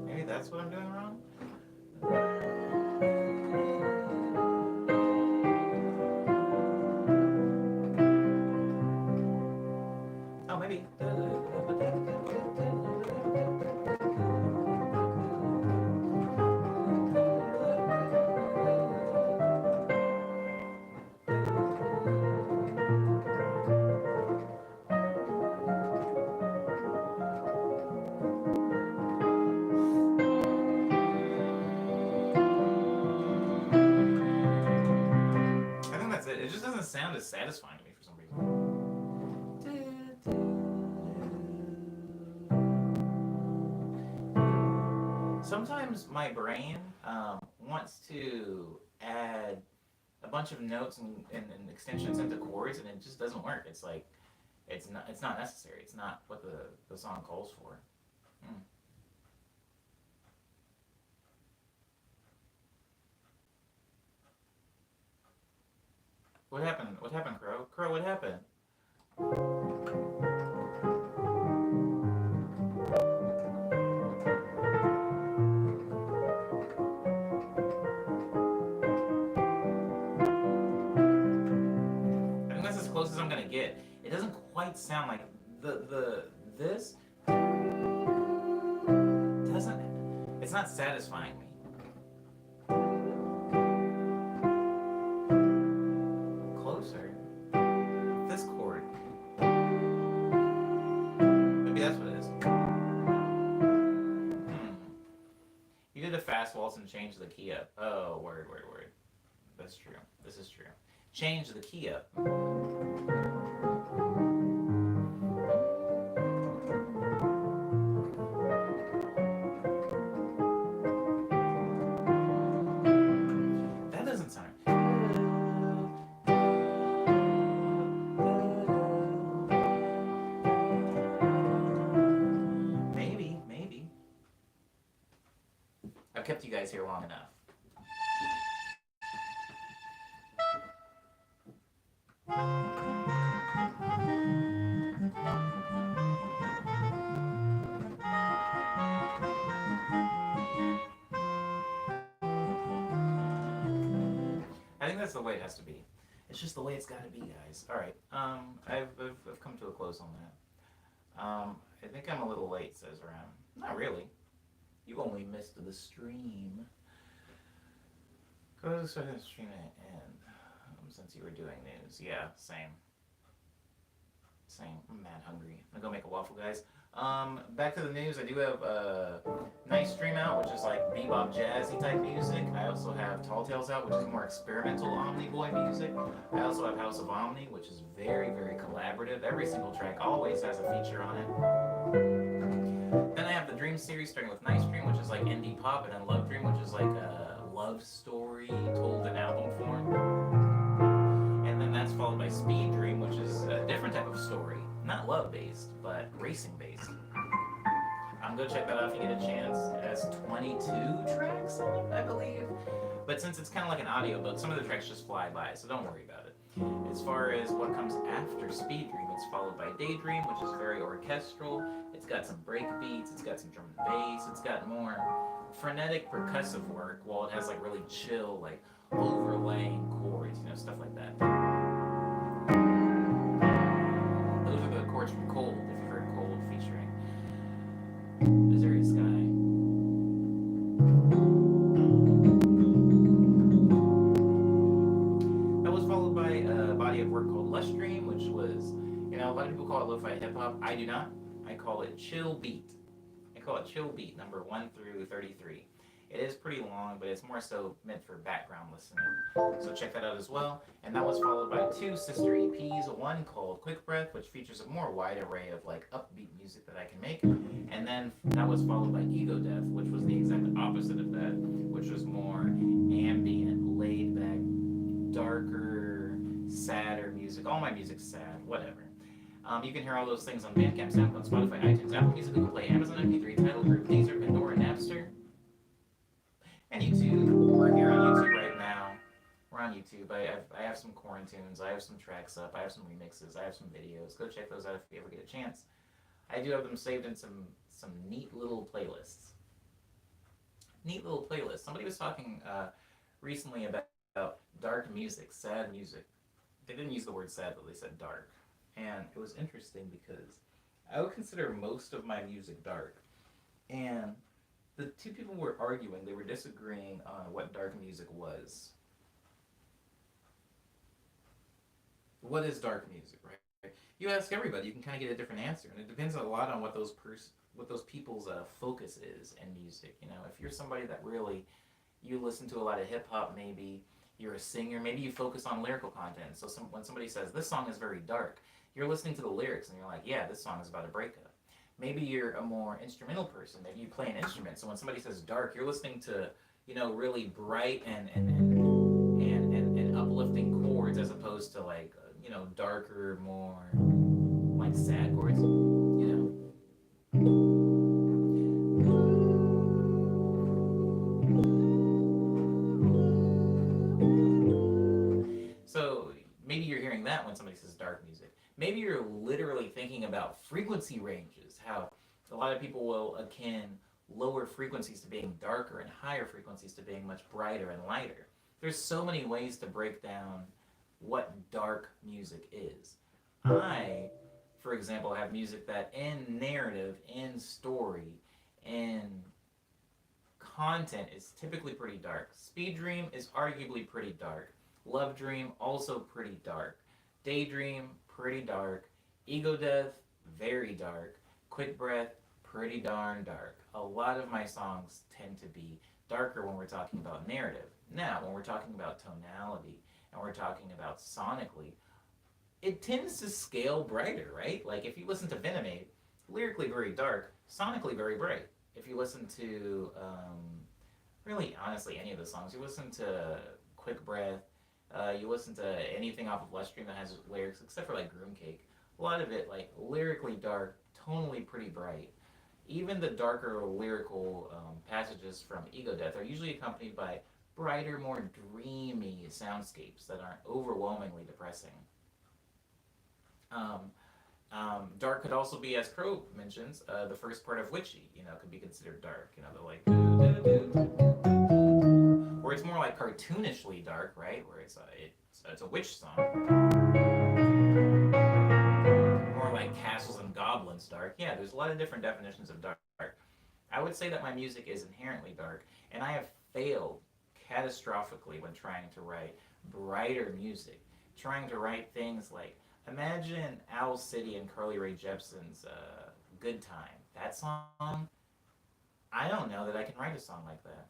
Maybe that's what I'm doing wrong? Oh, maybe. I think that's it. It just doesn't sound as satisfying to me for some reason. Sometimes my brain wants to add a bunch of notes and extensions into chords, and it just doesn't work. It's like it's not necessary. It's not what the song calls for. What happened? What happened, Crow? Crow, what happened? I think that's as close as I'm gonna get. It doesn't quite sound like this doesn't. It's not satisfying me. Closer. This chord. Maybe that's what it is. Fast Waltz and change the key up. Oh, word, word, word. That's true. This is true. Change the key up. That doesn't sound right. Maybe, maybe. I've kept you guys here long enough. I think that's the way it has to be. It's just the way it's got to be, guys. All right. I've come to a close on that. I think I'm a little late, says Ram. Not really. You only missed the stream. Go to the stream at end. Since you were doing news. Yeah, same. Same. I'm mad hungry. I'm gonna go make a waffle, guys. Back to the news. I do have a nice stream out, which is like bebop jazzy type music. I also have Tall Tales out, which is more experimental Omni Boy music. I also have House of Omni, which is very, very collaborative. Every single track always has a feature on it. Then I have the Dream series starting with Nice Dream, which is like indie pop, and then Love Dream, which is like a love story told in album form. And then that's followed by Speed Dream, which is a different type of story. Not love-based, but racing-based. Go check that out if you get a chance. It has 22 tracks on it, I believe. But since it's kind of like an audiobook, some of the tracks just fly by, so don't worry about it. As far as what comes after Speed Dream, it's followed by Daydream, which is very orchestral. It's got some break beats, it's got some drum and bass, it's got more frenetic percussive work, while it has like really chill, like overlaying chords, you know, stuff like that. Those are the chords from Cold, if you've heard Cold featuring Missouri Sky. That was followed by a body of work called Lush Dream, which was, you know, a lot of people call it lo-fi hip-hop. I do not. I call it chill beat. I call it chill beat, number 1 through 33. It is pretty long, but it's more so meant for background listening. So check that out as well. And that was followed by 2 sister EPs, one called Quick Breath, which features a more wide array of like upbeat music that I can make. And then that was followed by Ego Death, which was the exact opposite of that, which was more ambient, laid back, darker, sadder music. All my music's sad, whatever. You can hear all those things on Bandcamp, SoundCloud, Spotify, iTunes, Apple Music, Google Play, Amazon MP3, Tidal, Group, Deezer, Pandora, Napster, and YouTube. We're here on YouTube right now. We're on YouTube. I have some quarantunes. I have some tracks up. I have some remixes. I have some videos. Go check those out if you ever get a chance. I do have them saved in some neat little playlists. Neat little playlists. Somebody was talking recently about dark music, sad music. They didn't use the word sad, but they said dark. And it was interesting because I would consider most of my music dark. And the two people were arguing, they were disagreeing on what dark music was. What is dark music, right? You ask everybody, you can kind of get a different answer. And it depends a lot on what those people's focus is in music. You know, if you're somebody that really, you listen to a lot of hip-hop, maybe you're a singer, maybe you focus on lyrical content. So when somebody says, this song is very dark, you're listening to the lyrics and you're like, yeah, this song is about a breakup. Maybe you're a more instrumental person. Maybe you play an instrument. So when somebody says dark, you're listening to, you know, really bright and uplifting chords as opposed to like, you know, darker, more like sad chords, you know. So maybe you're hearing that when somebody says dark music. Maybe you're literally thinking about frequency ranges, how a lot of people will akin lower frequencies to being darker and higher frequencies to being much brighter and lighter. There's so many ways to break down what dark music is. I, for example, have music that in narrative, in story, in content is typically pretty dark. Speed Dream is arguably pretty dark. Love Dream, also pretty dark. Daydream, pretty dark. Ego Death, very dark. Quick Breath, pretty darn dark. A lot of my songs tend to be darker when we're talking about narrative. Now, when we're talking about tonality and we're talking about sonically, it tends to scale brighter, right? Like if you listen to Venomade, lyrically very dark, sonically very bright. If you listen to, really honestly, any of the songs, you listen to Quick Breath, you listen to anything off of Lushstream that has lyrics, except for like Groom Cake. A lot of it, like lyrically dark, tonally pretty bright. Even the darker lyrical passages from Ego Death are usually accompanied by brighter, more dreamy soundscapes that aren't overwhelmingly depressing. Um, dark could also be, as Crow mentions, the first part of Witchy, could be considered dark. The like, where it's more like cartoonishly dark, right? Where it's a witch song. More like castles and goblins dark. Yeah, there's a lot of different definitions of dark. I would say that my music is inherently dark, and I have failed catastrophically when trying to write brighter music. Trying to write things like, imagine Owl City and Carly Rae Jepsen's Good Time. That song, I don't know that I can write a song like that.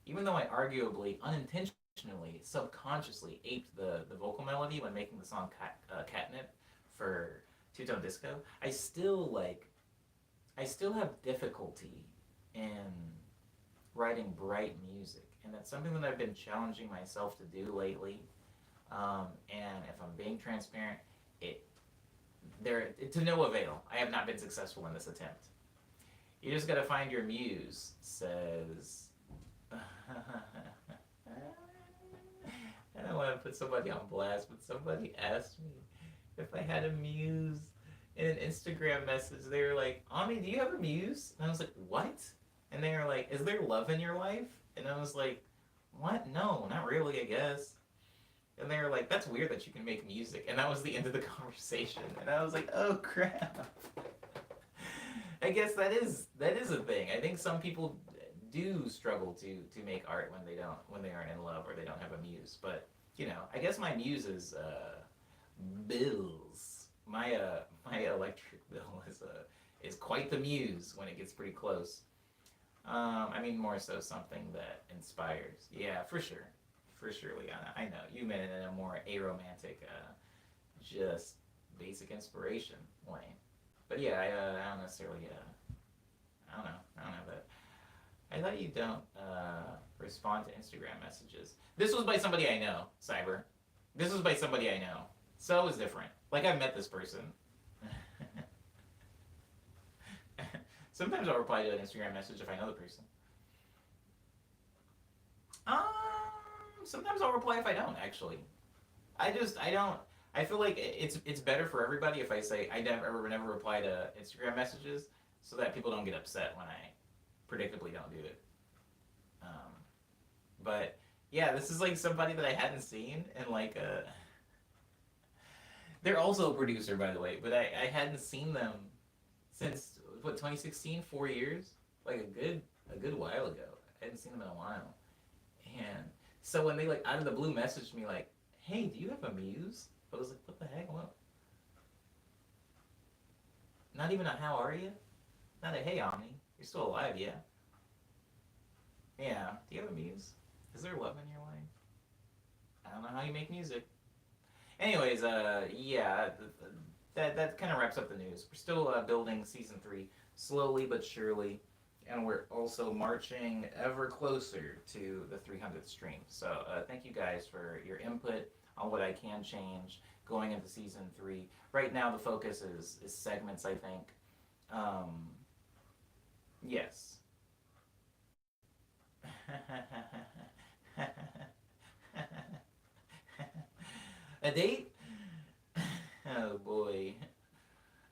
Even though I arguably, unintentionally, subconsciously aped the vocal melody when making the song Catnip for Two Tone Disco, I still have difficulty in writing bright music, and that's something that I've been challenging myself to do lately. And if I'm being transparent, to no avail. I have not been successful in this attempt. You just gotta find your muse, says. I don't want to put somebody on blast, but somebody asked me if I had a muse in an Instagram message. They were like, Ami, do you have a muse? And I was like, what? And they were like, is there love in your life? And I was like, what? No, not really, I guess. And they were like, that's weird that you can make music. And that was the end of the conversation. And I was like, oh crap. I guess that is a thing. I think some people do struggle to make art when they aren't in love or they don't have a muse. But I guess my muse is bills. My electric bill is quite the muse when it gets pretty close. I mean more so something that inspires. Yeah, for sure. For sure, Liana. I know. You meant it in a more aromantic, just basic inspiration way. But yeah, I don't necessarily, I don't know that. I thought you don't respond to Instagram messages. This was by somebody I know, Cyber. This was by somebody I know. So it's different. Like, I've met this person. Sometimes I'll reply to an Instagram message if I know the person. Sometimes I'll reply if I don't, actually. I don't. I feel like it's better for everybody if I say I never reply to Instagram messages so that people don't get upset when I predictably don't do it. But yeah, this is like somebody that I hadn't seen and like they're also a producer, by the way, but I hadn't seen them since 2016, 4 years, like a good while ago. I hadn't seen them in a while, and so when they like out of the blue messaged me like, "Hey, do you have a muse?" I was like, "What the heck? What?" Not even a "How are you?" Not a "Hey, Omni, you're still alive, yeah?" Yeah. Do you have a muse? Is there love in your life? I don't know how you make music. Anyways, yeah, that kind of wraps up the news. We're still building season 3 slowly but surely, and we're also marching ever closer to the 300th stream. So thank you guys for your input on what I can change going into season 3. Right now, the focus is segments, I think. Yes. A date? Oh boy.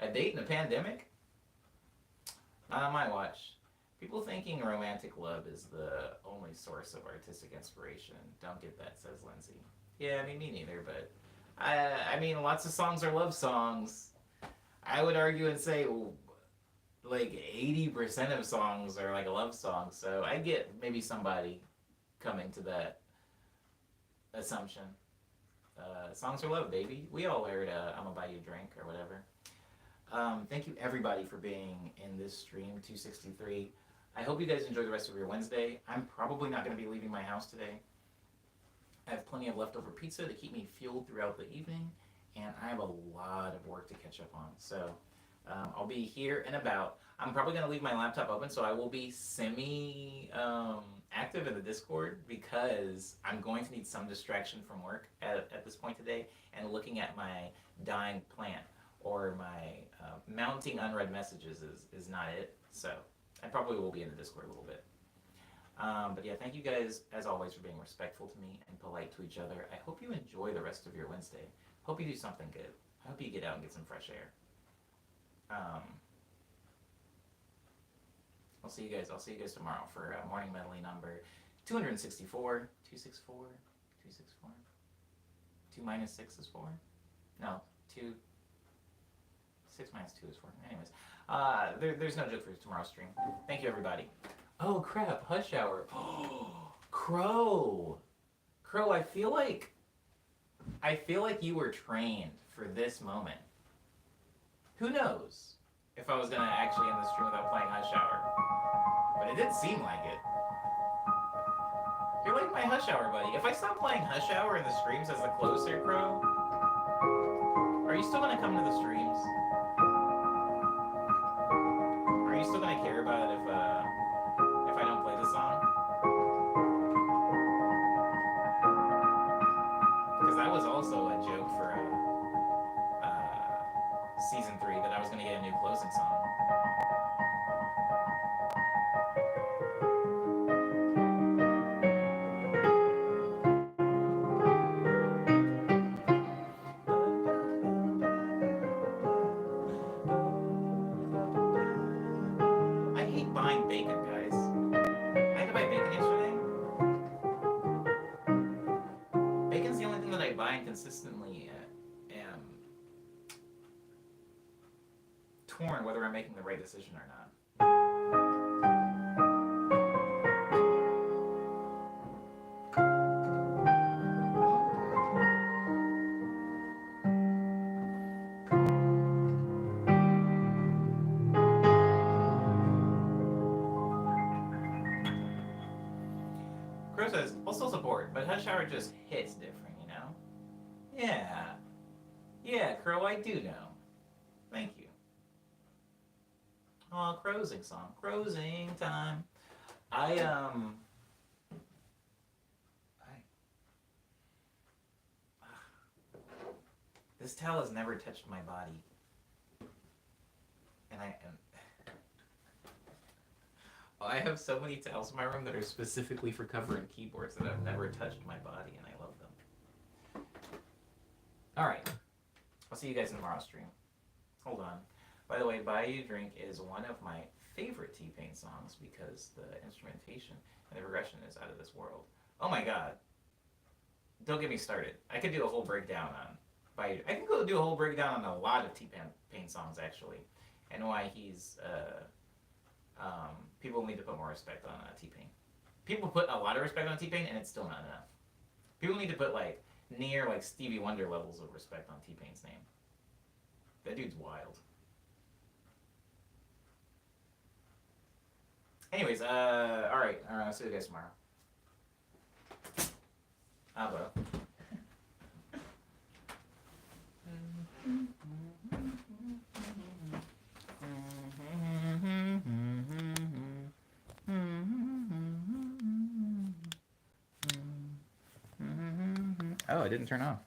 A date in a pandemic? Not on my watch. People thinking romantic love is the only source of artistic inspiration. Don't get that, says Lindsay. Yeah, I mean, me neither, but I mean, lots of songs are love songs. I would argue and say, like 80% of songs are like a love song, so I get maybe somebody coming to that assumption. Songs are love, baby. We all heard I'm gonna buy you a drink or whatever. Thank you everybody for being in this stream 263. I hope you guys enjoy the rest of your Wednesday. I'm probably not going to be leaving my house today. I have plenty of leftover pizza to keep me fueled throughout the evening, and I have a lot of work to catch up on. So I'll be here and about. I'm probably going to leave my laptop open, so I will be semi active in the Discord because I'm going to need some distraction from work at this point today, and looking at my dying plant or my mounting unread messages is not it. So I probably will be in the Discord a little bit. But yeah, thank you guys, as always, for being respectful to me and polite to each other. I hope you enjoy the rest of your Wednesday. Hope you do something good. I hope you get out and get some fresh air. I'll see you guys tomorrow for morning medley number 264. 264? 264? 2 minus 6 is 4? No, 2. 6 minus 2 is 4. Anyways, there's no joke for tomorrow's stream. Thank you, everybody. Oh, crap. Hush hour. Crow. Crow, I feel like you were trained for this moment. Who knows if I was going to actually end the stream without playing Hush Hour. But it did seem like it. You're like my Hush Hour buddy. If I stop playing Hush Hour in the streams as the closer, Crow, are you still going to come to the streams? Are you still going to care about it if I don't play the song? Because that was also a joke for season 3 that I was going to get a new closing song. I hate buying bacon, guys. I had to buy bacon yesterday. Bacon's the only thing that I buy and consistently am torn whether I'm making the right decision or not. Crow says, also support, but Hush Hour just hits different, you know? Yeah. Yeah, Crow, I do know. Thank you. Aw, Crowsing song. Crowsing time. This towel has never touched my body. And I have so many towels in my room that are specifically for covering keyboards that have never touched my body, and I love them. Alright. I'll see you guys in tomorrow's stream. Hold on. By the way, Buy You Drink is one of my favorite T-Pain songs because the instrumentation and the progression is out of this world. Oh my god. Don't get me started. I could do a whole breakdown on Buy You. I can go do a whole breakdown on a lot of T-Pain songs, actually, and why he's people need to put more respect on T-Pain. People put a lot of respect on T-Pain, and it's still not enough. People need to put near Stevie Wonder levels of respect on T-Pain's name. That dude's wild. Anyways, alright, I'll see you guys tomorrow. Abba. Oh, it didn't turn off.